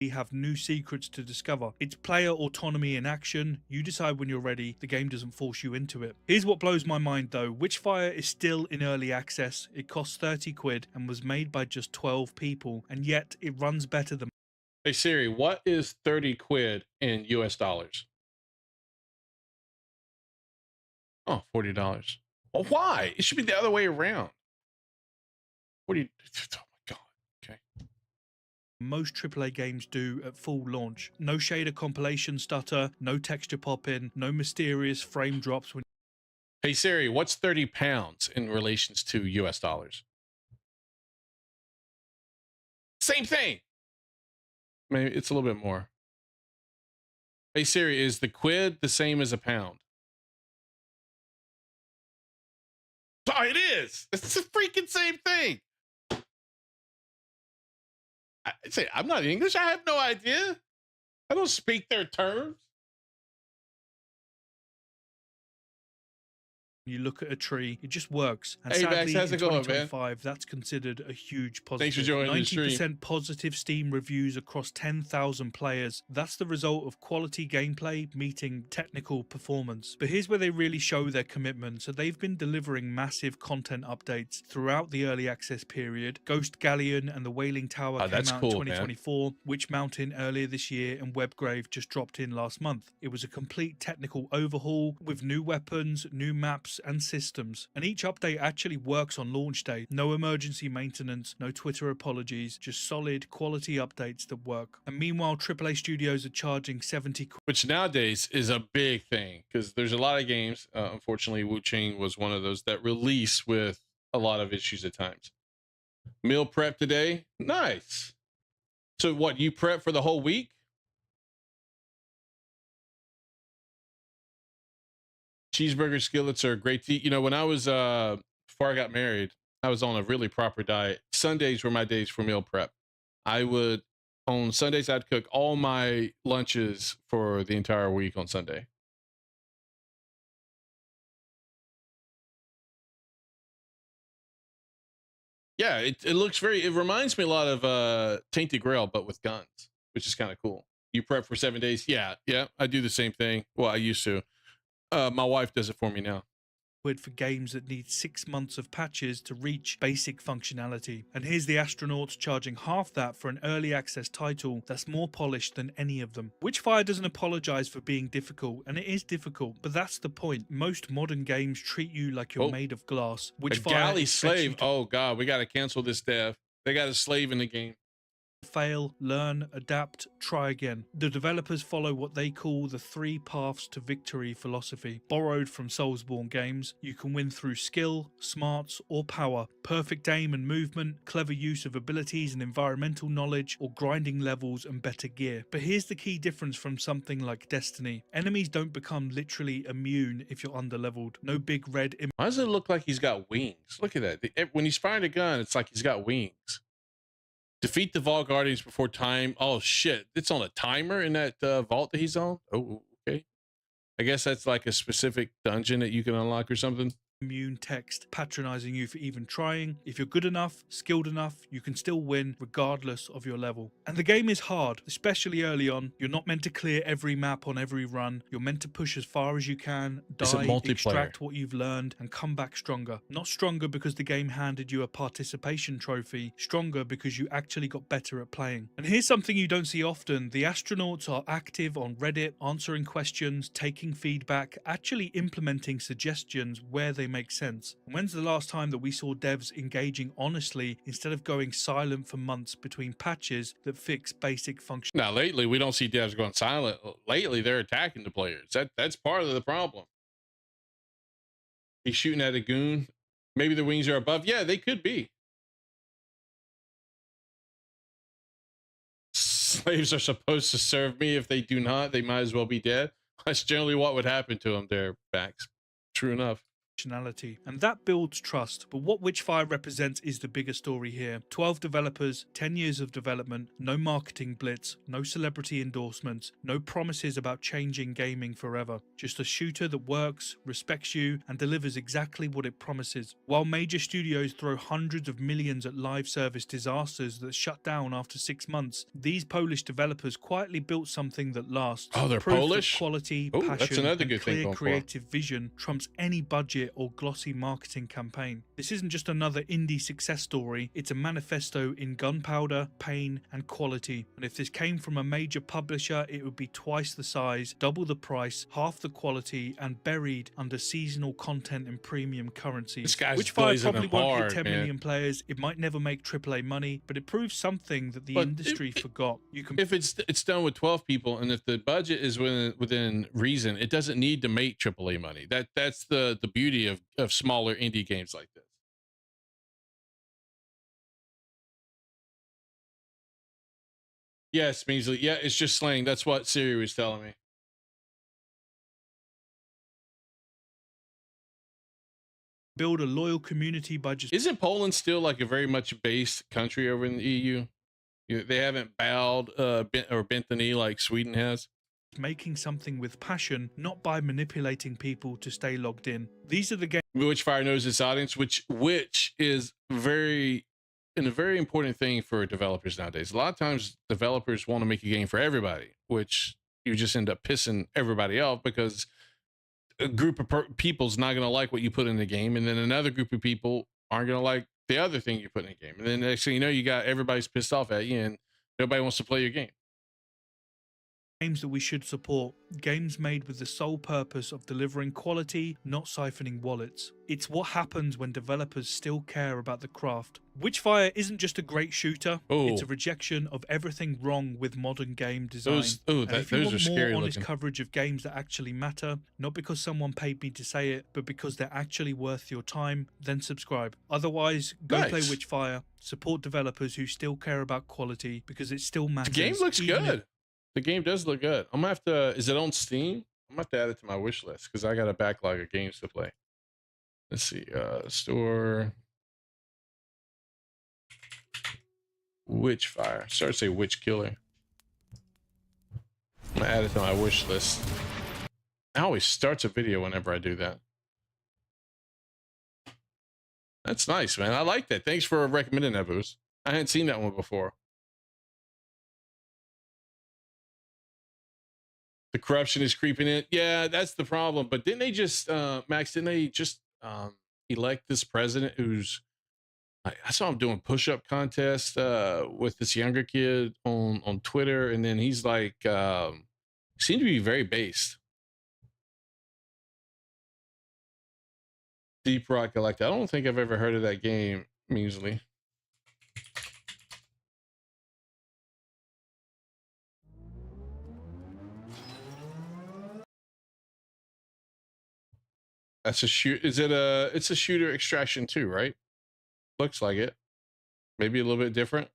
have new secrets to discover. It's player autonomy in action. You decide when you're ready. The game doesn't force you into it. Here's what blows my mind though. Witchfire is still in early access. It costs 30 quid and was made by just 12 people, and yet it runs better than... Hey Siri, what is 30 quid in US dollars? Oh, $40. Well, why? It should be the other way around. What do you... Oh my God. Okay. most AAA games do at full launch. No shader compilation stutter, no texture pop-in, no mysterious frame drops when... Hey Siri, what's 30 pounds in relations to US dollars? Same thing. Maybe it's a little bit more. Hey Siri, is the quid the same as a pound? Oh, it is. It's the freaking same thing. I'm not English. I have no idea. I don't speak their terms. You look at a tree, it just works. And Hey, sadly, Max, how's in it going, man? 2025, that's considered a huge positive. Thanks for joining the stream. 90% positive Steam reviews across 10,000 players. That's the result of quality gameplay meeting technical performance. But here's where they really show their commitment. So they've been delivering massive content updates throughout the early access period. Ghost Galleon and the Wailing Tower came that's out cool, in 2024. Witch Mountain earlier this year, and Webgrave just dropped in last month. It was a complete technical overhaul with new weapons, new maps, and systems, and each update actually works on launch day. No emergency maintenance, no Twitter apologies, just solid quality updates that work. And meanwhile, AAA studios are charging 70 quid. Which nowadays is a big thing because there's a lot of games. Unfortunately, Wu Chang was one of those that release with a lot of issues at times. Meal prep today, nice. So what, you prep for the whole week? Cheeseburger skillets are great to eat. You know, when I was before I got married, I was on a really proper diet. Sundays were my days for meal prep. I would, on Sundays, I'd cook all my lunches for the entire week on Sunday. Yeah, it looks very, it reminds me a lot of Tainted Grail, but with guns, which is kind of cool. You prep for 7 days. Yeah, I do the same thing. Well, I used to. My wife does it for me now. For games that need 6 months of patches to reach basic functionality. And here's the Astronauts charging half that for an early access title that's more polished than any of them. Witchfire doesn't apologize for being difficult, and it is difficult, but that's the point. Most modern games treat you like you're made of glass. Witchfire a galley expects you slave. to Oh God, we got to cancel this dev. They got a slave in the game. fail, learn, adapt, try again. The developers follow what they call the 3 paths to victory philosophy. Borrowed from Soulsborne games, you can win through skill, smarts, or power, perfect aim and movement, clever use of abilities and environmental knowledge, or grinding levels and better gear. But here's the key difference from something like Destiny. Enemies don't become literally immune if you're underleveled. No big red... Why does it look like he's got wings? Look at that. When he's firing a gun, it's like he's got wings. Defeat the Vault Guardians before time. Oh shit, it's on a timer in that vault that he's on. Oh, okay. I guess that's like a specific dungeon that you can unlock or something. immune text patronizing you for even trying. If you're good enough, skilled enough, you can still win regardless of your level. And the game is hard, especially early on. You're not meant to clear every map on every run. You're meant to push as far as you can, It's a die, multiplayer. extract what you've learned, and come back stronger. Not stronger because the game handed you a participation trophy, stronger because you actually got better at playing. And here's something you don't see often. The astronauts are active on Reddit, answering questions, taking feedback, actually implementing suggestions where they make sense. When's the last time that we saw devs engaging honestly instead of going silent for months between patches that fix basic functions? Now, lately, we don't see devs going silent. Lately, they're attacking the players. That's part of the problem. He's shooting at a goon. Maybe the wings are above. Yeah, they could be. Slaves are supposed to serve me. If they do not, they might as well be dead. That's generally what would happen to them there, Bax. True enough. And that builds trust. But what Witchfire represents is the bigger story here. 12 developers, 10 years of development, no marketing blitz, no celebrity endorsements, no promises about changing gaming forever. Just a shooter that works, respects you, and delivers exactly what it promises. While major studios throw hundreds of millions at live service disasters that shut down after 6 months, these Polish developers quietly built something that lasts. Oh, they're Proof that Polish? quality, Ooh, passion, that's another and good thing clear going forward. creative vision trumps any budget or glossy marketing campaign. This isn't just another indie success story, it's a manifesto in gunpowder, pain, and quality. And if this came from a major publisher, it would be twice the size, double the price, half the quality, and buried under seasonal content and premium currency. This guy's Witchfire blazing probably them won't hard, hit 10 man. million players. It might never make AAA money, but it proves something that the But industry forgot. You can If it's done with 12 people, and if the budget is within reason, it doesn't need to make AAA money. That's the beauty of smaller indie games like this. Yes, Measley. Yeah, it's just slang. That's what Siri was telling me. build a loyal community by just... Isn't Poland still like a very much based country over in the EU? They haven't bowed or bent the knee like Sweden has. Making something with passion, not by manipulating people to stay logged in. These are the games... Witchfire knows its audience, which is a very important thing for developers nowadays. A lot of times developers want to make a game for everybody, which you just end up pissing everybody off because a group of people's not going to like what you put in the game, and then another group of people aren't going to like the other thing you put in the game. And then next thing you know, you got everybody's pissed off at you and nobody wants to play your game. Games that we should support, games made with the sole purpose of delivering quality, not siphoning wallets. It's what happens when developers still care about the craft. Witchfire isn't just a great shooter, it's a rejection of everything wrong with modern game design. Those if you are want scary more honest looking. coverage of games that actually matter, not because someone paid me to say it, but because they're actually worth your time, then subscribe. Otherwise, go play Nice. Witchfire, support developers who still care about quality, because it still The matters. game looks even if- good. The game does look good. I'm gonna have to. Is it on Steam? I'm gonna have to add it to my wish list because I got a backlog of games to play. Let's see. Store. Witchfire. Start to say Witch Killer. I'm gonna add it to my wish list. It always starts a video whenever I do that. That's nice, man. I like that. Thanks for recommending that, Boost. I hadn't seen that one before. The corruption is creeping in. Yeah, that's the problem. But didn't they just, Max, didn't they just elect this president who's, I saw him doing push-up contest with this younger kid on Twitter. And then he's like, seemed to be very based. Deep Rock Galactic. I don't think I've ever heard of that game, Measley. That's a shoot. Is it it's a shooter Extraction 2, right? Looks like it. Maybe a little bit different.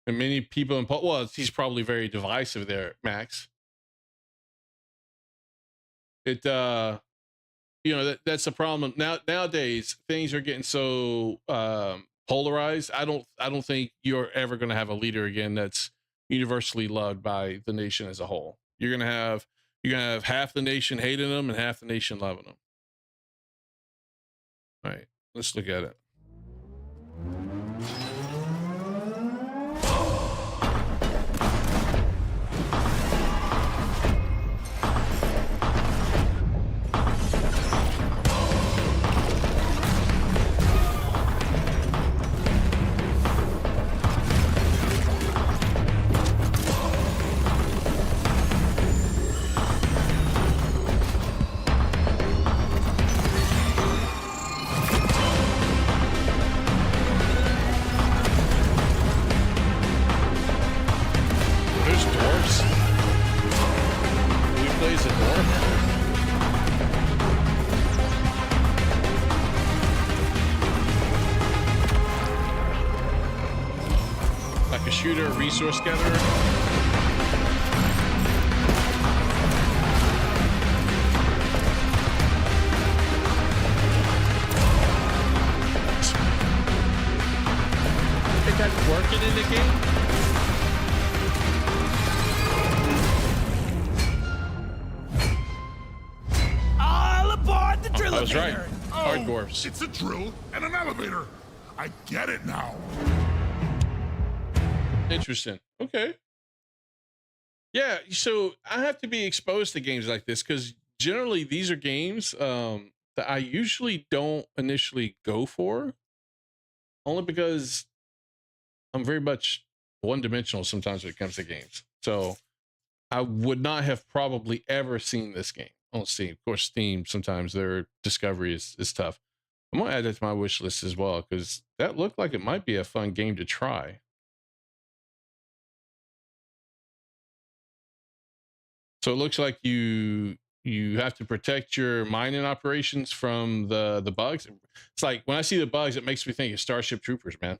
And many people in well, he's probably very divisive there, Max. It you know, that's the problem nowadays. Things are getting so polarized. I don't think you're ever going to have a leader again that's universally loved by the nation as a whole. You're gonna have half the nation hating them and half the nation loving them. All right, let's look at it. Shooter, resource gatherer. Think that's working in the game? All aboard the drill. I was right. Hard Oh, dwarfs. it's a drill and an elevator. I get it now. Interesting. Okay. Yeah, so I have to be exposed to games like this because generally these are games that I usually don't initially go for, only because I'm very much one-dimensional sometimes when it comes to games. So I would not have probably ever seen this game on Steam. Of course, Steam, sometimes their discovery is tough. I'm going to add that to my wish list as well because that looked like it might be a fun game to try. So it looks like you have to protect your mining operations from the bugs. It's like when I see the bugs, it makes me think of Starship Troopers, man.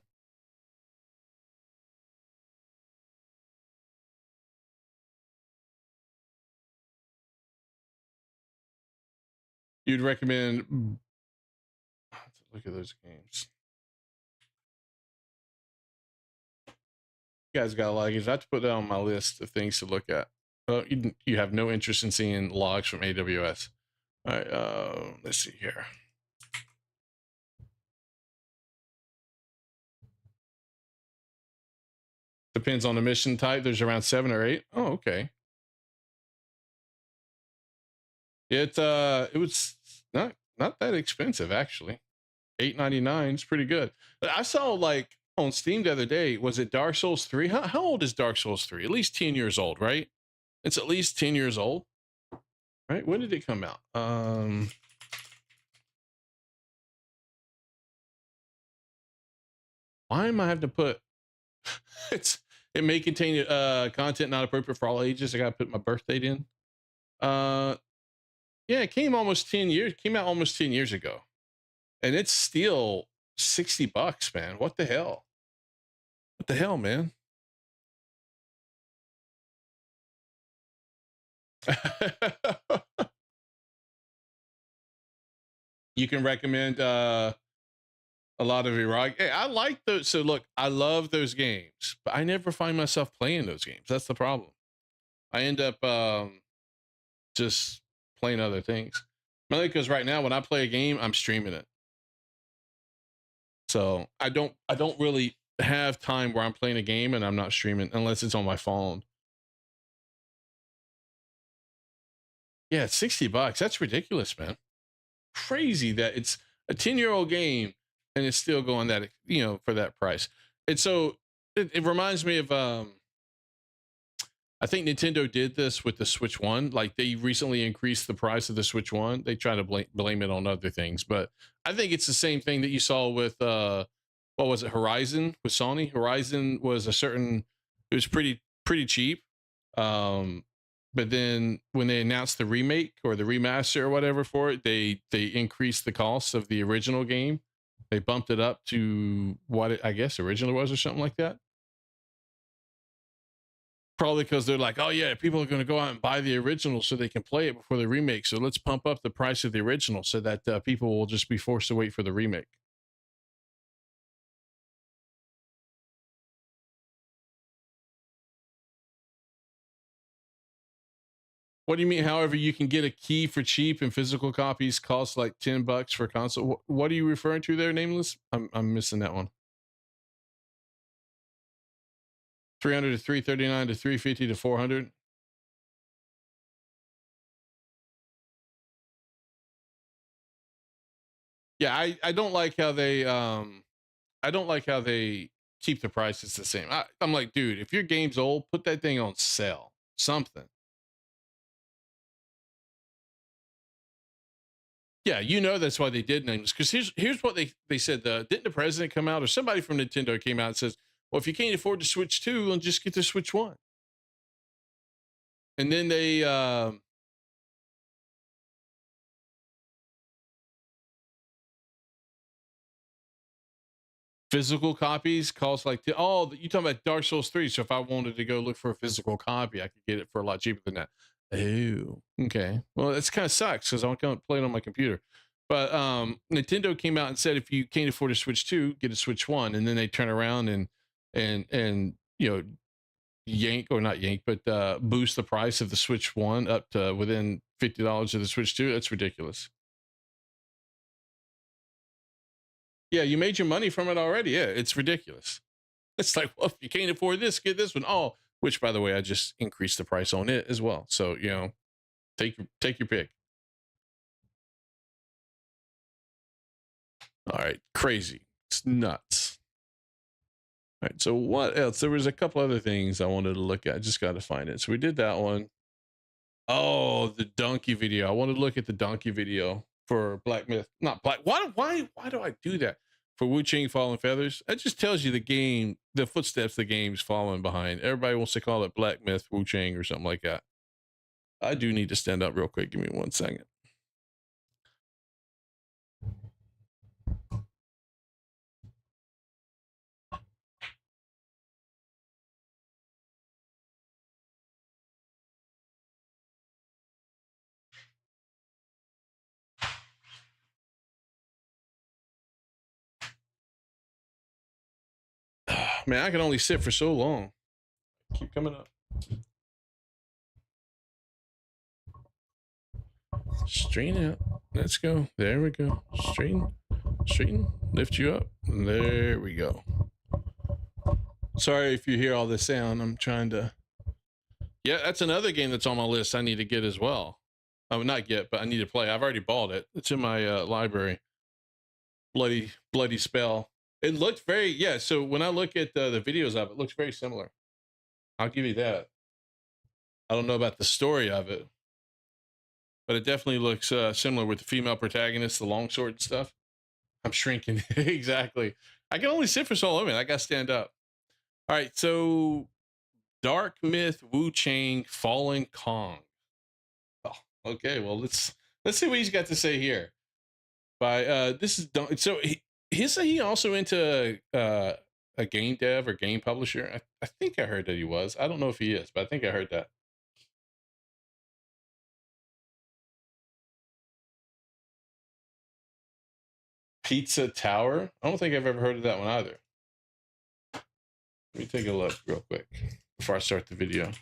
You'd recommend look at those games. You guys got a lot of games. I have to put that on my list of things to look at. You have no interest in seeing logs from AWS. All right, let's see here. Depends on the mission type. There's around 7 or 8. Oh, okay. It was not that expensive actually. $8.99 is pretty good. But I saw like on Steam the other day. Was it Dark Souls 3? How old is Dark Souls 3? At least 10 years old, right? It's at least 10 years old, right? When did it come out? Why am I having to put it may contain content not appropriate for all ages. I gotta put my birth date in. Yeah, it came out almost 10 years ago. And it's still $60, man. What the hell? What the hell, man? You can recommend a lot of Iraq. Hey, I like those. So look, I love those games, but I never find myself playing those games. That's the problem. I end up just playing other things. Mainly because right now when I play a game, I'm streaming it. So I don't really have time where I'm playing a game and I'm not streaming unless it's on my phone. Yeah, it's $60. That's ridiculous, man. Crazy that it's a 10-year-old game and it's still going that, for that price. And so it reminds me of I think Nintendo did this with the Switch 1. Like they recently increased the price of the Switch 1. They try to blame it on other things, but I think it's the same thing that you saw with what was it, Horizon with Sony. Horizon was it was pretty cheap. But then when they announced the remake or the remaster or whatever for it, they increased the cost of the original game. They bumped it up to what it, I guess, originally was or something like that. Probably because they're like, oh yeah, people are going to go out and buy the original so they can play it before the remake. So let's pump up the price of the original so that people will just be forced to wait for the remake. What do you mean? However, you can get a key for cheap and physical copies cost like $10 for console. What are you referring to there, Nameless? I'm missing that one. 300 to 339 to 350 to 400. Yeah, I don't like how they keep the prices the same. I'm like, dude, if your game's old, put that thing on sale. Something. Yeah, you know that's why they did Nameless. Because here's what they said. Didn't the president come out or somebody from Nintendo came out and says, well, if you can't afford the Switch 2, then just get the Switch 1. And then they physical copies cost like you talking about Dark Souls 3. So if I wanted to go look for a physical copy, I could get it for a lot cheaper than that. Oh, okay. Well, that's kind of sucks because I can't play it on my computer. But Nintendo came out and said if you can't afford a Switch 2, get a Switch 1. And then they turn around and you know, boost the price of the Switch 1 up to within $50 of the Switch 2. That's ridiculous. Yeah, you made your money from it already. Yeah, it's ridiculous. It's like, well, if you can't afford this, get this one. Oh, which by the way, I just increased the price on it as well. So, you know, take your pick. All right, crazy. It's nuts. All right, so what else? There was a couple other things I wanted to look at. I just got to find it. So we did that one. Oh, the donkey video. I wanted to look at the donkey video for Black Myth. Not Black. Why do I do that? For Wu-Chang Fallen Feathers. That just tells you the game, the footsteps the game's following behind. Everybody wants to call it Black Myth Wu-Chang or something like that. I do need to stand up real quick. Give me 1 second. Man, I can only sit for so long. Keep coming up. Straighten out. Let's go. There we go. Straighten. Lift you up. There we go. Sorry if you hear all this sound. I'm trying to. Yeah, that's another game that's on my list I need to get as well. I would not get, but I need to play. I've already bought it. It's in my library. Bloody Spell. It looked very, yeah. So when I look at the videos of it, it looks very similar. I'll give you that. I don't know about the story of it, but it definitely looks similar with the female protagonist, the longsword and stuff. I'm shrinking. Exactly. I can only sit for so long. I got to stand up. All right. So Dark Myth Wu-Chang Fallen Kong. Oh, okay. Well, let's see what he's got to say here. This is so he also into a game dev or game publisher. I think I heard that he was. I don't know if he is, but I think I heard that. Pizza Tower. I don't think I've ever heard of that one either. Let me take a look real quick before I start the video.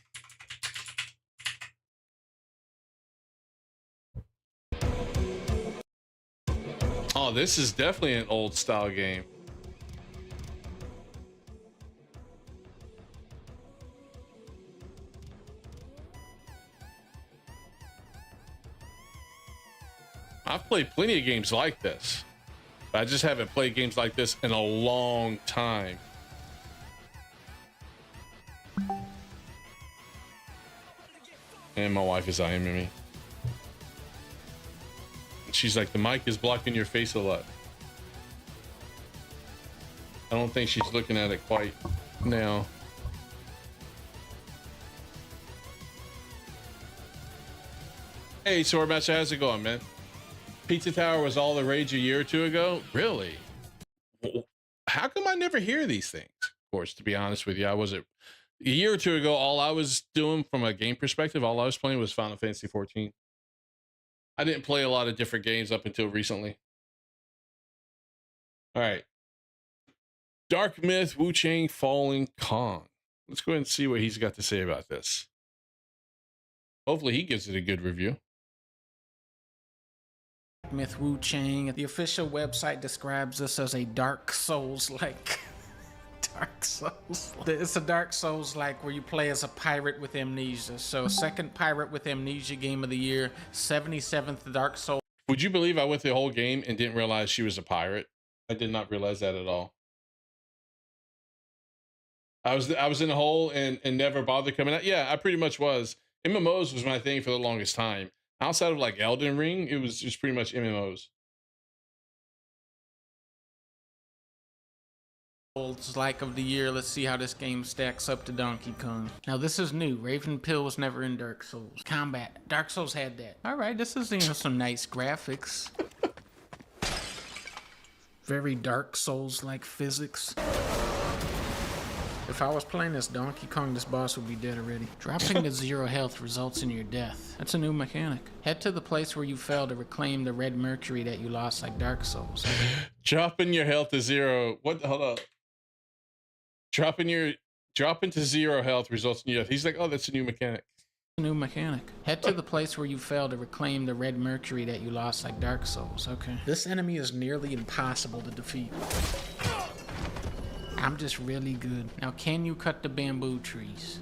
Oh, this is definitely an old style game. I've played plenty of games like this, but I just haven't played games like this in a long time. And my wife is eyeing me. She's like, the mic is blocking your face a lot. I don't think she's looking at it quite now. Hey, Sword Master, how's it going, man? Pizza Tower was all the rage a year or two ago? Really? How come I never hear these things? Of course, to be honest with you, I wasn't. A year or two ago, all I was doing from a game perspective, all I was playing was Final Fantasy 14. I didn't play a lot of different games up until recently. All right. Dark Myth, Wu Chang Falling Kong. Let's go ahead and see what he's got to say about this. Hopefully he gives it a good review. Myth Wu Chang. The official website describes this as a Dark Souls-like. Dark Souls. It's a Dark Souls-like where you play as a pirate with amnesia. So second pirate with amnesia game of the year, 77th Dark Souls. Would you believe I went through the whole game and didn't realize she was a pirate? I did not realize that at all. I was in a hole and never bothered coming out. Yeah, I pretty much was. MMOs was my thing for the longest time. Outside of like Elden Ring, it was just pretty much MMOs. Like of the year. Let's see how this game stacks up to Donkey Kong. Now this is new. Raven Pill was never in Dark Souls. Combat. Dark Souls had that. All right, this is, you know, some nice graphics. Very Dark Souls-like physics. If I was playing as Donkey Kong, this boss would be dead already. Dropping to 0 health results in your death. That's a new mechanic. Head to the place where you fell to reclaim the red mercury that you lost like Dark Souls. Dropping your health to 0. What? Hold up. Dropping to 0 health results in your death. He's like, oh, that's a new mechanic. New mechanic. Head to the place where you fell to reclaim the red mercury that you lost like Dark Souls. Okay. This enemy is nearly impossible to defeat. I'm just really good. Now, can you cut the bamboo trees?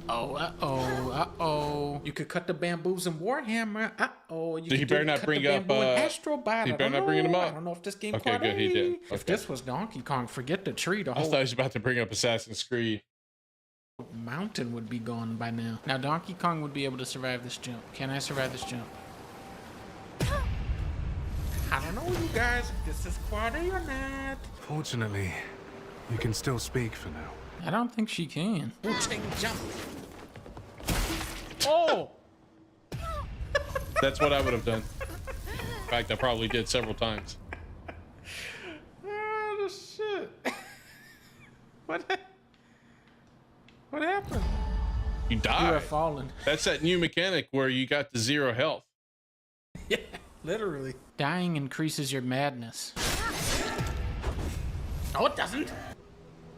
Oh, uh-oh. You could cut the bamboos in Warhammer. Uh-oh. He better not bring up, Astrobot. he better not bring them up. I don't know if this game Okay, good, he did. Okay. If this was Donkey Kong, forget the tree. The I whole thought he was about to bring up Assassin's Creed. mountain would be gone by now. Now, Donkey Kong would be able to survive this jump. Can I survive this jump? I don't know, you guys, if this is quality or not. Fortunately, you can still speak for now. I don't think she can. Jump. Oh! That's what I would have done. In fact, I probably did several times. Oh, shit. What happened? You died. You have fallen. That's that new mechanic where you got the 0 health. Yeah, literally. Dying increases your madness. No, it doesn't.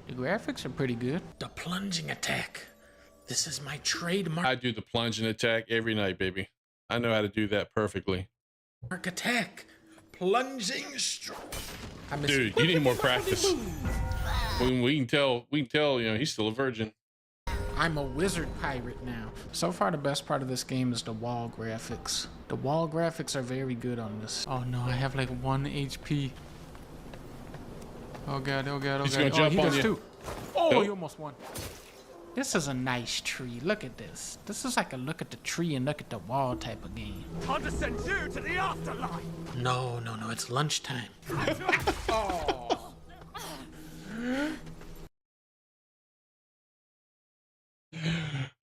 The graphics are pretty good. The plunging attack. This is my trademark. I do the plunging attack every night, baby. I know how to do that perfectly. Attack. Plunging stroke. Dude, you need more practice. We can tell, you know, he's still a virgin. I'm a wizard pirate now. So far, the best part of this game is the wall graphics. The wall graphics are very good on this. Oh no, I have like 1 HP. Oh god, oh god, oh He's god. gonna jump he on does you. too. Oh, Nope. he almost won. This is a nice tree. Look at this. This is like a look at the tree and look at the wall type of game. I'll just send you to the afterlife. No, it's lunchtime. Oh.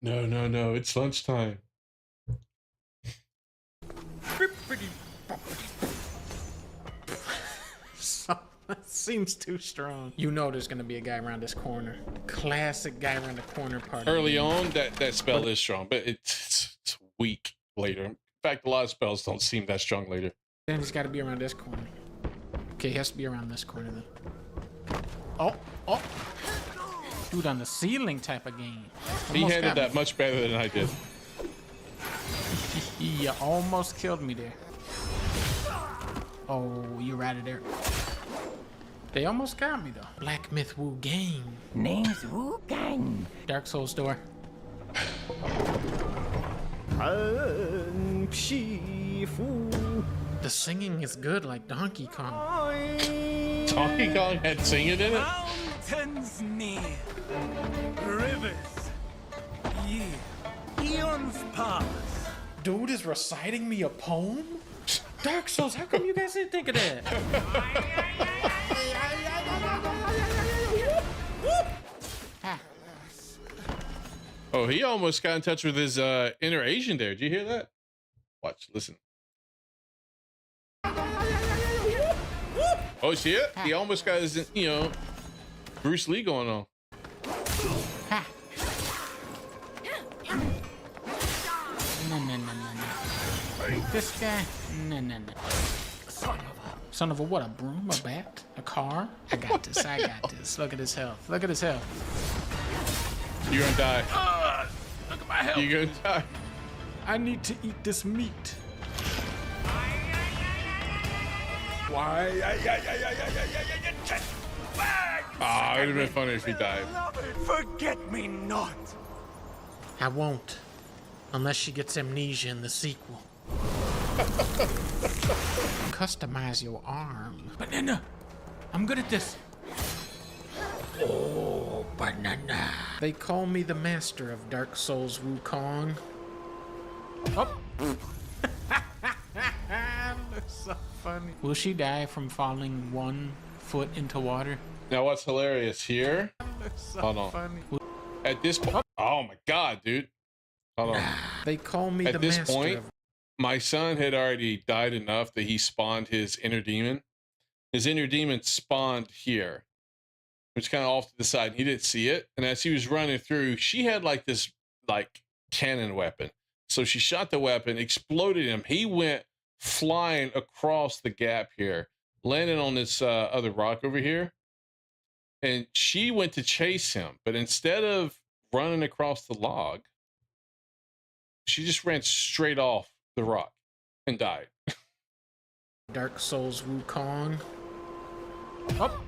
No, it's lunchtime. Seems too strong. You know there's gonna be a guy around this corner. Classic guy around the corner part. Early on, that spell is strong, but it's weak later. In fact, a lot of spells don't seem that strong later. Then he's got to be around this corner. Okay, he has to be around this corner then. Oh. Dude, on the ceiling type of game. He handled that much better than I did. You almost killed me there. Oh, you're out of there. They almost got me though. Black Myth Wu Gang. Name's Wu Gang. Dark Souls door. The singing is good like Donkey Kong. Donkey Kong had singing in it? Mountains near, rivers, eons pass. Dude is reciting me a poem? Dark Souls, how come you guys didn't think of that? Oh, he almost got in touch with his inner Asian there. Did you hear that? Watch, listen. Oh, see it? He almost got his, you know, Bruce Lee going on. this guy? No. Son of a what? A broom? A bat? A car? I got this. I got this. Look at his health. Look at his health. You're gonna die. Look at my health. You're gonna die. I need to eat this meat. Why? Oh, it would have been funny if he died. Forget me not. I won't. Unless she gets amnesia in the sequel. Customize your arm. Banana! I'm good at this. Oh, banana. They call me the master of Dark Souls Wukong. Oh. Looks so funny. Will she die from falling 1 foot into water? Now what's hilarious here? Looks so Hold on. funny. At this point, oh my god, dude. Hold on. They call me the At this master point, of... my son had already died enough that he spawned his inner demon. His inner demon spawned here, which kind of off to the side. He didn't see it, and as he was running through, she had like this cannon weapon. So she shot the weapon, exploded him. He went flying across the gap here, landed on this other rock over here, and she went to chase him. But instead of running across the log, she just ran straight off the rock and died. Dark Souls Wukong. Oh.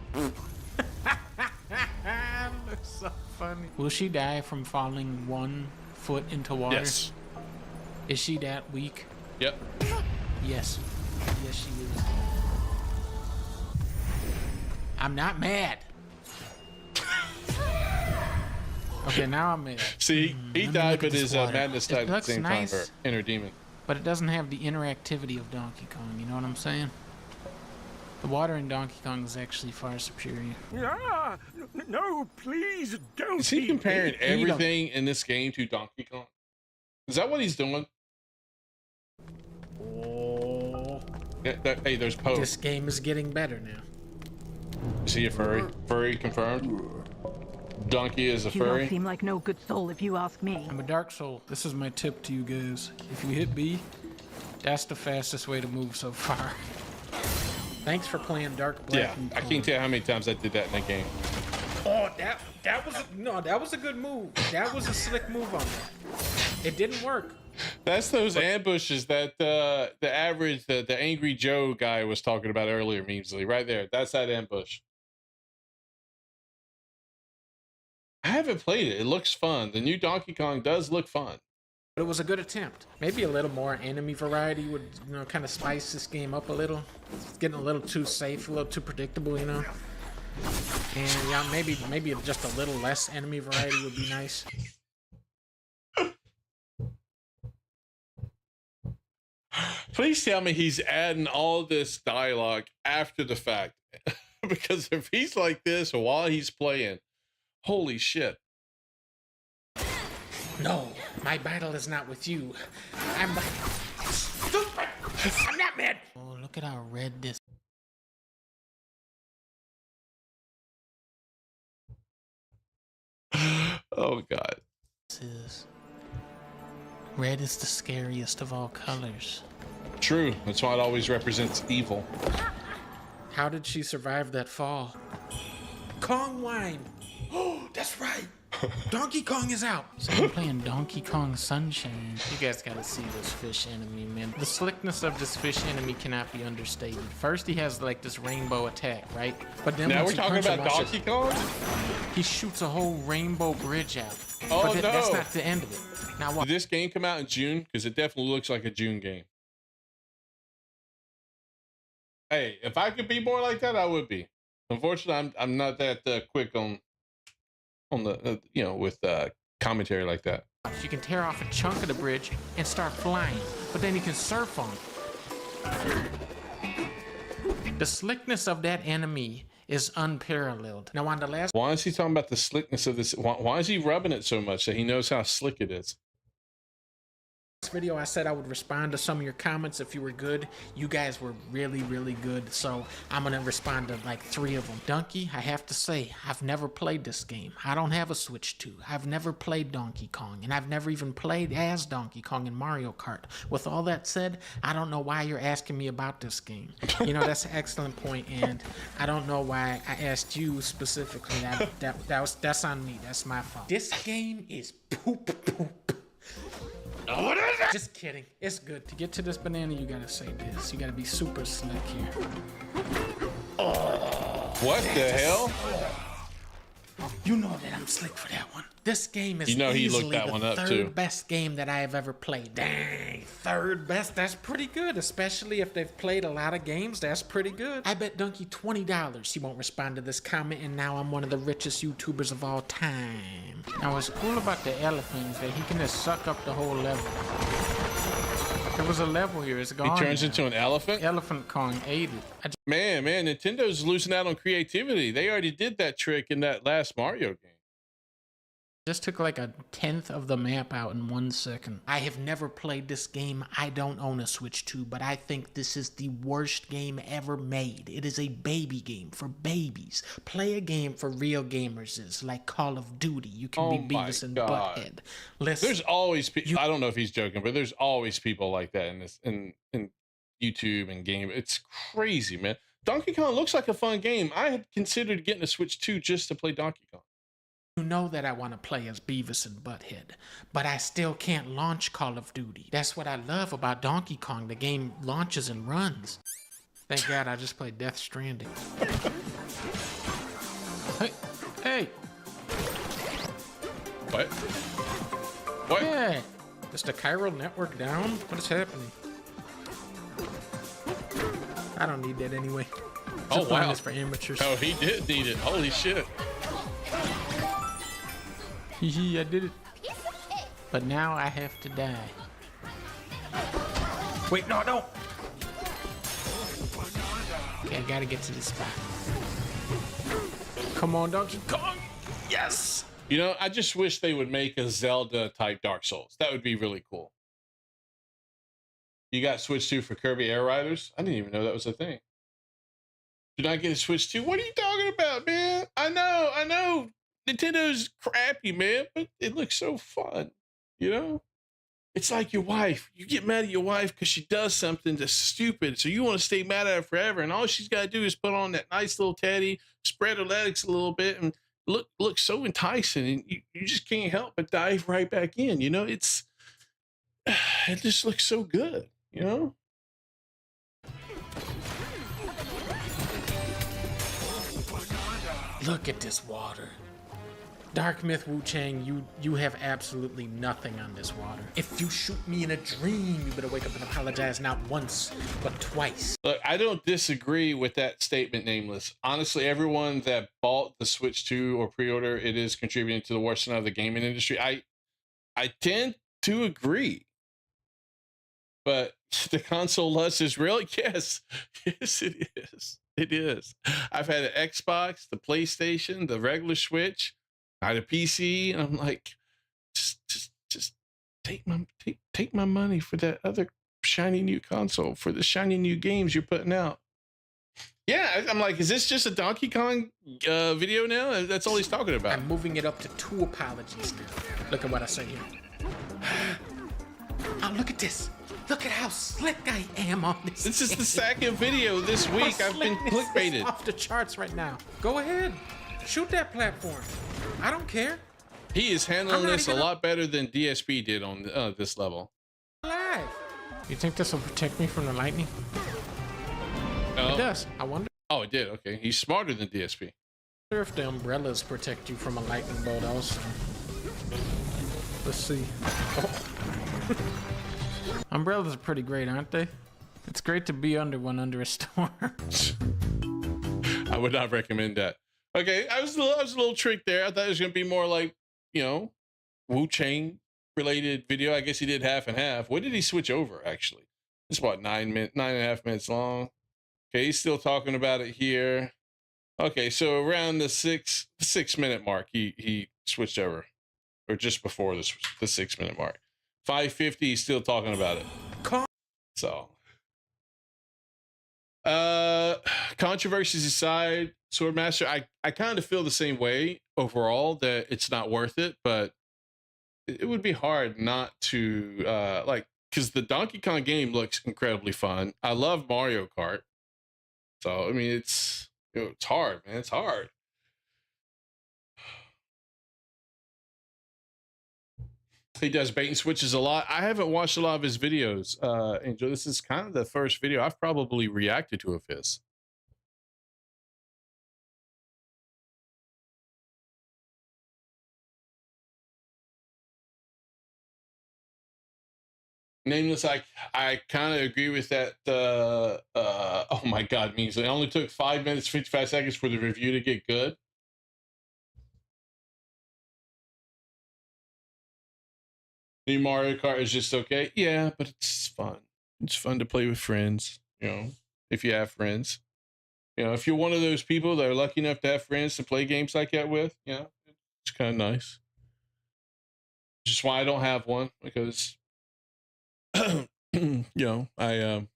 Looks so funny. Will she die from falling 1 foot into water? Yes. Is she that weak? Yep. Yes. Yes, she is. I'm not mad. Okay, now I'm mad. See, he died, but his madness died at the looks same nice, time. Or inner demon. but it doesn't have the interactivity of Donkey Kong. You know what I'm saying? The water in Donkey Kong is actually far superior. Ah, no, please don't. Is he comparing everything in this game to Donkey Kong? Is that what he's doing? Oh. Hey, there's Poe. This game is getting better now. Is he a furry? Furry confirmed? Donkey is a You don't furry? seem like no good soul if you ask me. I'm a Dark Soul. This is my tip to you guys. If you hit B, that's the fastest way to move so far. Thanks for playing Dark Black. Yeah, I can't tell you how many times I did that in that game. Oh, that was a good move. That was a slick move on that. It didn't work. That's those ambushes that the Angry Joe guy was talking about earlier, Memesley. Right there. That's that ambush. I haven't played it. It looks fun. The new Donkey Kong does look fun. But it was a good attempt. Maybe a little more enemy variety would, kind of spice this game up a little. It's getting a little too safe, a little too predictable, And yeah, maybe just a little less enemy variety would be nice. Please tell me he's adding all this dialogue after the fact. Because if he's like this while he's playing, holy shit. No, my battle is not with you. I'm stupid. I'm not mad. Oh, look at how red this. Oh God. This is. Red is the scariest of all colors. True. That's why it always represents evil. How did she survive that fall? Kong wine. Oh, that's right. Donkey Kong is out. So I'm playing Donkey Kong Sunshine. You guys gotta see this fish enemy, man. The slickness of this fish enemy cannot be understated. First, he has like this rainbow attack, right? But then now once we're talking about Donkey Kong? He shoots a whole rainbow bridge out. Oh, but no. That's not the end of it. Now what? Did this game come out in June? Because it definitely looks like a June game. Hey, if I could be more like that, I would be. Unfortunately, I'm not that quick on the with commentary like that. You can tear off a chunk of the bridge and start flying, but then you can surf on it. The slickness of that enemy is unparalleled. Now on the last. Why is he talking about the slickness of this? Why is he rubbing it so much that he knows how slick it is? video I said I would respond to some of your comments if you were good. You guys were really, really good, so I'm gonna respond to like 3 of them. Donkey, I have to say, I've never played this game. I don't have a Switch 2. I've never played Donkey Kong, and I've never even played as Donkey Kong in Mario Kart. With all that said, I don't know why you're asking me about this game. You know, that's an excellent point, and I don't know why I asked you specifically. That's on me. That's my fault. This game is poop. What is it? Just kidding. It's good. To get to this banana, you gotta say this. You gotta be super slick here. What the hell? You know that I'm slick for that one. This game is he easily looked that the one up third too. best game that I have ever played. Dang, third best. That's pretty good, especially if they've played a lot of games. That's pretty good. I bet Donkey $20 he won't respond to this comment, and now I'm one of the richest YouTubers of all time. Now, what's cool about the elephant is that he can just suck up the whole level. There was a level here. It's gone. He turns now. into an elephant? Elephant Kong ate it. Man, Nintendo's losing out on creativity. They already did that trick in that last Mario game. Just took like 1/10 of the map out in 1 second. I have never played this game. I don't own a Switch 2, but I think this is the worst game ever made. It is a baby game for babies. Play a game for real gamers is like Call of Duty. You can be Beavis and Butthead. Listen, There's always people. I don't know if he's joking, but there's always people like that in this in YouTube and game. It's crazy, man. Donkey Kong looks like a fun game. I had considered getting a Switch 2 just to play Donkey Kong. You know that I want to play as Beavis and Butthead, but I still can't launch Call of Duty. That's what I love about Donkey Kong. The game launches and runs. Thank God I just played Death Stranding. Hey! What? What? Yeah! Is the chiral network down? What is happening? I don't need that anyway. Oh, wow. This for amateurs. Oh, he did need it. Holy shit. I did it. But now I have to die. Wait, no. Okay, I gotta get to this spot. Come on, Donkey Kong. Yes! You know, I just wish they would make a Zelda type Dark Souls. That would be really cool. You got Switch 2 for Kirby Air Riders? I didn't even know that was a thing. Did I get a Switch 2? What are you talking about, man? I know. Nintendo's crappy, man, but it looks so fun, you know? It's like your wife. You get mad at your wife because she does something that's stupid, so you want to stay mad at her forever, and all she's got to do is put on that nice little teddy, spread her legs a little bit, and look so enticing, and you just can't help but dive right back in, you know? It just looks so good, you know? Look at this water. Dark Myth Wu Chang, you have absolutely nothing on this water. If you shoot me in a dream, you better wake up and apologize not once, but twice. Look, I don't disagree with that statement, Nameless. Honestly, everyone that bought the Switch 2 or pre-order, it is contributing to the worsening of the gaming industry. I tend to agree. But the console lust is real? Yes. Yes, it is. It is. I've had an Xbox, the PlayStation, the regular Switch. I had a PC, and I'm like, just take my money for that other shiny new console, for the shiny new games you're putting out. Yeah, I'm like, is this just a Donkey Kong video now? That's all he's talking about. I'm moving it up to 2 apologies now. Look at what I say here. Oh, look at this. Look at how slick I am on this. This is the second video this week. I've been clickbaited. Off the charts right now. Go ahead. Shoot that platform. I don't care. He is handling this a lot better than DSP did on this level. Alive. You think this will protect me from the lightning? It does. I wonder. Oh, it did. Okay. He's smarter than DSP. I wonder if the umbrellas protect you from a lightning bolt also. Let's see. Oh. Umbrellas are pretty great, aren't they? It's great to be under one under a storm. I would not recommend that. Okay, I was a little tricked there. I thought it was gonna be more like, you know, Wu Chang related video. I guess he did half and half. What did he switch over actually? It's about 9.5 minutes long. Okay, he's still talking about it here. Okay, so around the 6 minute mark, he switched over, or just before the 6 minute mark. 550, he's still talking about it. So, controversies aside, Swordmaster, I kind of feel the same way overall, that it's not worth it, but it would be hard not to like, because the Donkey Kong game looks incredibly fun. I love Mario Kart, so I mean, it's hard, man. It's hard. He does bait and switches a lot. I haven't watched a lot of his videos, Angel. This is kind of the first video I've probably reacted to of his. Nameless, I kind of agree with that. Oh my God, means it only took 5 minutes, 55 seconds for the review to get good. New Mario Kart is just okay. Yeah, but it's fun. It's fun to play with friends, you know, if you have friends. You know, if you're one of those people that are lucky enough to have friends to play games like that with, you know, it's kind of nice. Just why I don't have one, because you know, I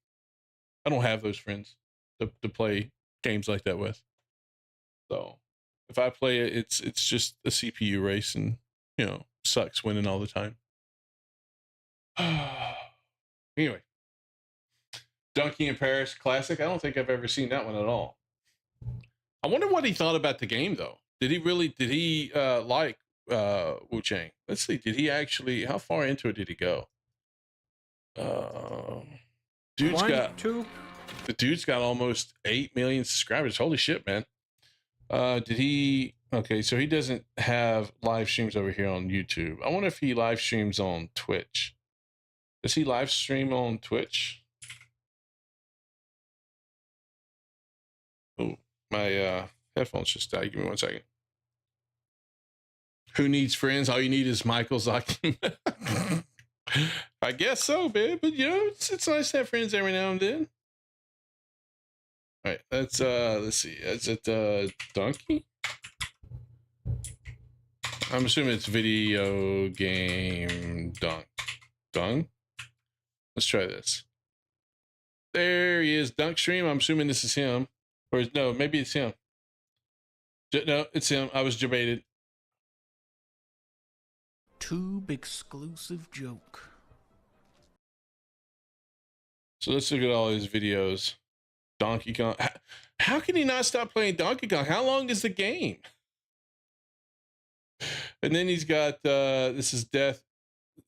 don't have those friends to play games like that with. So if I play it, it's just a CPU race, and you know, sucks winning all the time. Anyway, Donkey in Paris Classic. I don't think I've ever seen that one at all. I wonder what he thought about the game, though. Did he like Wu Chang? Let's see. Did he actually? How far into it did he go? The dude's got almost 8 million subscribers. Holy shit, man. Did he? Okay, so he doesn't have live streams over here on YouTube. I wonder if he live streams on Twitch. Does he live stream on Twitch? Oh, my headphones just died. Give me 1 second. Who needs friends? All you need is Michael Zakin. I guess so, man. But you know, it's nice to have friends every now and then. All right, let's see. Is it Donkey? I'm assuming it's video game Dunk. Let's try this. There he is, Dunk Stream. I'm assuming this is him. Or no, maybe it's him. No, it's him. I was debated. Tube exclusive joke. So let's look at all his videos. Donkey Kong. How can he not stop playing Donkey Kong? How long is the game? And then he's got this is Death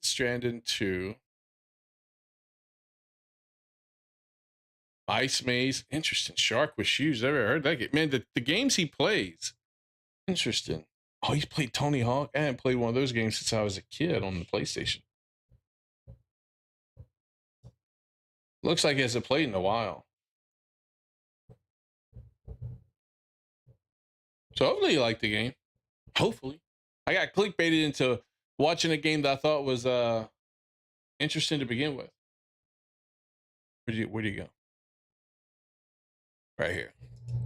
Stranding 2. Ice Maze. Interesting. Shark with Shoes. Never heard that game. Man, the games he plays. Interesting. Oh, he's played Tony Hawk. I haven't played one of those games since I was a kid on the PlayStation. Looks like he hasn't played in a while. So hopefully you like the game. Hopefully. I got clickbaited into watching a game that I thought was interesting to begin with. Where do you go? Right here.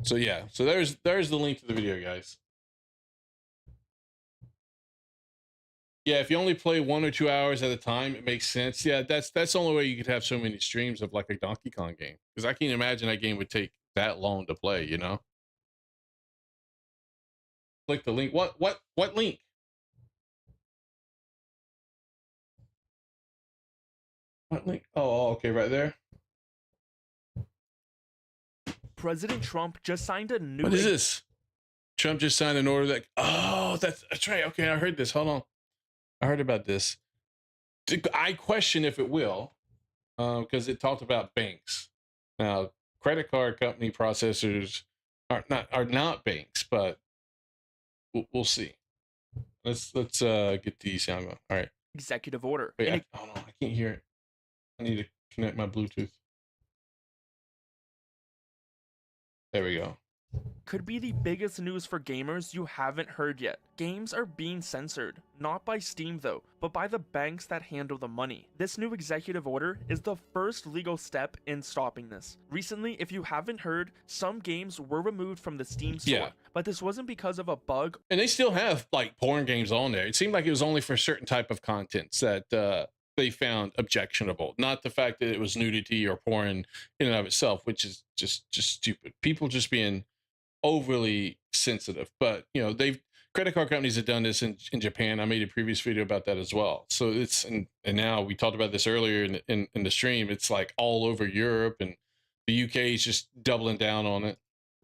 So yeah, so there's the link to the video, guys. Yeah, if you only play 1 or 2 hours at a time, it makes sense. Yeah, that's the only way you could have so many streams of like a Donkey Kong game. Because I can't imagine that game would take that long to play, you know? Click the link. What link? What link? Oh, okay, right there. President Trump just signed a new... What is this? Trump just signed an order that... Oh, that's right. Okay, I heard this. Hold on. I heard about this. I question if it will, because it talked about banks. Now, credit card company processors are not banks, but we'll see. Let's get the sound going. All right. Executive order. Wait, hold on. I can't hear it. I need to connect my Bluetooth. There we go. Could be the biggest news for gamers you haven't heard yet. Games are being censored, not by Steam though, but by the banks that handle the money. This new executive order is the first legal step in stopping this. Recently, if you haven't heard, some games were removed from the Steam store, Yeah. but this wasn't because of a bug. And they still have like porn games on there. It seemed like it was only for certain type of contents that they found objectionable, not the fact that it was nudity or porn in and of itself, which is just stupid. People just being overly sensitive. But you know, they've credit card companies have done this in Japan. I made a previous video about that as well. So it's and now we talked about this earlier in the stream. It's like all over Europe, and the UK is just doubling down on it.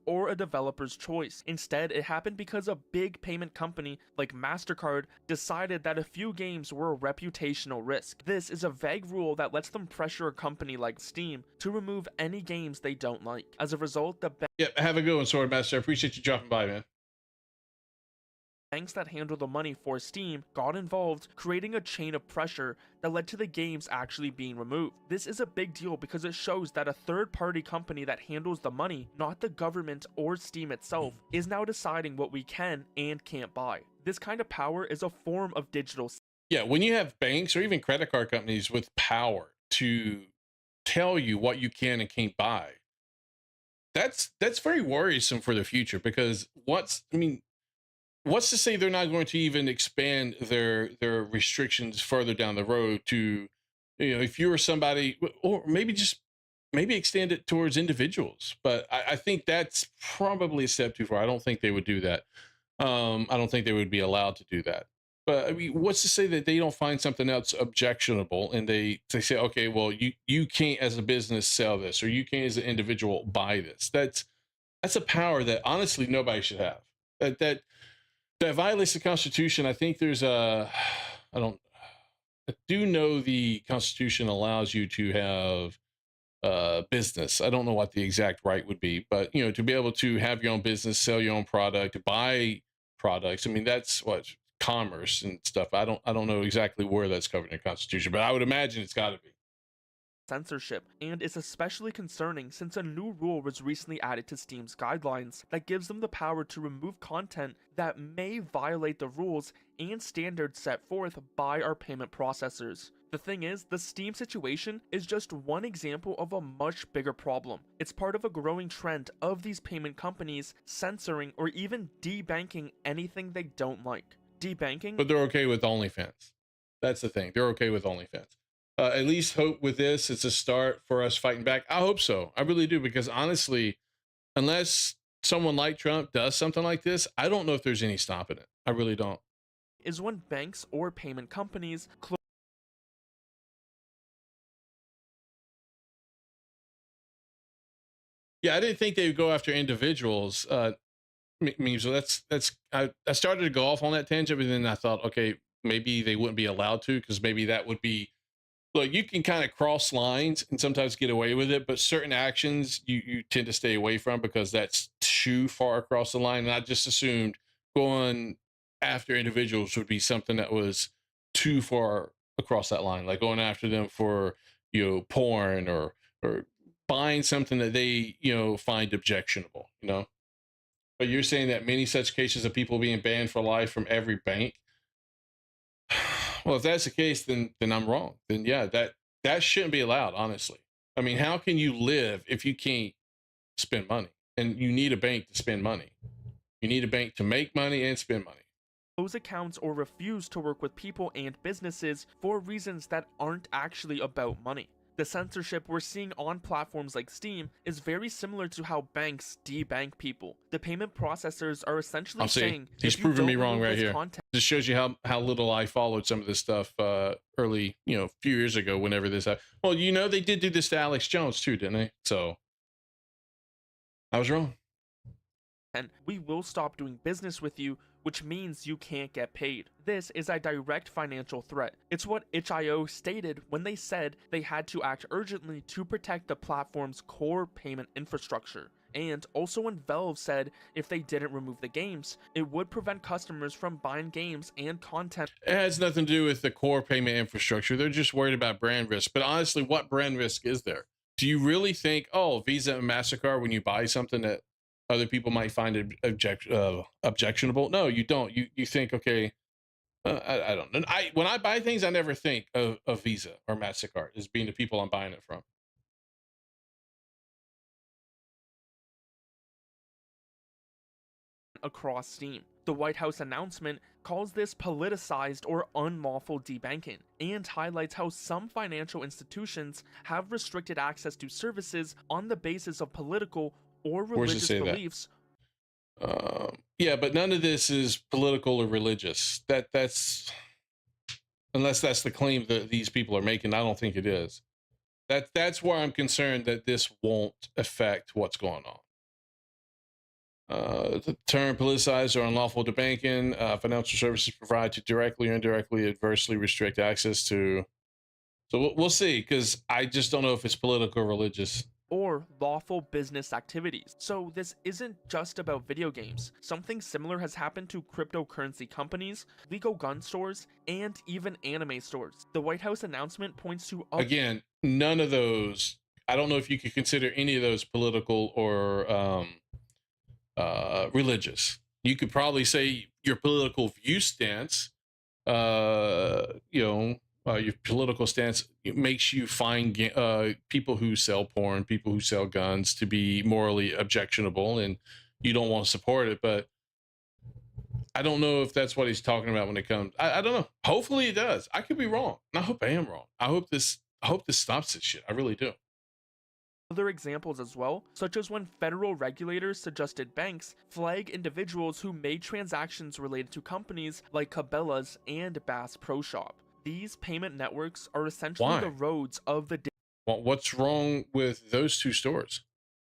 Or a developer's choice. Instead, it happened because a big payment company like MasterCard decided that a few games were a reputational risk. This is a vague rule that lets them pressure a company like Steam to remove any games they don't like. As a result, the Yeah, have a good one, Swordmaster. I appreciate you dropping by, man. banks that handle the money for Steam got involved, creating a chain of pressure that led to the games actually being removed. This is a big deal because it shows that a third-party company that handles the money, not the government or Steam itself, is now deciding what we can and can't buy. This kind of power is a form of digital. Yeah, when you have banks or even credit card companies with power to tell you what you can and can't buy, that's very worrisome for the future, because what's to say they're not going to even expand their restrictions further down the road to, you know, if you were somebody, or maybe extend it towards individuals. But I think that's probably a step too far. I don't think they would do that. I don't think they would be allowed to do that. But I mean, what's to say that they don't find something else objectionable and they say, okay, well, you can't as a business sell this, or you can't as an individual buy this. That's a power that honestly nobody should have. That violates the Constitution. I think there's I do know the Constitution allows you to have business. I don't know what the exact right would be, but you know, to be able to have your own business, sell your own product, buy products. I mean, that's what commerce and stuff. I don't know exactly where that's covered in the Constitution, but I would imagine it's got to be. Censorship, and is especially concerning since a new rule was recently added to Steam's guidelines that gives them the power to remove content that may violate the rules and standards set forth by our payment processors. The thing is, the Steam situation is just one example of a much bigger problem. It's part of a growing trend of these payment companies censoring or even debanking anything they don't like. Debanking? But they're okay with OnlyFans. That's the thing. They're okay with OnlyFans. At least hope with this, it's a start for us fighting back. I hope so. I really do, because honestly, unless someone like Trump does something like this, I don't know if there's any stopping it. I really don't. Is when banks or payment companies Yeah, I didn't think they would go after individuals. So I started to go off on that tangent, but then I thought, okay, maybe they wouldn't be allowed to, because maybe that would be, look, you can kind of cross lines and sometimes get away with it, but certain actions you tend to stay away from because that's too far across the line. And I just assumed going after individuals would be something that was too far across that line, like going after them for, you know, porn or buying something that they, you know, find objectionable, you know. But you're saying that many such cases of people being banned for life from every bank. Well, if that's the case, then I'm wrong. Then yeah, that shouldn't be allowed, honestly. I mean, how can you live if you can't spend money? And you need a bank to spend money. You need a bank to make money and spend money. Close accounts or refuse to work with people and businesses for reasons that aren't actually about money. The censorship we're seeing on platforms like Steam is very similar to how banks debank people. The payment processors are essentially saying, he's proving me wrong right here. This shows you how little I followed some of this stuff early, you know, a few years ago, whenever this happened. Well, you know, they did do this to Alex Jones too, didn't they? So I was wrong. And we will stop doing business with you, which means you can't get paid. This is a direct financial threat. It's what itch.io stated when they said they had to act urgently to protect the platform's core payment infrastructure. And also when Valve said if they didn't remove the games, it would prevent customers from buying games and content. It has nothing to do with the core payment infrastructure. They're just worried about brand risk. But honestly, what brand risk is there? Do you really think, oh, Visa and MasterCard, when you buy something that other people might find objectionable? No, you don't. You think, okay, I don't know. When I buy things, I never think of Visa or MasterCard as being the people I'm buying it from. Across Steam. The White House announcement calls this politicized or unlawful debanking and highlights how some financial institutions have restricted access to services on the basis of political or religious beliefs. Yeah, but none of this is political or religious. That's unless that's the claim that these people are making. I don't think it is. That's where I'm concerned that this won't affect what's going on. The term politicized or unlawful debanking, financial services provide to directly or indirectly adversely restrict access to. So we'll see, because I just don't know if it's political or religious. Or lawful business activities. So this isn't just about video games. Something similar has happened to cryptocurrency companies, legal gun stores, and even anime stores. The White House announcement points to again, none of those. I don't know if you could consider any of those political or religious. You could probably say your political view stance, your political stance makes you find people who sell porn, people who sell guns to be morally objectionable, and you don't want to support it. But I don't know if that's what he's talking about when it comes. I don't know. Hopefully it does. I could be wrong. And I hope I am wrong. I hope this stops this shit. I really do. Other examples as well, such as when federal regulators suggested banks flag individuals who made transactions related to companies like Cabela's and Bass Pro Shop. These payment networks are essentially the roads of the what's wrong with those two stores?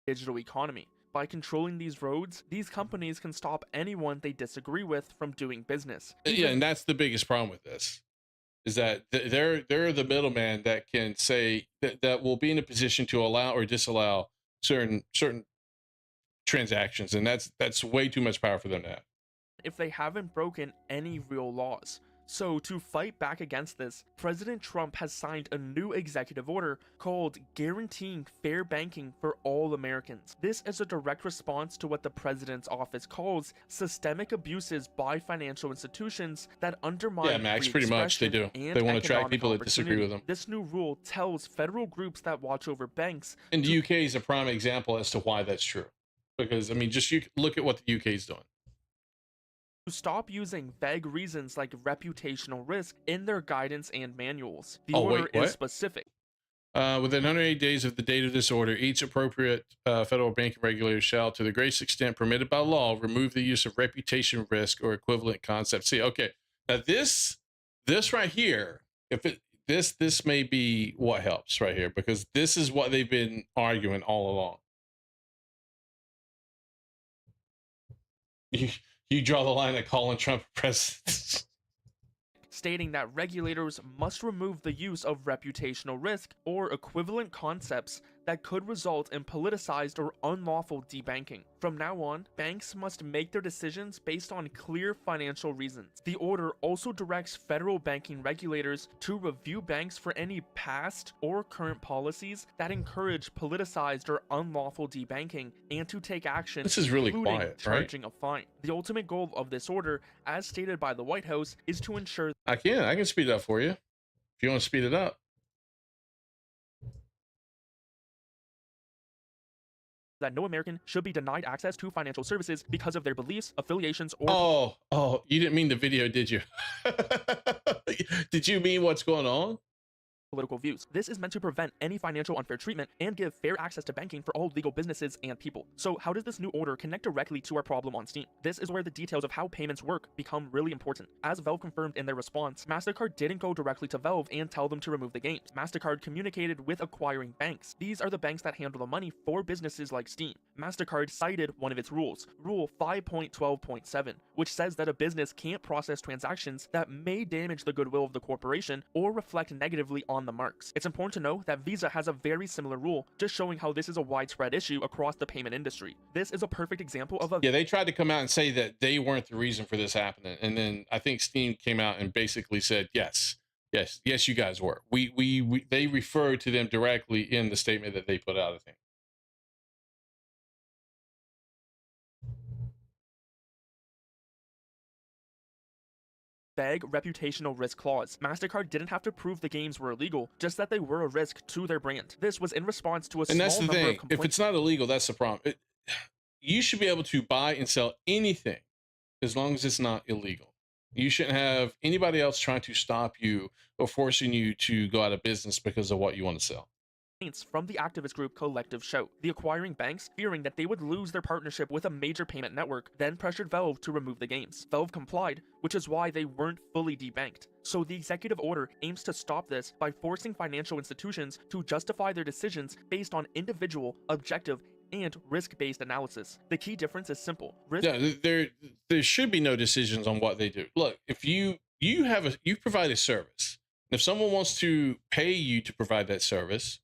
Digital economy. By controlling these roads, these companies can stop anyone they disagree with from doing business. Yeah, and that's the biggest problem with this, is that they're the middleman that can say that will be in a position to allow or disallow certain transactions, and that's way too much power for them to have. If they haven't broken any real laws. So to fight back against this, President Trump has signed a new executive order called Guaranteeing Fair Banking for All Americans. This is a direct response to what the president's office calls systemic abuses by financial institutions that undermine Yeah, Max, pretty much they do. They want to attract people that disagree with them. This new rule tells federal groups that watch over banks. And the UK is a prime example as to why that's true. Because, I mean, just you look at what the UK is doing. To stop using vague reasons like reputational risk in their guidance and manuals. The order is specific. Within 180 days of the date of this order, each appropriate federal banking regulator shall, to the greatest extent permitted by law, remove the use of reputation risk or equivalent concepts. See, okay, now this right here, this may be what helps right here, because this is what they've been arguing all along. You draw the line at calling Trump president. Stating that regulators must remove the use of reputational risk or equivalent concepts that could result in politicized or unlawful debanking. From now on, banks must make their decisions based on clear financial reasons. The order also directs federal banking regulators to review banks for any past or current policies that encourage politicized or unlawful debanking and to take action. This is really including quiet, charging a fine. The ultimate goal of this order, as stated by the White House, is to ensure I can speed it up for you if you want to speed it up. that no American should be denied access to financial services because of their beliefs, affiliations, or... Oh, you didn't mean the video, did you? Did you mean what's going on? Political views. This is meant to prevent any financial unfair treatment and give fair access to banking for all legal businesses and people. So how does this new order connect directly to our problem on Steam? This is where the details of how payments work become really important. As Valve confirmed in their response, MasterCard didn't go directly to Valve and tell them to remove the games. MasterCard communicated with acquiring banks. These are the banks that handle the money for businesses like Steam. MasterCard cited one of its rules, Rule 5.12.7, which says that a business can't process transactions that may damage the goodwill of the corporation or reflect negatively on the marks. It's important to know that Visa has a very similar rule, just showing how this is a widespread issue across the payment industry. This is a perfect example of a... Yeah, they tried to come out and say that they weren't the reason for this happening. And then I think Steam came out and basically said, yes, you guys were. They referred to them directly in the statement that they put out, I think. Vague reputational risk clause. MasterCard didn't have to prove the games were illegal, just that they were a risk to their brand. This was in response to a small number of complaints. And that's the thing. If it's not illegal, that's the problem. You should be able to buy and sell anything as long as it's not illegal. You shouldn't have anybody else trying to stop you or forcing you to go out of business because of what you want to sell. From the activist group Collective Shout. The acquiring banks, fearing that they would lose their partnership with a major payment network, then pressured Valve to remove the games. Valve complied, which is why they weren't fully debanked. So the executive order aims to stop this by forcing financial institutions to justify their decisions based on individual, objective, and risk-based analysis. The key difference is simple. There should be no decisions on what they do. Look, if you provide a service, and if someone wants to pay you to provide that service,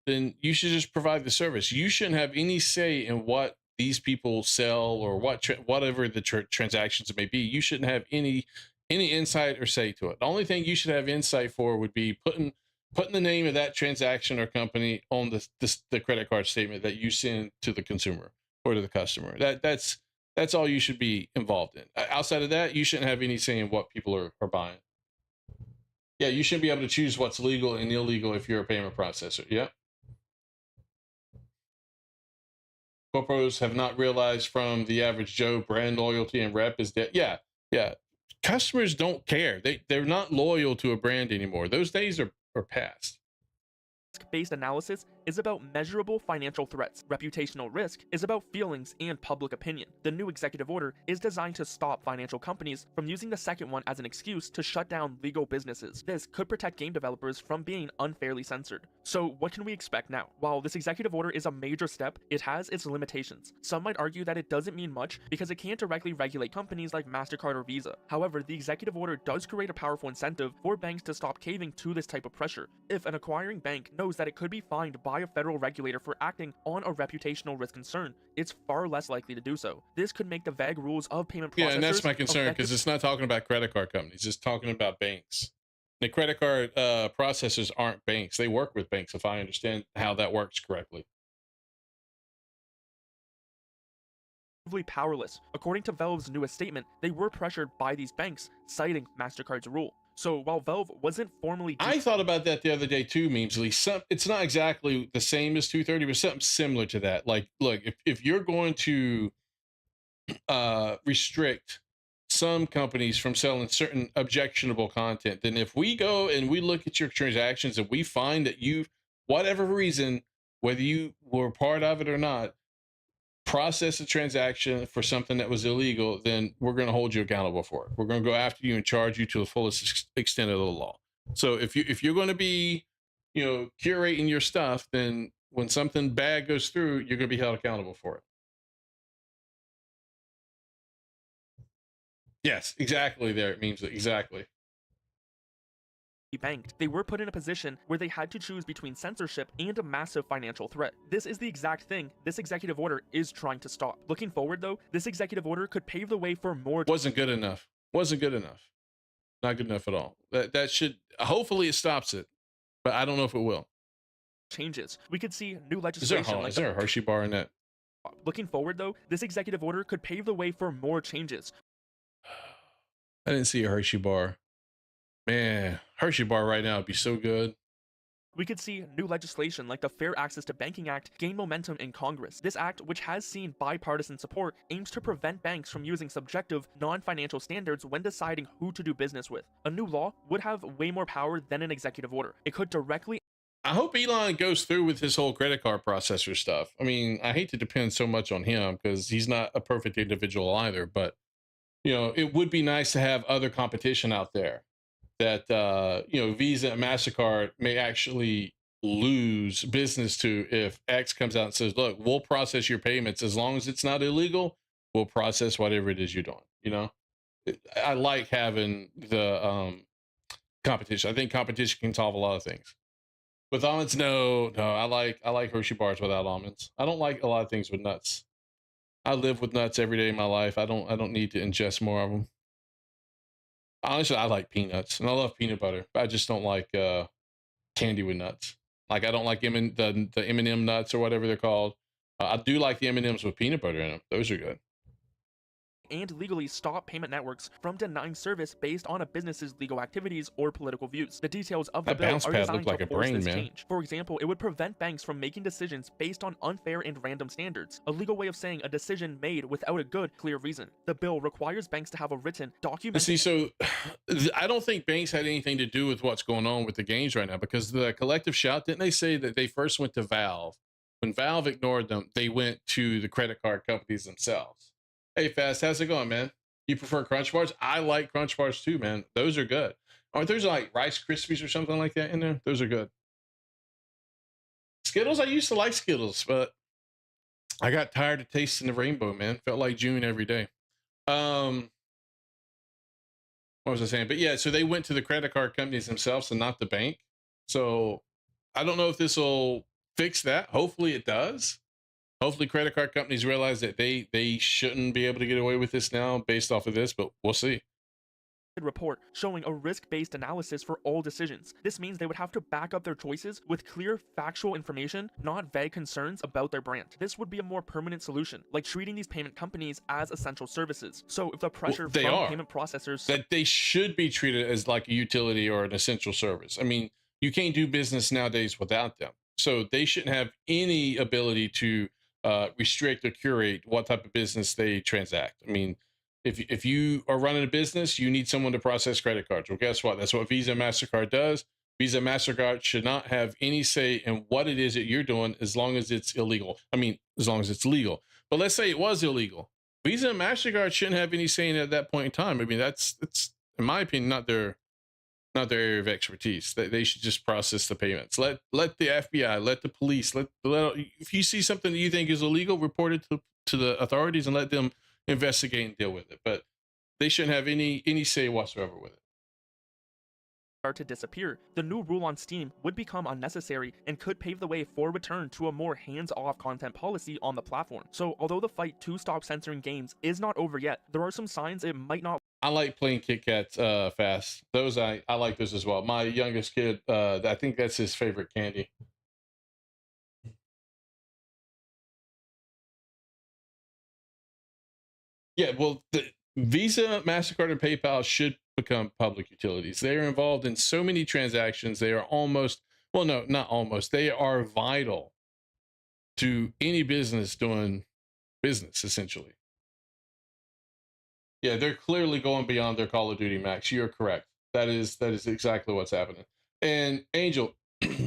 then you should just provide the service. You shouldn't have any say in what these people sell or whatever the transactions may be. You shouldn't have any insight or say to it. The only thing you should have insight for would be putting the name of that transaction or company on the credit card statement that you send to the consumer or to the customer. That's all you should be involved in. Outside of that, you shouldn't have any say in what people are buying. Yeah, you shouldn't be able to choose what's legal and illegal if you're a payment processor. Yeah. Corporos have not realized from the average Joe brand loyalty and rep is dead. Yeah. Customers don't care. They're not loyal to a brand anymore. Those days are past. Risk-based analysis is about measurable financial threats. Reputational risk is about feelings and public opinion. The new executive order is designed to stop financial companies from using the second one as an excuse to shut down legal businesses. This could protect game developers from being unfairly censored. So what can we expect now? While this executive order is a major step, it has its limitations. Some might argue that it doesn't mean much because it can't directly regulate companies like MasterCard or Visa. However, the executive order does create a powerful incentive for banks to stop caving to this type of pressure. If an acquiring bank knows that it could be fined by a federal regulator for acting on a reputational risk concern, it's far less likely to do so. This could make the vague rules of payment processors... Yeah, and that's my concern, because it's not talking about credit card companies. It's talking about banks. The credit card processors aren't banks. They work with banks, if I understand how that works correctly. Powerless. According to Valve's newest statement, they were pressured by these banks, citing MasterCard's rule. So while Valve wasn't formally... I thought about that the other day too, Memesley. It's not exactly the same as 230, but something similar to that. Like, look, if you're going to restrict some companies from selling certain objectionable content, then if we go and we look at your transactions and we find that you, whatever reason, whether you were part of it or not, process a transaction for something that was illegal, then we're going to hold you accountable for it. We're going to go after you and charge you to the fullest extent of the law. So if you're going to be, curating your stuff, then when something bad goes through, you're going to be held accountable for it. Yes, exactly. There it means exactly. Banked. They were put in a position where they had to choose between censorship and a massive financial threat. This is the exact thing this executive order is trying to stop. Looking forward though, this executive order could pave the way for more... Wasn't good enough. Not good enough at all. That should, hopefully it stops it, but I don't know if it will. Changes. We could see new legislation. Is there a Hershey bar in that? Looking forward though, this executive order could pave the way for more changes. I didn't see a Hershey bar. Man, Hershey bar right now would be so good. We could see new legislation like the Fair Access to Banking Act gain momentum in Congress. This act, which has seen bipartisan support, aims to prevent banks from using subjective, non-financial standards when deciding who to do business with. A new law would have way more power than an executive order. It could directly... I hope Elon goes through with his whole credit card processor stuff. I mean, I hate to depend so much on him because he's not a perfect individual either, but, it would be nice to have other competition out there that Visa and MasterCard may actually lose business to if X comes out and says, look, we'll process your payments as long as it's not illegal, we'll process whatever it is you're doing. I like having the competition. I think competition can solve a lot of things. With almonds, no, I like Hershey bars without almonds. I don't like a lot of things with nuts. I live with nuts every day of my life. I don't need to ingest more of them. Honestly, I like peanuts and I love peanut butter. I just don't like candy with nuts. Like I don't like the M&M nuts or whatever they're called. I do like the M&Ms with peanut butter in them. Those are good. and legally stop payment networks from denying service based on a business's legal activities or political views. The details of the That bill bounce are pad designed looked like to a force brain, this man. change. For example, it would prevent banks from making decisions based on unfair and random standards, a legal way of saying a decision made without a good, clear reason. The bill requires banks to have a written, documented... See, so I don't think banks had anything to do with what's going on with the games right now, because the collective shout, didn't they say that they first went to Valve? When Valve ignored them, they went to the credit card companies themselves. Hey, Fast, how's it going, man? You prefer Crunch Bars? I like Crunch Bars too, man. Those are good. Aren't there like Rice Krispies or something like that in there? Those are good. Skittles, I used to like Skittles, but I got tired of tasting the rainbow, man. Felt like June every day. What was I saying? But yeah, so they went to the credit card companies themselves and not the bank. So I don't know if this will fix that. Hopefully it does. Hopefully credit card companies realize that they shouldn't be able to get away with this now based off of this, but we'll see. Report showing a risk-based analysis for all decisions. This means they would have to back up their choices with clear, factual information, not vague concerns about their brand. This would be a more permanent solution, like treating these payment companies as essential services. So if the pressure from payment processors... That they should be treated as like a utility or an essential service. I mean, you can't do business nowadays without them. So they shouldn't have any ability to restrict or curate what type of business they transact. I mean, if you are running a business, you need someone to process credit cards. Well, guess what? That's what Visa and MasterCard does. Visa and MasterCard should not have any say in what it is that you're doing as long as it's illegal. I mean, as long as it's legal. But let's say it was illegal. Visa and MasterCard shouldn't have any say in it at that point in time. I mean, that's in my opinion, not their area of expertise. They should just process the payments. Let the FBI, let the police, let if you see something that you think is illegal, report it to the authorities and let them investigate and deal with it. But they shouldn't have any say whatsoever with it. Start to disappear. The new rule on Steam would become unnecessary and could pave the way for a return to a more hands-off content policy on the platform. So although the fight to stop censoring games is not over yet, there are some signs it might not. I like playing Kit Kats fast. Those I like those as well. My youngest kid, I think that's his favorite candy. Yeah, well, the Visa, MasterCard, and PayPal should become public utilities. They are involved in so many transactions. They are almost, well, no, not almost. They are vital to any business doing business, essentially. Yeah, they're clearly going beyond their Call of Duty Max. You're correct. That is exactly what's happening. And Angel,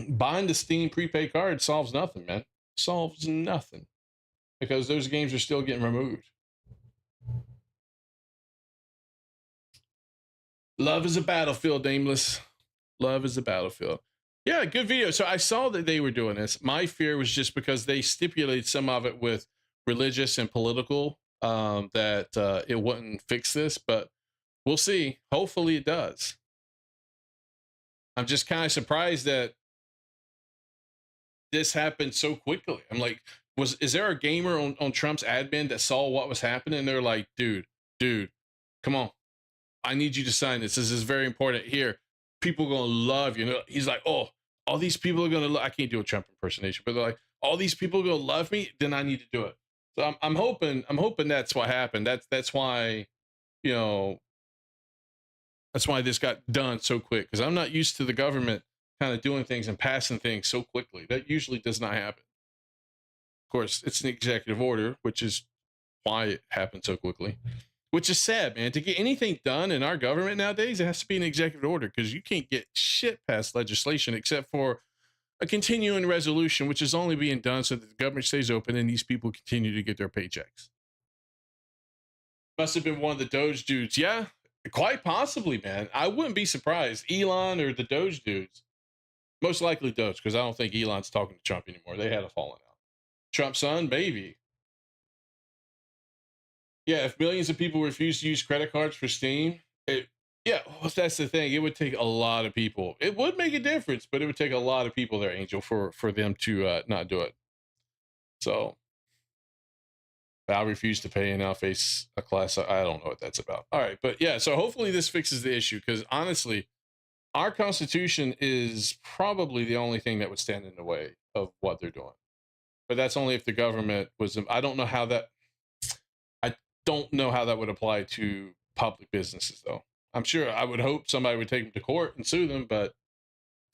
buying the Steam prepaid card solves nothing, man. Solves nothing. Because those games are still getting removed. Love is a battlefield, Nameless. Love is a battlefield. Yeah, good video. So I saw that they were doing this. My fear was just because they stipulated some of it with religious and political, that it wouldn't fix this, but we'll see. Hopefully it does. I'm just kind of surprised that this happened so quickly. I'm like, is there a gamer on Trump's admin that saw what was happening? They're like, dude, come on. I need you to sign this. This is very important. Here, people are going to love you. He's like, oh, all these people are going to, I can't do a Trump impersonation, but they're like, all these people are going to love me. Then I need to do it. So I'm hoping that's what happened. That's why, that's why this got done so quick. Because I'm not used to the government kind of doing things and passing things so quickly. That usually does not happen. Of course, it's an executive order, which is why it happened so quickly. Which is sad, man. To get anything done in our government nowadays, it has to be an executive order because you can't get shit past legislation except for a continuing resolution, which is only being done so that the government stays open and these people continue to get their paychecks. Must have been one of the Doge dudes. Yeah, quite possibly, man. I wouldn't be surprised. Elon or the Doge dudes. Most likely Doge, because I don't think Elon's talking to Trump anymore. They had a falling out. Trump's son, maybe. Yeah, if millions of people refuse to use credit cards for Steam, that's the thing. It would take a lot of people. It would make a difference, but it would take a lot of people there, Angel, for them to not do it. So I'll refuse to pay and I'll face a class. I don't know what that's about. All right, but yeah, so hopefully this fixes the issue because honestly, our Constitution is probably the only thing that would stand in the way of what they're doing. But that's only if the government was. I don't know how that. don't know how that would apply to public businesses, though. I'm sure I would hope somebody would take them to court and sue them, but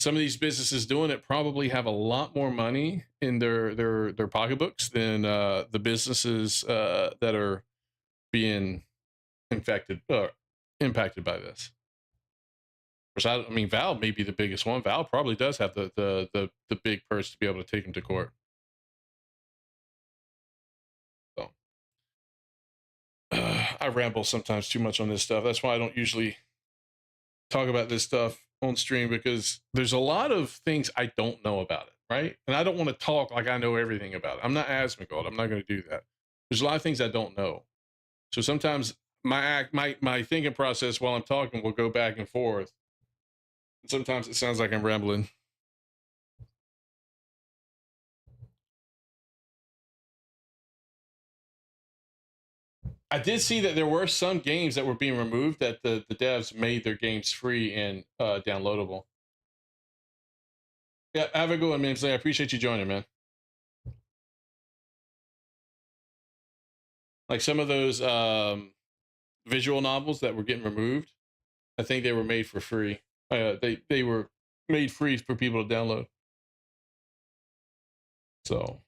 some of these businesses doing it probably have a lot more money in their pocketbooks than the businesses that are being impacted by this. I mean, Valve may be the biggest one. Valve probably does have the big purse to be able to take them to court. So I ramble sometimes too much on this stuff. That's why I don't usually talk about this stuff on stream, because there's a lot of things I don't know about it, right? And I don't want to talk like I know everything about it. I'm not Asmongold. I'm not going to do that. There's a lot of things I don't know. So sometimes my thinking process while I'm talking will go back and forth. And sometimes it sounds like I'm rambling. I did see that there were some games that were being removed, that the devs made their games free and downloadable. Yeah, have a good one, Mimsley. I appreciate you joining, man. Like some of those visual novels that were getting removed, I think they were made for free. They were made free for people to download. So.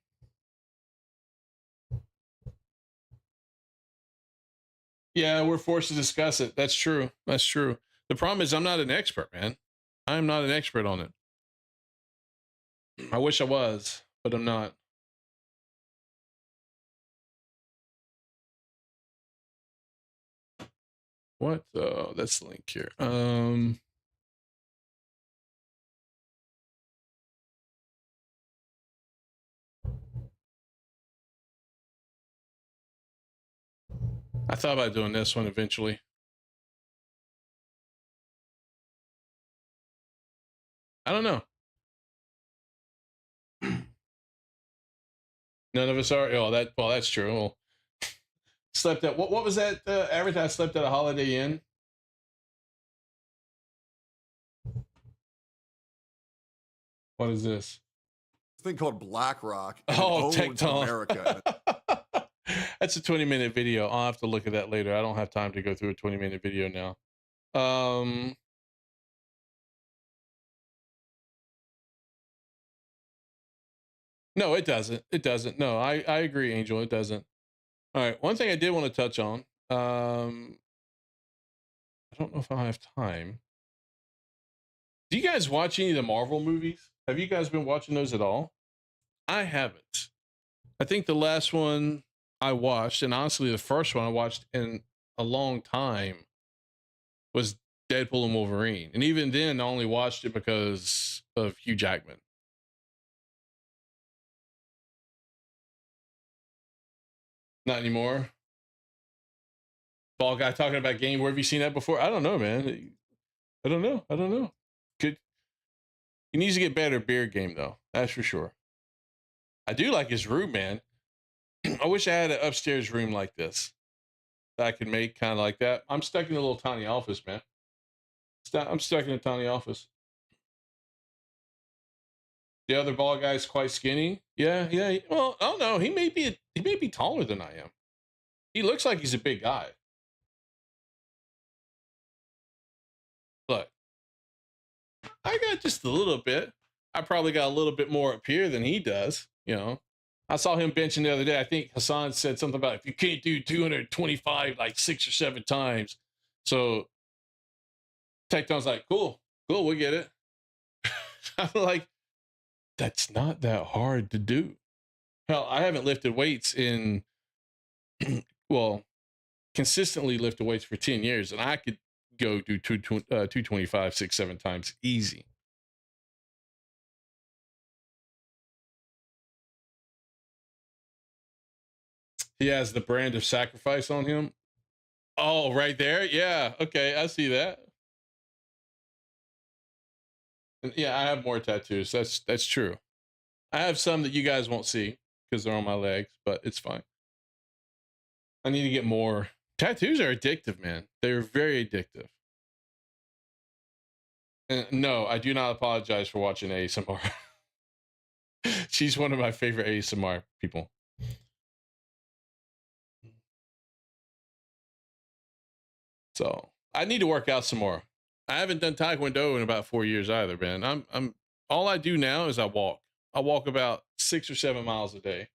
Yeah, we're forced to discuss it. That's true. That's true. The problem is I'm not an expert, man. I'm not an expert on it. I wish I was, but I'm not. What? That's the link here. I thought about doing this one eventually. I don't know. None of us are. Oh, that's true. Well, slept at what was that advertised? Slept at a Holiday Inn. What is this? This thing called BlackRock. Oh, Tecton America. That's a 20-minute video. I'll have to look at that later. I don't have time to go through a 20-minute video now. No, it doesn't. It doesn't. No, I agree, Angel. It doesn't. All right. One thing I did want to touch on. I don't know if I'll have time. Do you guys watch any of the Marvel movies? Have you guys been watching those at all? I haven't. I think the last one I watched, and honestly the first one I watched in a long time, was Deadpool and Wolverine. And even then I only watched it because of Hugh Jackman. Not anymore. Ball guy talking about game. Where have you seen that before? I don't know, man. I don't know. He needs to get better beard game though. That's for sure. I do like his room, man. I wish I had an upstairs room like this that I could make kind of like that. I'm stuck in a little tiny office, man. I'm stuck in a tiny office. The other ball guy's quite skinny. Yeah. Well, I don't know. He may be taller than I am. He looks like he's a big guy. Look, I got just a little bit. I probably got a little bit more up here than he does. You know, I saw him benching the other day. I think Hassan said something about if you can't do 225 like 6 or 7 times. So Tecton's like, cool, we'll get it. I'm like, that's not that hard to do. Hell, I haven't lifted weights in, well, consistently lifted weights for 10 years, and I could go do 225 6, 7 times easy. He has the brand of sacrifice on him. Oh, right there. Yeah. Okay. I see that. And yeah, I have more tattoos. That's true. I have some that you guys won't see because they're on my legs, but it's fine. I need to get more. Tattoos are addictive, man. They're very addictive. And no, I do not apologize for watching ASMR. She's one of my favorite ASMR people. So I need to work out some more. I haven't done Taekwondo in about 4 years either, man. I'm all I do now is I walk. I walk about 6 or 7 miles a day.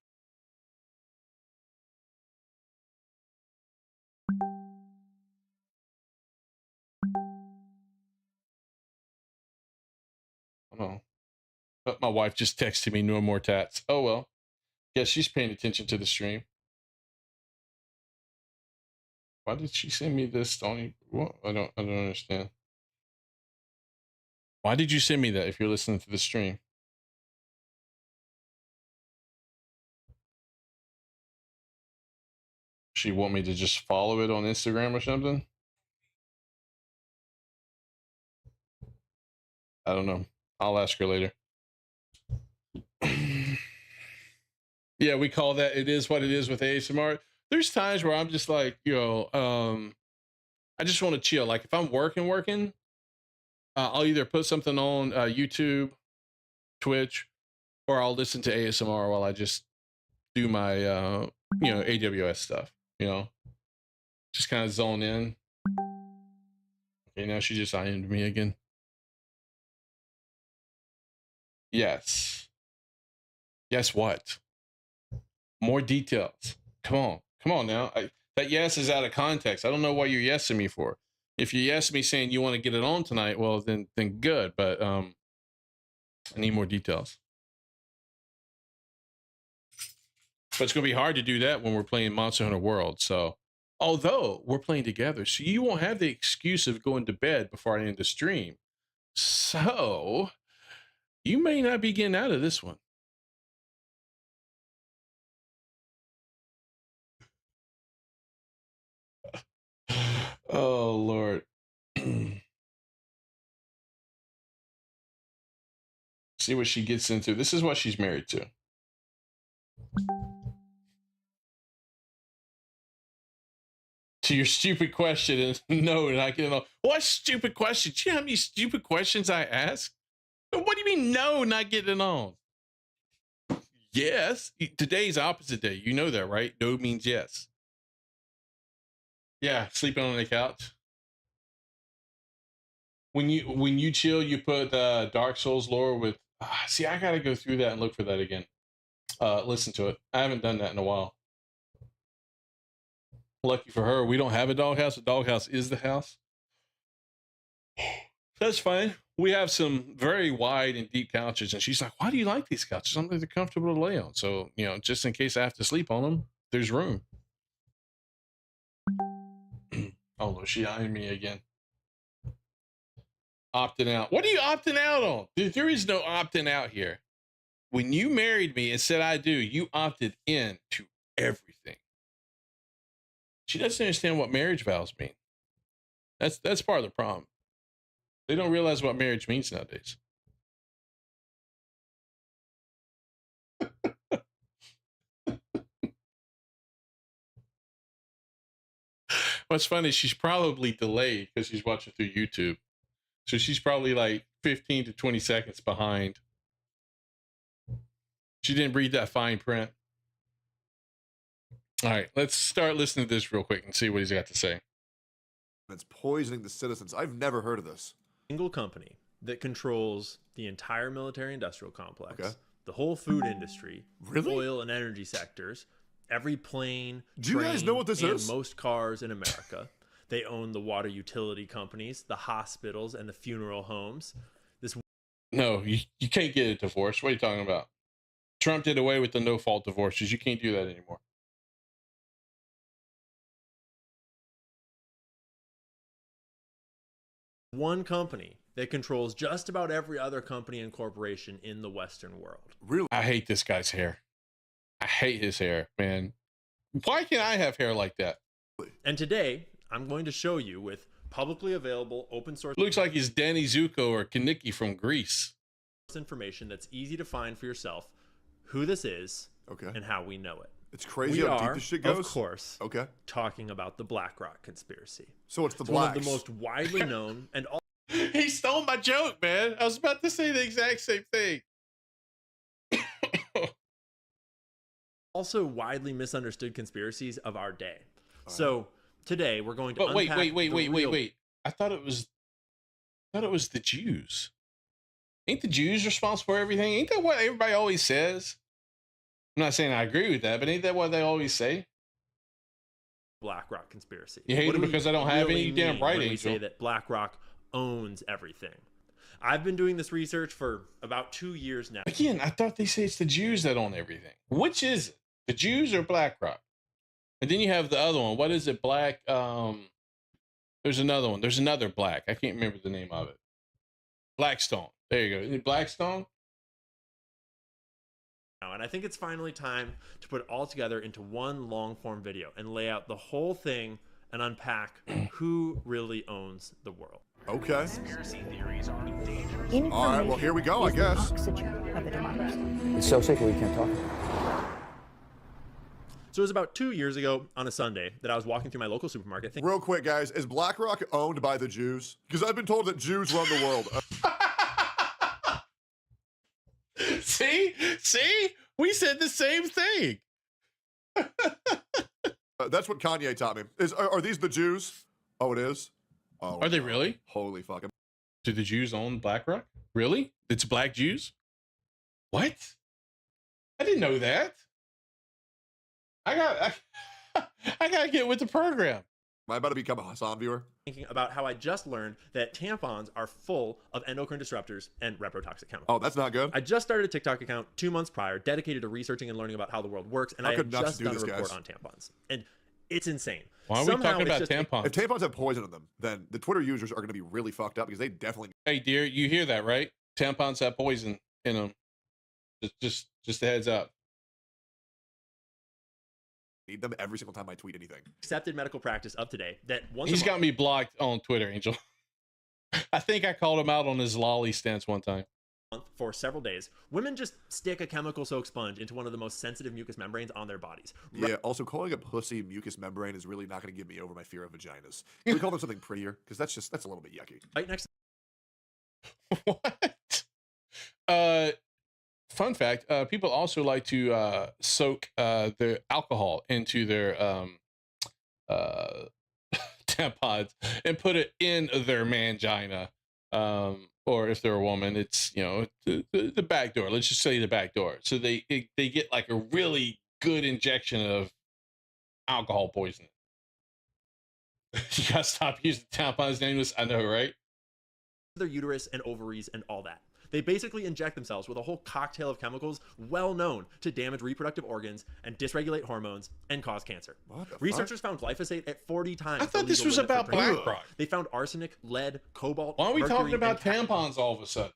Oh, but my wife just texted me no more tats. Oh well. Guess she's paying attention to the stream. Why did she send me this, Tony? What? I don't understand. Why did you send me that if you're listening to the stream? She want me to just follow it on Instagram or something? I don't know. I'll ask her later. Yeah, we call that it is what it is with ASMR. There's times where I'm just like, I just want to chill. Like if I'm working, I'll either put something on YouTube, Twitch, or I'll listen to ASMR while I just do my, AWS stuff, just kind of zone in. Okay, now she just IM'd me again. Yes. Yes, what? More details. Come on now. That yes is out of context. I don't know what you're yesing me for. If you yes me saying you want to get it on tonight, well then good. But I need more details. But it's gonna be hard to do that when we're playing Monster Hunter World. So although we're playing together, so you won't have the excuse of going to bed before I end the stream. So you may not be getting out of this one. Oh, Lord. See what she gets into. This is what she's married to. To your stupid question, and no, and I can. What stupid question? Do you know how many stupid questions I ask? What do you mean, no, not getting on? Yes. Today's opposite day. You know that, right? No means yes. Yeah, sleeping on the couch. When you chill, you put Dark Souls lore with. See, I gotta go through that and look for that again. Listen to it. I haven't done that in a while. Lucky for her, we don't have a doghouse. The doghouse is the house. That's fine. We have some very wide and deep couches, and she's like, "Why do you like these couches? I'm like, they're comfortable to lay on. So just in case I have to sleep on them, there's room." Oh, no, she eyeing me again. Opting out. What are you opting out on? There is no opting out here. When you married me and said I do, you opted in to everything. She doesn't understand what marriage vows mean. That's part of the problem. They don't realize what marriage means nowadays. What's funny, she's probably delayed because she's watching through YouTube. So she's probably like 15 to 20 seconds behind. She didn't read that fine print. All right, let's start listening to this real quick and see what he's got to say. It's poisoning the citizens. I've never heard of this. Single company that controls the entire military-industrial complex, the whole food industry, oil and energy sectors, every plane, Do you guys know what this and is? most cars in America. They own the water utility companies, the hospitals, and the funeral homes. No, you can't get a divorce. What are you talking about? Trump did away with the no-fault divorces. You can't do that anymore. One company that controls just about every other company and corporation in the Western world. Really? I hate this guy's hair. I hate his hair, man. Why can't I have hair like that? And today, I'm going to show you with publicly available open source. Looks like he's Danny Zuko or Kaneki from Greece. Information that's easy to find for yourself, who this is, and how we know it. It's crazy we how are, deep this shit goes. Of course, okay, talking about the BlackRock conspiracy. So it's the one blacks. of the most widely known and He stole my joke, man. I was about to say the exact same thing. also widely misunderstood conspiracies of our day. So today we're going to But wait. unpack I thought it was the Jews. Ain't the Jews responsible for everything? Ain't that what everybody always says? I'm not saying I agree with that, but ain't that what they always say? BlackRock conspiracy. You hate What them do we because I don't have really any damn mean right, when we Angel. say that BlackRock owns everything. I've been doing this research for about 2 years now. Again, I thought they say it's the Jews that own everything. Which is it? The Jews or BlackRock? And then you have the other one. What is it? Black. There's another one. There's another black. I can't remember the name of it. Blackstone. There you go. Is it Blackstone? And I think it's finally time to put it all together into one long form video and lay out the whole thing and unpack who really owns the world. Okay. Conspiracy theories are dangerous. All right, well, here we go, I guess. It's so sick we can't talk. So it was about 2 years ago on a Sunday that I was walking through my local supermarket. Real quick, guys, is BlackRock owned by the Jews? Because I've been told that Jews run the world. See? We said the same thing. That's what Kanye taught me. Are these the Jews? Oh, it is? Oh, Are they really? Holy fucking. Do the Jews own BlackRock? Really? It's black Jews? What? I didn't know that. I gotta get with the program. Am I about to become a Hassan viewer? Thinking about how I just learned that tampons are full of endocrine disruptors and reprotoxic chemicals. Oh, that's not good. I just started a TikTok account 2 months prior, dedicated to researching and learning about how the world works, and I had just done a report on tampons. And it's insane. Why are we talking about tampons? If tampons have poison in them, then the Twitter users are going to be really fucked up because they definitely. Hey, dear, you hear that, right? Tampons have poison in them. Just a heads up. Need them every single time I tweet anything. Accepted medical practice of today that once He's got me blocked on Twitter, Angel. I think I called him out on his lolly stance one time. For several days, women just stick a chemical soaked sponge into one of the most sensitive mucous membranes on their bodies. Yeah, also calling a pussy mucous membrane is really not going to get me over my fear of vaginas. Can we call them something prettier? Because that's a little bit yucky. Right next. What? Fun fact, people also like to soak their alcohol into their tampons and put it in their mangina. Or if they're a woman, it's, the back door. Let's just say the back door. So they get like a really good injection of alcohol poisoning. You gotta stop using tampons, nameless. I know, right? Their uterus and ovaries and all that. They basically inject themselves with a whole cocktail of chemicals well known to damage reproductive organs and dysregulate hormones and cause cancer. Researchers found glyphosate at 40 times. I thought this was about BlackRock. They found arsenic, lead, cobalt. Why are we mercury, talking about and tampons all of a sudden?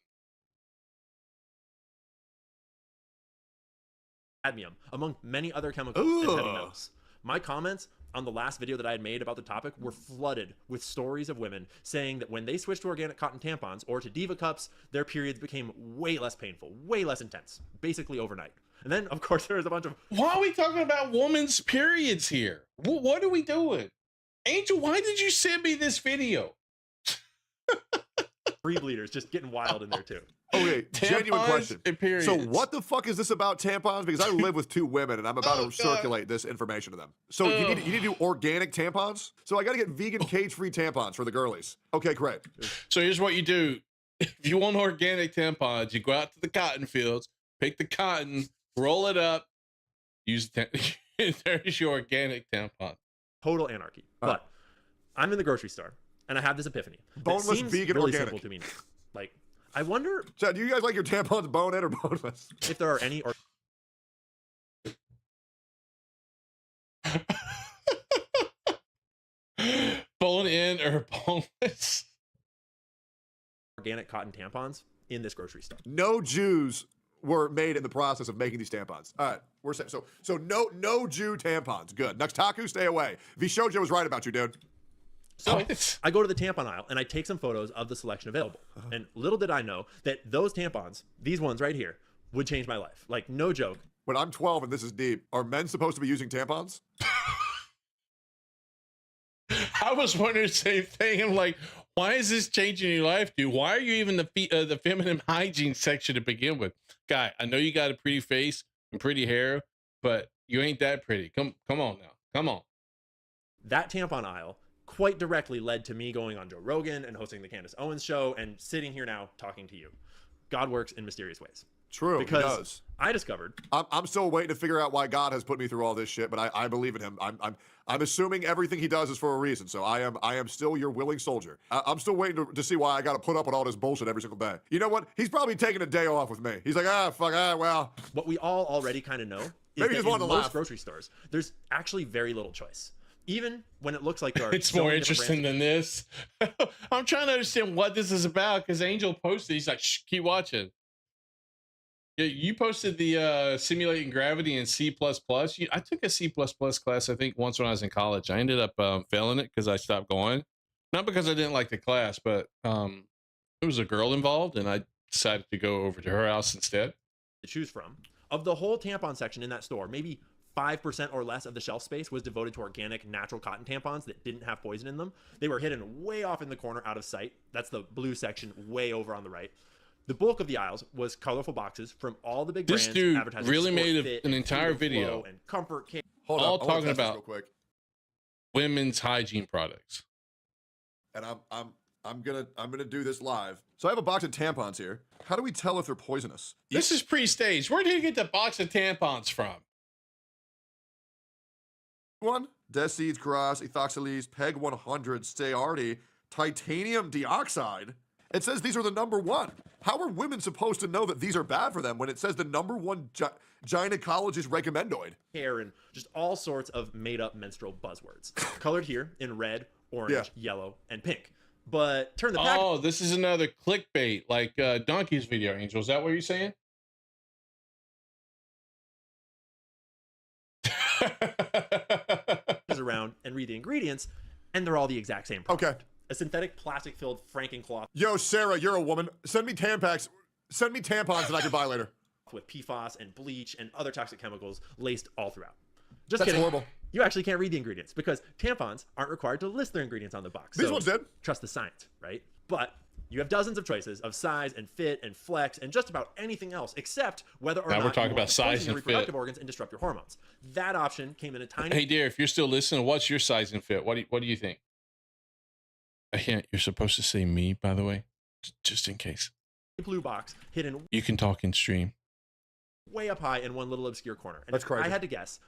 cadmium, among many other chemicals and heavy metals. My comments on the last video that I had made about the topic were flooded with stories of women saying that when they switched to organic cotton tampons or to Diva cups, their periods became way less painful, way less intense, basically overnight. And then, of course, there was a bunch of... Why are we talking about women's periods here? What are we doing? Angel, why did you send me this video? free bleeders just getting wild in there too. Okay, genuine question. And periods. So what the fuck is this about tampons? Because I live with 2 women and I'm about to circulate this information to them. So you need to do organic tampons? So I got to get vegan cage-free tampons for the girlies. Okay, great. So here's what you do. If you want organic tampons, you go out to the cotton fields, pick the cotton, roll it up, use there's your organic tampon. Total anarchy. But I'm in the grocery store and I have this epiphany. Boneless, seems vegan, really organic. simple to me. Like, I wonder. So do you guys like your tampons bone-in or boneless? If there are any bone-in or boneless organic cotton tampons in this grocery store. No Jews were made in the process of making these tampons. All right, we're saying so no Jew tampons. Good. Nuxtaku, stay away. Vishojo was right about you, dude. So I go to the tampon aisle and I take some photos of the selection available. And little did I know that those tampons, these ones right here, would change my life. Like, no joke. When I'm 12 and this is deep, are men supposed to be using tampons? I was wondering the same thing. I'm like, why is this changing your life, dude? Why are you even the feminine hygiene section to begin with? Guy, I know you got a pretty face and pretty hair, but you ain't that pretty. Come on now. Come on. That tampon aisle quite directly led to me going on Joe Rogan and hosting the Candace Owens show and sitting here now talking to you. God works in mysterious ways. True, because he does. I discovered. I'm still waiting to figure out why God has put me through all this shit, but I believe in him. I'm assuming everything he does is for a reason. So I am still your willing soldier. I'm still waiting to see why I got to put up with all this bullshit every single day. You know what? He's probably taking a day off with me. He's like, well. What we all already kind of know is Maybe that just in wanted to most laugh. grocery stores, there's actually very little choice. Even when it looks like there are It's so more many different interesting than this. I'm trying to understand what this is about because Angel posted. He's like, shh, keep watching. Yeah, you posted the simulating gravity in C++. I took a C++ class, I think, once when I was in college. I ended up failing it because I stopped going. Not because I didn't like the class, but there was a girl involved, and I decided to go over to her house instead. to choose from. Of the whole tampon section in that store, maybe 5% or less of the shelf space was devoted to organic, natural cotton tampons that didn't have poison in them. They were hidden way off in the corner out of sight. That's the blue section way over on the right. The bulk of the aisles was colorful boxes from all the big This brands dude advertising really Sport made Fit an and entire Freedom video Flow and Comfort Care. Hold all up, I wanna talking test this about real quick. women's hygiene products. And I'm gonna do this live. So I have a box of tampons here. How do we tell if they're poisonous? This is pre-staged. Where did you get the box of tampons from? One, Desids, Gras, Ethoxylase, Peg 100, Steardi, titanium dioxide. It says these are the number one. How are women supposed to know that these are bad for them when it says the number one gynecologist recommendoid? Hair and just all sorts of made-up menstrual buzzwords. Colored here in red, orange, yellow, and pink. But turn the pack. Oh, this is another clickbait, like Donkey's video, Angel. Is that what you're saying? Around and read the ingredients, and they're all the exact same product. Okay. A synthetic plastic-filled frankencloth Yo, Sarah, you're a woman. Send me tampons. Send me tampons that I can buy later. with PFAS and bleach and other toxic chemicals laced all throughout. Just That's kidding. horrible. You actually can't read the ingredients because tampons aren't required to list their ingredients on the box. These So ones did. Trust the science, right? But you have dozens of choices of size and fit and flex and just about anything else except whether or Now not we're talking you want about to size poison your and fit. reproductive organs and disrupt your hormones. That option came in a tiny Hey, dear, if you're still listening, what's your size and fit? What do you think? I can't. You're supposed to say me, by the way, just in case. blue box hidden You can talk in stream. way up high in one little obscure corner. And That's if crazy. I had to guess,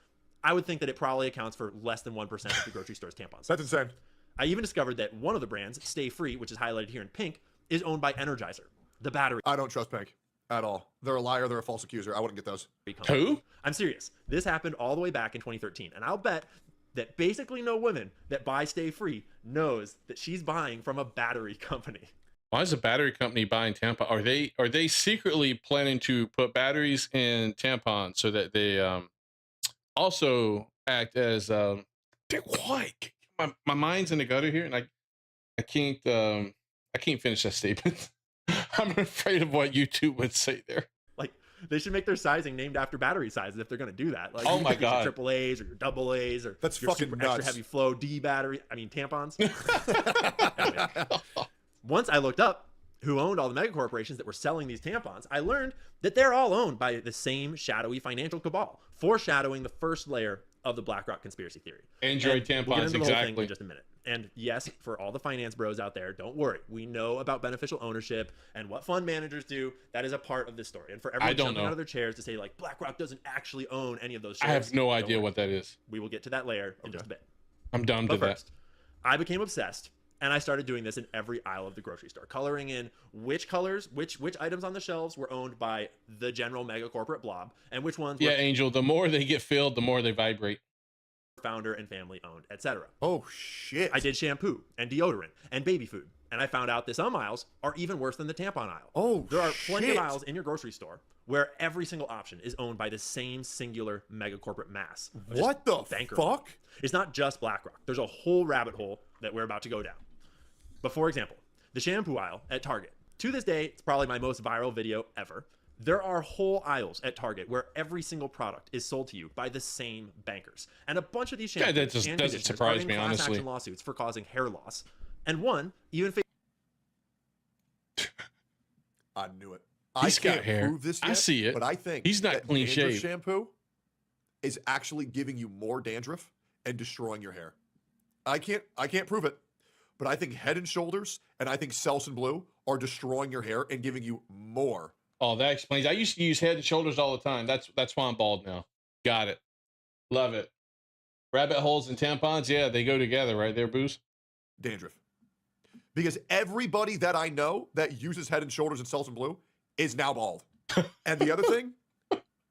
I would think that it probably accounts for less than 1% of the grocery store's tampons. That's insane. I even discovered that one of the brands, Stay Free, which is highlighted here in pink, is owned by Energizer, the battery. I don't trust Pink at all. They're a liar. They're a false accuser. I wouldn't get those. company. Who? I'm serious. This happened all the way back in 2013, and I'll bet that basically no woman that buys Stay Free knows that she's buying from a battery company. Why is a battery company buying tampons? Are they secretly planning to put batteries in tampons so that they also act as why? My mind's in the gutter here, and I can't finish that statement. I'm afraid of what YouTube would say there. Like, they should make their sizing named after battery sizes if they're going to do that. Like, Oh you my could get your God. triple A's or your double A's or That's your fucking super nuts. extra heavy flow D battery. I mean tampons. Once I looked up who owned all the mega corporations that were selling these tampons, I learned that they're all owned by the same shadowy financial cabal, foreshadowing the first layer of the BlackRock conspiracy theory. Android And we'll get tampons, into the whole thing exactly. in just a minute. And yes, for all the finance bros out there, don't worry. We know about beneficial ownership and what fund managers do. That is a part of this story. And for everyone don't jumping know. out of their chairs to say like BlackRock doesn't actually own any of those I shares, have no don't idea worry. what that is. We will get to that layer in just a bit. I'm dumb to But that. first, I became obsessed, and I started doing this in every aisle of the grocery store, coloring in which colors, which items on the shelves were owned by the general mega corporate blob, and which ones Yeah, were Angel. The more they get filled, the more they vibrate. founder and family owned, etc. Oh shit. I did shampoo and deodorant and baby food, and I found out that some aisles are even worse than the tampon aisle. Oh, there are plenty of shit. aisles in your grocery store where every single option is owned by the same singular mega corporate mass. of just What the bankers. fuck? It's not just BlackRock. There's a whole rabbit hole that we're about to go down. But for example, the shampoo aisle at Target. To this day, it's probably my most viral video ever. There are whole aisles at Target where every single product is sold to you by the same bankers. And a bunch of these Yeah, shampoos that just and doesn't conditioners surprise are in me, class honestly. action lawsuits for causing hair loss. And one even I knew it. He's I got can't hair. prove this I yet, see it. But I think He's not that clean dandruff shaved. shampoo is actually giving you more dandruff and destroying your hair. I can't prove it, but I think Head and Shoulders and I think Selsun Blue are destroying your hair and giving you more. Oh, that explains. I used to use Head and Shoulders all the time. That's why I'm bald now. Got it. Love it. Rabbit holes and tampons, yeah, they go together, right there, Booze? Dandruff. Because everybody that I know that uses Head and Shoulders and Selsun Blue is now bald. And the other thing,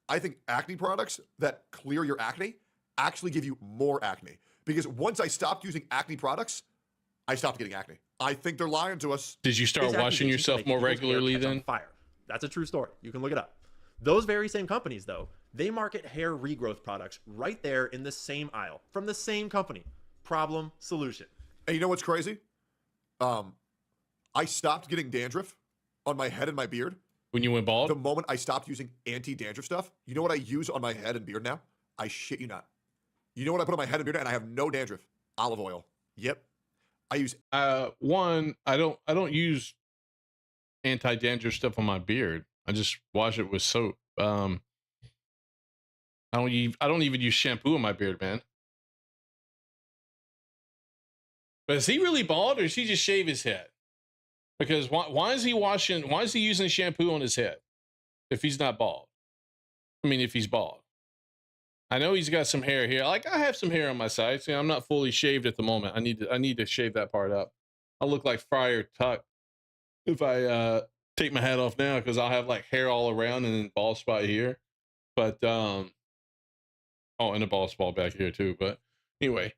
I think acne products that clear your acne actually give you more acne. Because once I stopped using acne products, I stopped getting acne. I think they're lying to us. Did you start washing yourself more regularly then? Fire. That's a true story. You can look it up. Those very same companies, though, they market hair regrowth products right there in the same aisle from the same company. Problem, solution. And you know what's crazy? I stopped getting dandruff on my head and my beard. When you went bald? The moment I stopped using anti-dandruff stuff, you know what I use on my head and beard now? I shit you not. You know what I put on my head and beard and I have no dandruff? Olive oil. Yep. I use one, I don't use anti-dandruff stuff on my beard. I just wash it with soap. I don't even use shampoo on my beard, man. But is he really bald or does he just shave his head? Because why is he using shampoo on his head if he's not bald? I mean, if he's bald. I know he's got some hair here. Like, I have some hair on my sides. You know, I'm not fully shaved at the moment. I need to shave that part up. I'll look like Friar Tuck if I take my hat off now, because I'll have like hair all around and then bald spot here. But oh, and a bald spot back here too. But anyway,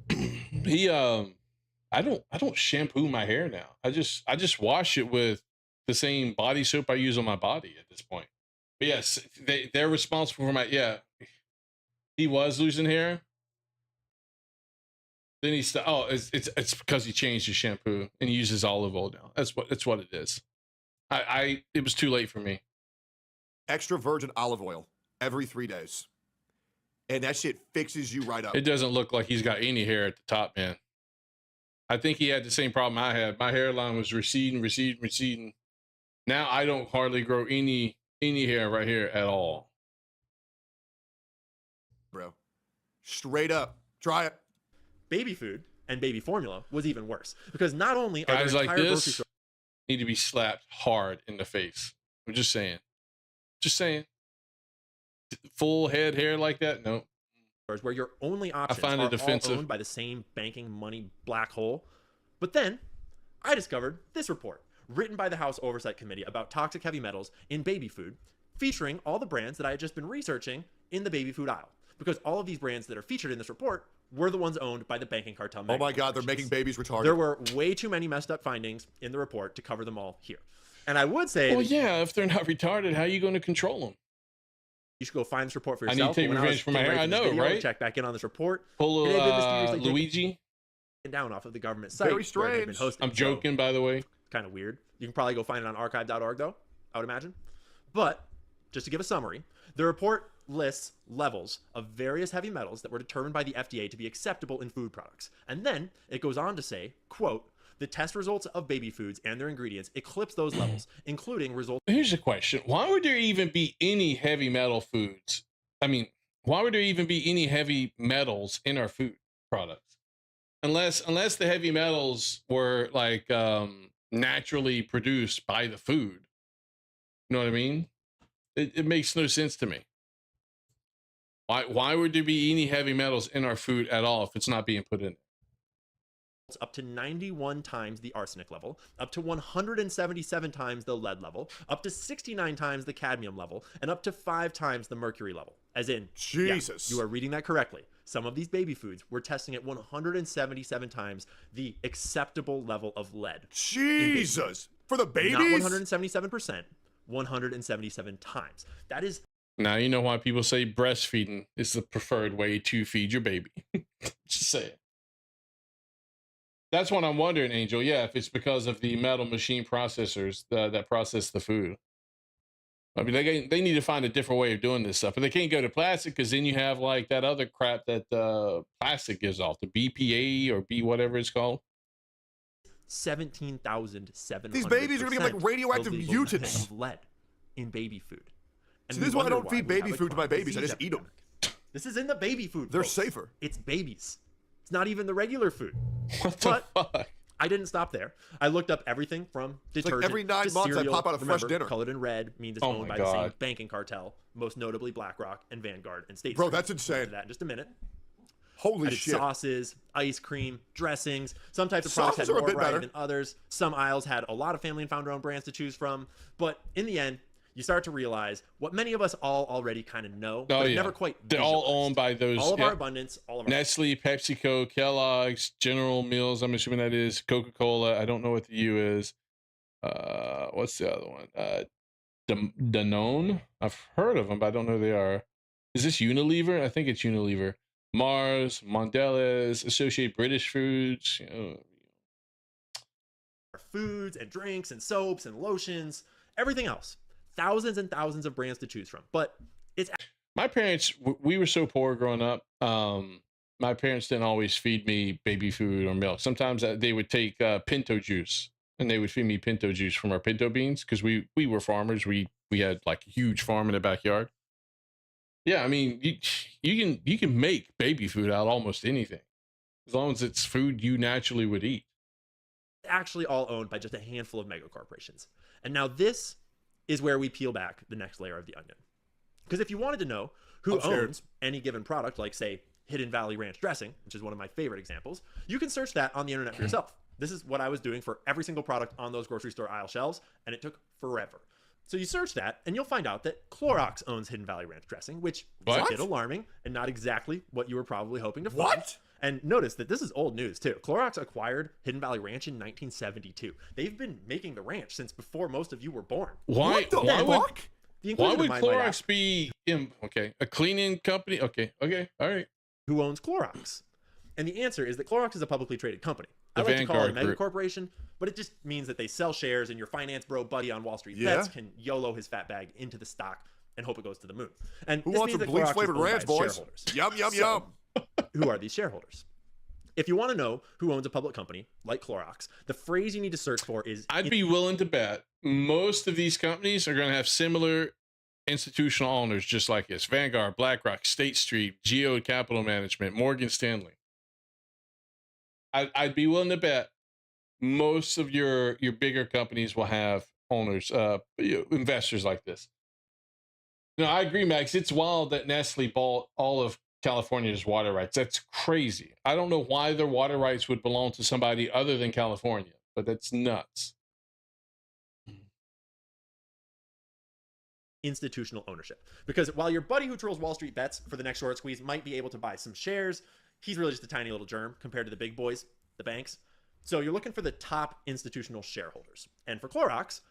he I don't shampoo my hair now. I just wash it with the same body soap I use on my body at this point. But yes, they're responsible for my he was losing hair. Then he stopped. Oh, it's because he changed his shampoo and he uses olive oil now. That's what it is. It was too late for me. Extra virgin olive oil every 3 days. And that shit fixes you right up. It doesn't look like he's got any hair at the top, man. I think he had the same problem I had. My hairline was receding. Now I don't hardly grow any hair right here at all. Bro. Straight up. Try it. Baby food and baby formula was even worse. Because not only are guys there like this need to be slapped hard in the face. I'm just saying. Full head hair like that? No. Where your only options find it are offensive. all owned by the same banking money black hole. But then I discovered this report written by the House Oversight Committee about toxic heavy metals in baby food, featuring all the brands that I had just been researching in the baby food aisle. Because all of these brands that are featured in this report were the ones owned by the banking cartel. Oh my God, they're making babies retarded. There were way too many messed up findings in the report to cover them all here. And I would say, well, yeah, if they're not retarded, how are you going to control them? You should go find this report for I yourself. need to take revenge for my hair. I know, right? Check back in on this report. Pull Luigi down off of the government site. Very strange. I'm joking, by the way. Kind of weird. You can probably go find it on archive.org, though, I would imagine. But just to give a summary, the report lists levels of various heavy metals that were determined by the FDA to be acceptable in food products. And then it goes on to say, quote, the test results of baby foods and their ingredients eclipse those levels, including results. Here's a question. Why would there even be any heavy metal foods? I mean, why would there even be any heavy metals in our food products? Unless the heavy metals were like naturally produced by the food. You know what I mean? It makes no sense to me. Why would there be any heavy metals in our food at all if it's not being put in? Up to 91 times the arsenic level, up to 177 times the lead level, up to 69 times the cadmium level, and up to 5 times the mercury level. As in, Jesus, you are reading that correctly. Some of these baby foods were testing at 177 times the acceptable level of lead. Jesus, for the babies? Not 177%, 177 times. That is. Now you know why people say breastfeeding is the preferred way to feed your baby. Just say it. That's what I'm wondering, Angel. Yeah, if it's because of the metal machine processors that process the food. I mean, they need to find a different way of doing this stuff. But they can't go to plastic because then you have like that other crap that plastic gives off, the BPA or B whatever it's called. 17,700. These babies are going to be like radioactive mutants of lead in baby food. And so this is why I don't feed baby food to my babies. I just eat them. This is in the baby food. They're folks. safer. It's babies. It's not even the regular food. What the fuck? I didn't stop there. I looked up everything from detergent every 9 to months I cereal. pop out a fresh Remember, dinner. Colored in red means it's Oh owned my by the same God. banking cartel, most notably BlackRock and Vanguard and State Bro, Street. that's insane. We'll get to that in just a minute. Holy I did shit. sauces, ice cream, dressings. Some types of products Sauces had are a more bit variety better. than others. Some aisles had a lot of family and founder-owned brands to choose from. But in the end, you start to realize what many of us all already kind of know, Oh, but yeah. never quite They're all owned by those. all of yeah. our abundance, all of our Nestle, PepsiCo, Kellogg's, General Mills. I'm assuming that is Coca-Cola. I don't know what the U is. What's the other one? Danone. I've heard of them, but I don't know who they are. Is this Unilever? I think it's Unilever. Mars, Mondelez, Associated British Foods. foods and drinks and soaps and lotions, everything else. Thousands and thousands of brands to choose from. But it's My parents, we were so poor growing up. My parents didn't always feed me baby food or milk. Sometimes they would take pinto juice and they would feed me pinto juice from our pinto beans because we were farmers. We had like a huge farm in the backyard. Yeah, I mean, you can make baby food out of almost anything as long as it's food you naturally would eat. actually all owned by just a handful of mega corporations. And now this is where we peel back the next layer of the onion. Because if you wanted to know who owns any given product, like say Hidden Valley Ranch dressing, which is one of my favorite examples, you can search that on the internet for yourself. This is what I was doing for every single product on those grocery store aisle shelves, and it took forever. So you search that, and you'll find out that Clorox owns Hidden Valley Ranch dressing, which is a bit alarming and not exactly what you were probably hoping to find. What? And notice that this is old news too. Clorox acquired Hidden Valley Ranch in 1972. They've been making the ranch since before most of you were born. Why would The inclusion of Mine Might Clorox be a cleaning company? Okay, all right. Who owns Clorox? And the answer is that Clorox is a publicly traded company. I The like to call it a Vanguard mega Group. corporation, but it just means that they sell shares and your finance bro buddy on Wall Street Yeah. Bets can YOLO his fat bag into the stock and hope it goes to the moon. And Who this wants means a that bleach Clorox is flavored owned by ranch, its boys? shareholders. Yum, yum, So, yum. who are these shareholders? If you want to know who owns a public company like Clorox, the phrase you need to search for is I'd be willing to bet most of these companies are going to have similar institutional owners just like this. Vanguard, BlackRock, State Street, Geo Capital Management, Morgan Stanley. I'd be willing to bet most of your bigger companies will have owners, investors like this. No, I agree, Max. It's wild that Nestle bought all of California's water rights. That's crazy. I don't know why their water rights would belong to somebody other than California, but that's nuts. Institutional ownership. Because while your buddy who trolls Wall Street Bets for the next short squeeze might be able to buy some shares, he's really just a tiny little germ compared to the big boys, the banks. So you're looking for the top institutional shareholders. And for Clorox,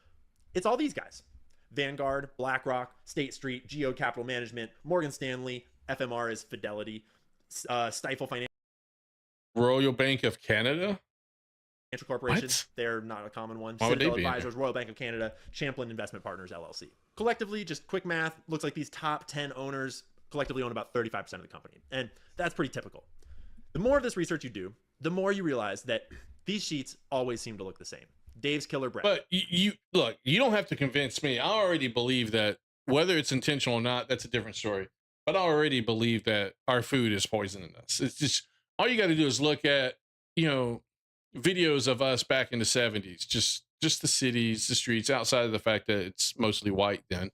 it's all these guys. Vanguard, BlackRock, State Street, Geo Capital Management, Morgan Stanley, FMR is Fidelity, Stifel Financial Royal Bank of Canada? Corporation. What? They're not a common one. Why would Citadel they be in Advisors, Royal Bank of Canada, Champlain Investment Partners, LLC. Collectively, just quick math, looks like these top 10 owners collectively own about 35% of the company. And that's pretty typical. The more of this research you do, the more you realize that these sheets always seem to look the same. Dave's Killer Bread. But you look, you don't have to convince me. I already believe that whether it's intentional or not, that's a different story. But I already believe that our food is poisoning us. It's just all you got to do is look at, videos of us back in the 70s, just the cities, the streets, outside of the fact that it's mostly white then.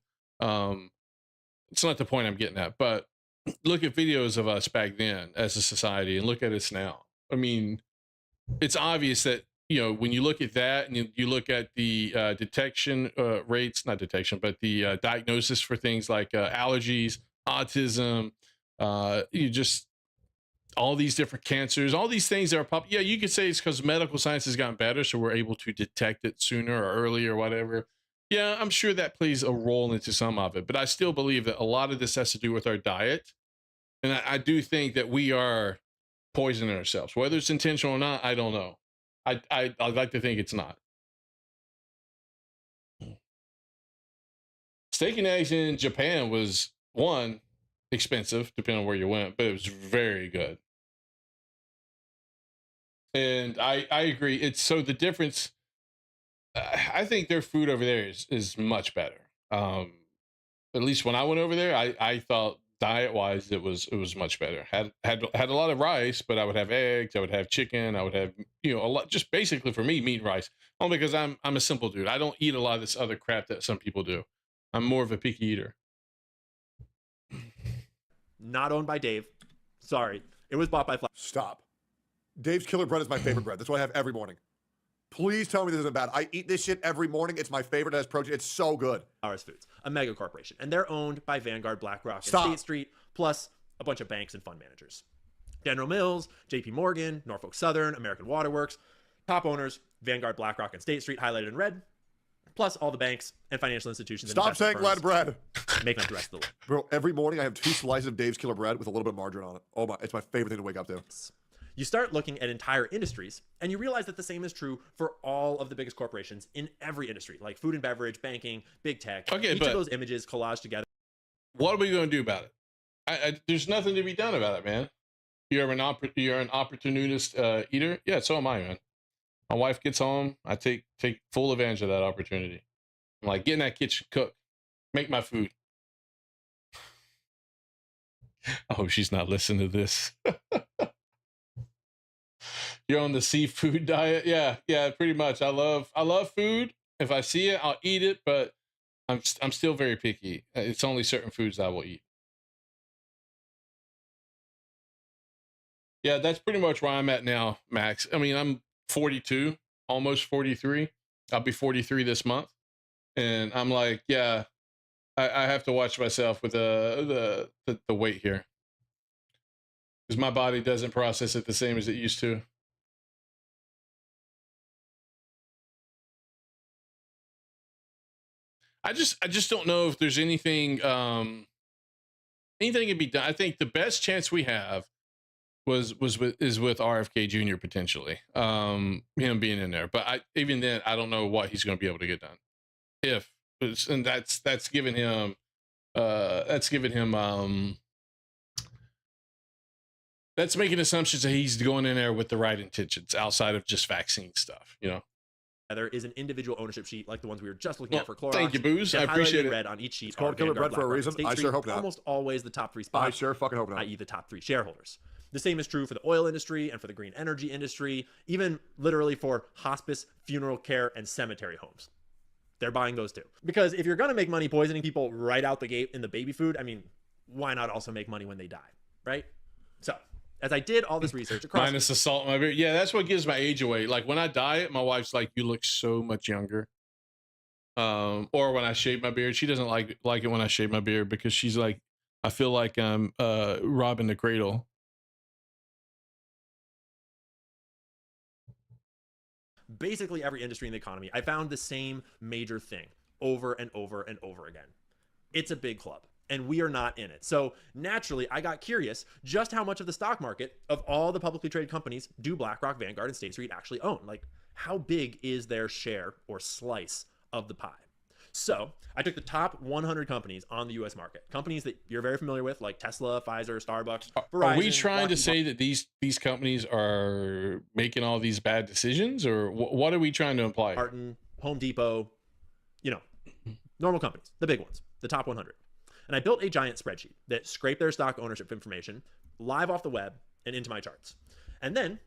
It's not the point I'm getting at, but look at videos of us back then as a society and look at us now. I mean, it's obvious that, when you look at that and you look at the detection rates, not detection, but the diagnosis for things like allergies, autism, all these different cancers, all these things that are yeah, you could say it's because medical science has gotten better, so we're able to detect it sooner or earlier or whatever. Yeah, I'm sure that plays a role into some of it, but I still believe that a lot of this has to do with our diet. And I do think that we are poisoning ourselves. Whether it's intentional or not, I don't know. I'd like to think it's not. Steak and eggs in Japan was, one, expensive, depending on where you went, but it was very good. And I agree. It's so the difference. I think their food over there is much better. At least when I went over there, I thought diet wise, it was much better. Had a lot of rice, but I would have eggs, I would have chicken, I would have, you know, a lot, just basically for me, meat and rice. Only because I'm a simple dude. I don't eat a lot of this other crap that some people do. I'm more of a picky eater. Not owned by Dave. Sorry. It was bought by Flash. Stop. Dave's Killer Bread is my favorite bread. That's what I have every morning. Please tell me this isn't bad. I eat this shit every morning. It's my favorite. It has protein. It's so good. Flowers Foods, a mega corporation, and they're owned by Vanguard, BlackRock, and Stop. State Street, plus a bunch of banks and fund managers. General Mills, JP Morgan, Norfolk Southern, American Waterworks, top owners, Vanguard, BlackRock, and State Street, highlighted in red, plus all the banks and financial institutions. And Stop saying investment lead firms bread. making up the rest of the list. Bro, every morning I have 2 slices of Dave's Killer Bread with a little bit of margarine on it. Oh my, it's my favorite thing to wake up to. You start looking at entire industries, and you realize that the same is true for all of the biggest corporations in every industry, like food and beverage, banking, big tech. Okay, Each but of those images collaged together. What are we going to do about it? There's nothing to be done about it, man. You're an opportunist eater. Yeah, so am I, man. My wife gets home, I take full advantage of that opportunity. I'm like, get in that kitchen, cook, make my food. I hope she's not listening to this. You're on the seafood diet? Yeah, pretty much. I love food. If I see it, I'll eat it, but I'm still very picky. It's only certain foods I will eat. Yeah, that's pretty much where I'm at now, Max. I mean, I'm 42, almost 43. I'll be 43 this month. And I'm like, yeah, I have to watch myself with the weight here. Because my body doesn't process it the same as it used to. I just don't know if there's anything can be done. I think the best chance we have is with RFK Jr. potentially, him being in there. But even then, I don't know what he's going to be able to get done. And that's giving him that's making assumptions that he's going in there with the right intentions outside of just vaccine stuff, you know. There is an individual ownership sheet like the ones we were just looking at for Clorox. Thank you, Booze. I appreciate it. Red on each sheet. It's called Killer Bread for a reason. I sure hope not. Almost always the top 3 spots. I sure fucking hope not. I.e. the top 3 shareholders. The same is true for the oil industry and for the green energy industry, even literally for hospice, funeral care, and cemetery homes. They're buying those too. Because if you're going to make money poisoning people right out the gate in the baby food, I mean, why not also make money when they die, right? So, as I did all this research across... Minus the salt in my beard. Yeah, that's what gives my age away. Like, when I diet, my wife's like, you look so much younger. Or when I shave my beard. She doesn't like it when I shave my beard because she's like, I feel like I'm robbing the cradle. Basically every industry in the economy, I found the same major thing over and over and over again. It's a big club, and we are not in it. So naturally, I got curious just how much of the stock market of all the publicly traded companies do BlackRock, Vanguard, and State Street actually own? Like, how big is their share or slice of the pie? So I took the top 100 companies on the U.S. market, companies that you're very familiar with, like Tesla, Pfizer, Starbucks, Verizon. Are we trying to say that these companies are making all these bad decisions, or what are we trying to imply? Martin, Home Depot, normal companies, the big ones, the top 100. And I built a giant spreadsheet that scraped their stock ownership information live off the web and into my charts. And then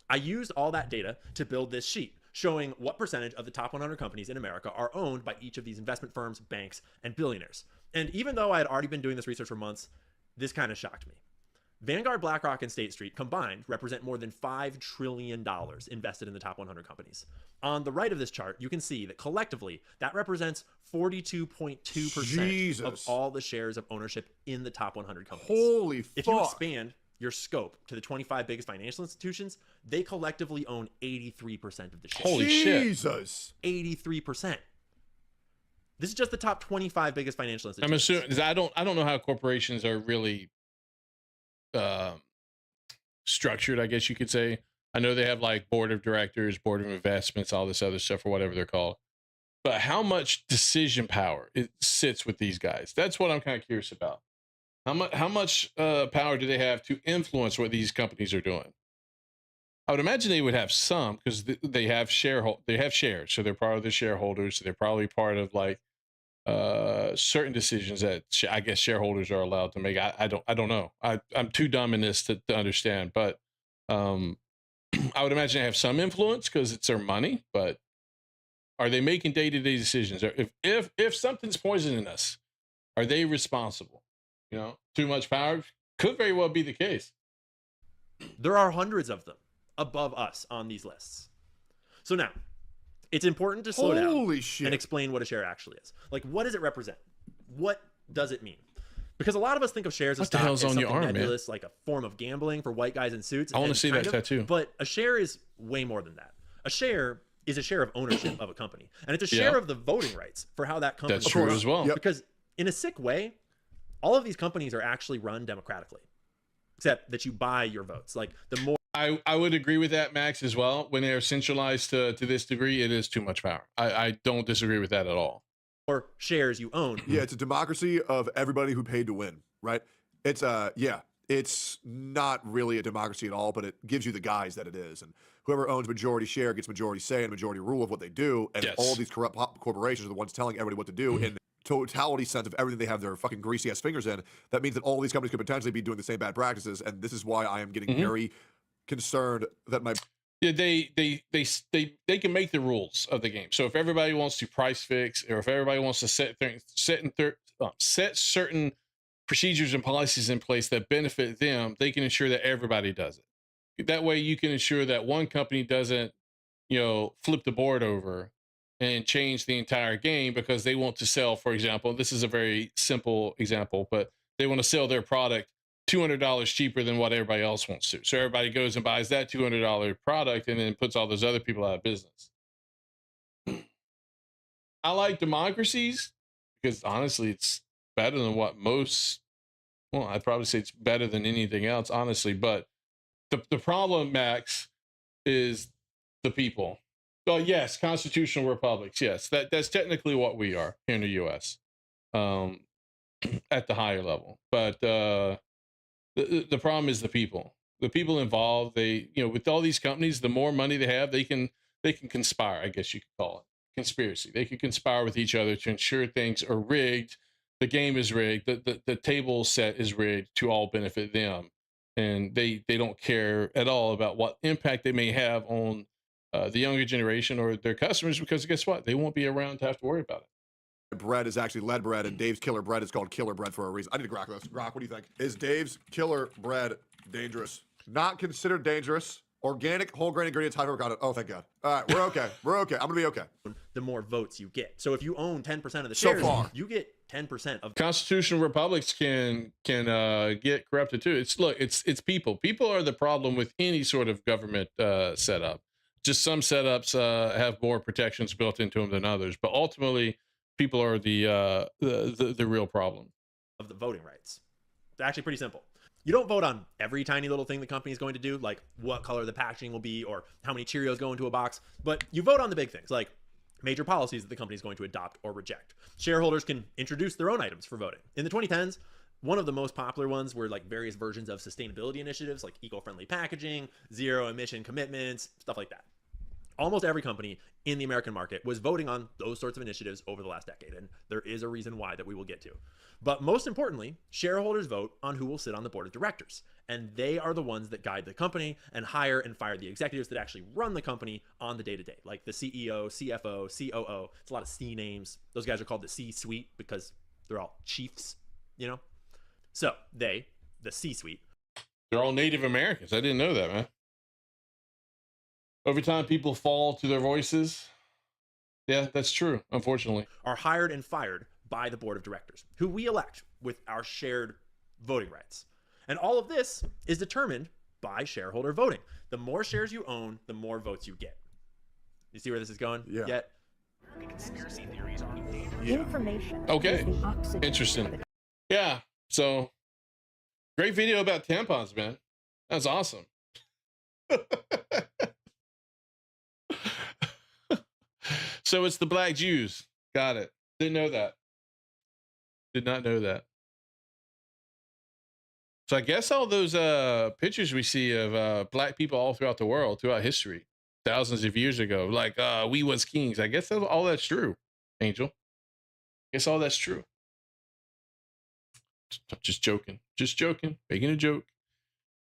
I used all that data to build this sheet showing what percentage of the top 100 companies in America are owned by each of these investment firms, banks, and billionaires. And even though I had already been doing this research for months, this kind of shocked me. Vanguard, BlackRock, and State Street combined represent more than $5 trillion invested in the top 100 companies. On the right of this chart, you can see that collectively, that represents 42.2% of all the shares of ownership in the top 100 companies. Holy fuck. If you expand your scope to the 25 biggest financial institutions, they collectively own 83% of the shares. Holy shit. Jesus. 83%. This is just the top 25 biggest financial I'm institutions. assuming I don't know how corporations are really structured, I guess you could say. I know they have like board of directors, board of investments, all this other stuff, or whatever they're called. But how much decision power it sits with these guys? That's what I'm kind of curious about. How much power do they have to influence what these companies are doing? I would imagine they would have some because they have shares, so they're part of the shareholders. So they're probably part of like certain decisions that I guess shareholders are allowed to make. I don't know. I'm too dumb in this to understand, but I would imagine they have some influence because it's their money. But are they making day-to-day decisions? Or if something's poisoning us, are they responsible? You know, too much power could very well be the case. There are hundreds of them above us on these lists. So now, it's important to slow down and explain what a share actually is. Like, what does it represent? What does it mean? Because a lot of us think of shares as stock as something nebulous, like a form of gambling for white guys in suits. I want to see that tattoo. But a share is way more than that. A share is a share of ownership of a company, and it's a share of the voting rights for how that company. That's true as well. Because in a sick way, all of these companies are actually run democratically, except that you buy your votes. Like the more. I would agree with that, Max, as well. When they're centralized to this degree, it is too much power. I don't disagree with that at all. Or shares you own. Yeah, it's a democracy of everybody who paid to win, right? It's it's not really a democracy at all, but it gives you the guise that it is. And whoever owns majority share gets majority say and majority rule of what they do. And all these corrupt corporations are the ones telling everybody what to do in totality sense of everything they have their fucking greasy ass fingers in. That means that all these companies could potentially be doing the same bad practices. And this is why I am getting very concerned that my they can make the rules of the game. So if everybody wants to price fix, or if everybody wants to set certain procedures and policies in place that benefit them, they can ensure that everybody does it. That way you can ensure that one company doesn't, flip the board over and change the entire game because they want to sell, for example, this is a very simple example, but they want to sell their product $200 cheaper than what everybody else wants to. So everybody goes and buys that $200 product and then puts all those other people out of business. I like democracies because honestly, it's better than what I'd probably say it's better than anything else, honestly. But the problem, Max, is the people. So yes, constitutional republics. Yes, that's technically what we are here in the U.S. At the higher level. But the problem is the people. The people involved. They, with all these companies, the more money they have, they can conspire. I guess you could call it conspiracy. They can conspire with each other to ensure things are rigged. The game is rigged. The table set is rigged to all benefit them, and they don't care at all about what impact they may have on the younger generation or their customers, because guess what? They won't be around to have to worry about it. Bread is actually lead bread, and Dave's Killer Bread is called Killer Bread for a reason. I need to grok this. Grok, what do you think? Is Dave's Killer Bread dangerous? Not considered dangerous. Organic, whole grain ingredients, high fiber content. Oh, thank God. All right, we're okay. We're okay. I'm gonna be okay. The more votes you get. So if you own 10% of the shares, you get 10% of. Constitutional republics can get corrupted too. It's people. People are the problem with any sort of government setup. Just some setups have more protections built into them than others, but ultimately, people are the real problem of the voting rights. It's actually pretty simple. You don't vote on every tiny little thing the company is going to do, like what color the packaging will be or how many Cheerios go into a box, but you vote on the big things like major policies that the company is going to adopt or reject. Shareholders can introduce their own items for voting. In the 2010s, one of the most popular ones were like various versions of sustainability initiatives like eco-friendly packaging, zero emission commitments, stuff like that. Almost every company in the American market was voting on those sorts of initiatives over the last decade, and there is a reason why that we will get to. But most importantly, shareholders vote on who will sit on the board of directors, and they are the ones that guide the company and hire and fire the executives that actually run the company on the day-to-day, like the CEO, CFO, COO. It's a lot of C names. Those guys are called the C-suite because they're all chiefs, So the C-suite. They're all Native Americans. I didn't know that, man. Every time people fall to their voices, yeah, that's true, unfortunately. Are hired and fired by the board of directors, who we elect with our shared voting rights. And all of this is determined by shareholder voting. The more shares you own, the more votes you get. You see where this is going? Yeah. Yet? Conspiracy theories are information. Okay. Interesting. Yeah. So, great video about tampons, man. That's awesome. So it's the Black Jews. Got it. Didn't know that. Did not know that. So I guess all those pictures we see of black people all throughout the world, throughout history, thousands of years ago, like we was kings. I guess all that's true, Angel. Guess all that's true. Just joking. Just joking. Making a joke.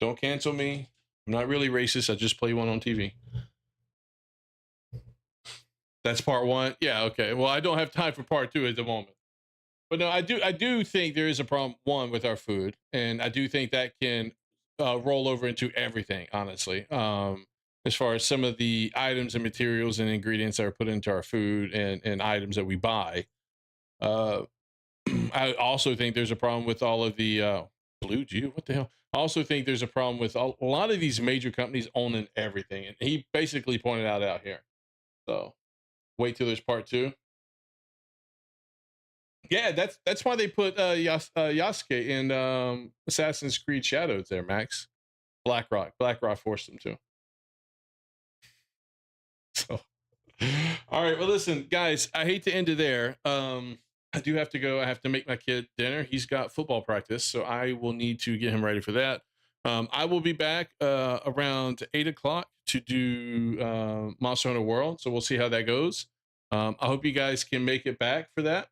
Don't cancel me. I'm not really racist. I just play one on TV. That's part one. Yeah, okay. Well, I don't have time for part two at the moment. But no, I do think there is a problem, one, with our food. And I do think that can roll over into everything, honestly. As far as some of the items and materials and ingredients that are put into our food and items that we buy. I also think there's a problem with all of the Blue Jew. What the hell? I also think there's a problem with a lot of these major companies owning everything. And he basically pointed out here. So wait till there's part two. Yeah, that's why they put Yasuke in Assassin's Creed Shadows there, Max. BlackRock forced them to. So, all right. Well, listen, guys, I hate to end it there. I do have to go. I have to make my kid dinner. He's got football practice, so I will need to get him ready for that. I will be back around 8 o'clock to do Monster Hunter World, so we'll see how that goes. I hope you guys can make it back for that.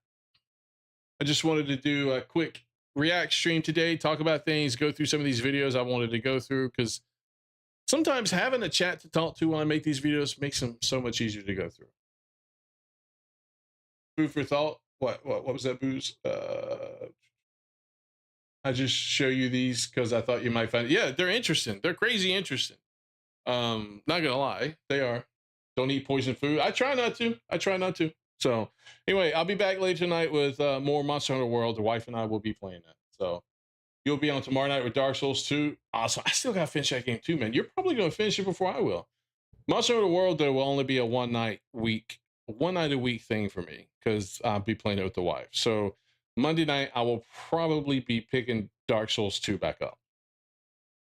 I just wanted to do a quick react stream today, talk about things, go through some of these videos I wanted to go through, because sometimes having a chat to talk to when I make these videos makes them so much easier to go through. Food for thought. What was that, Booze? I just show you these because I thought you might find it. Yeah, they're interesting. They're crazy interesting. Not gonna lie, they are. Don't eat poison food. I try not to. So anyway, I'll be back later tonight with more Monster Hunter World. The wife and I will be playing that. So you'll be on tomorrow night with Dark Souls 2. Also, I still gotta finish that game too, man. You're probably gonna finish it before I will. Monster Hunter World, though, will only be a one night a week thing for me because I'll be playing it with the wife. So Monday night, I will probably be picking Dark Souls 2 back up.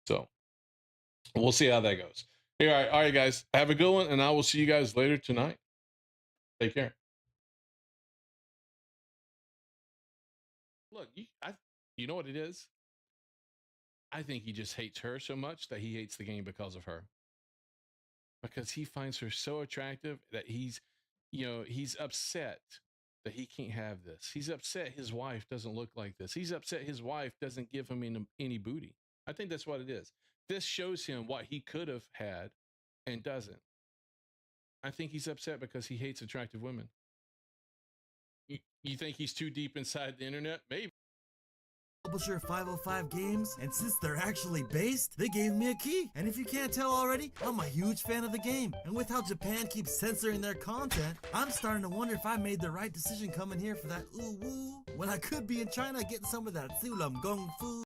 So we'll see how that goes. All right, guys. Have a good one, and I will see you guys later tonight. Take care. Look, you know what it is? I think he just hates her so much that he hates the game because of her. Because he finds her so attractive that he's upset that he can't have this. He's upset his wife doesn't look like this. He's upset his wife doesn't give him any booty. I think that's what it is. This shows him what he could have had and doesn't. I think he's upset because he hates attractive women. You think he's too deep inside the internet? Maybe. Publisher 505 Games, and since they're actually based, they gave me a key. And if you can't tell already, I'm a huge fan of the game. And with how Japan keeps censoring their content, I'm starting to wonder if I made the right decision coming here for that ooh woo, when I could be in China getting some of that Sulam Gong Fu.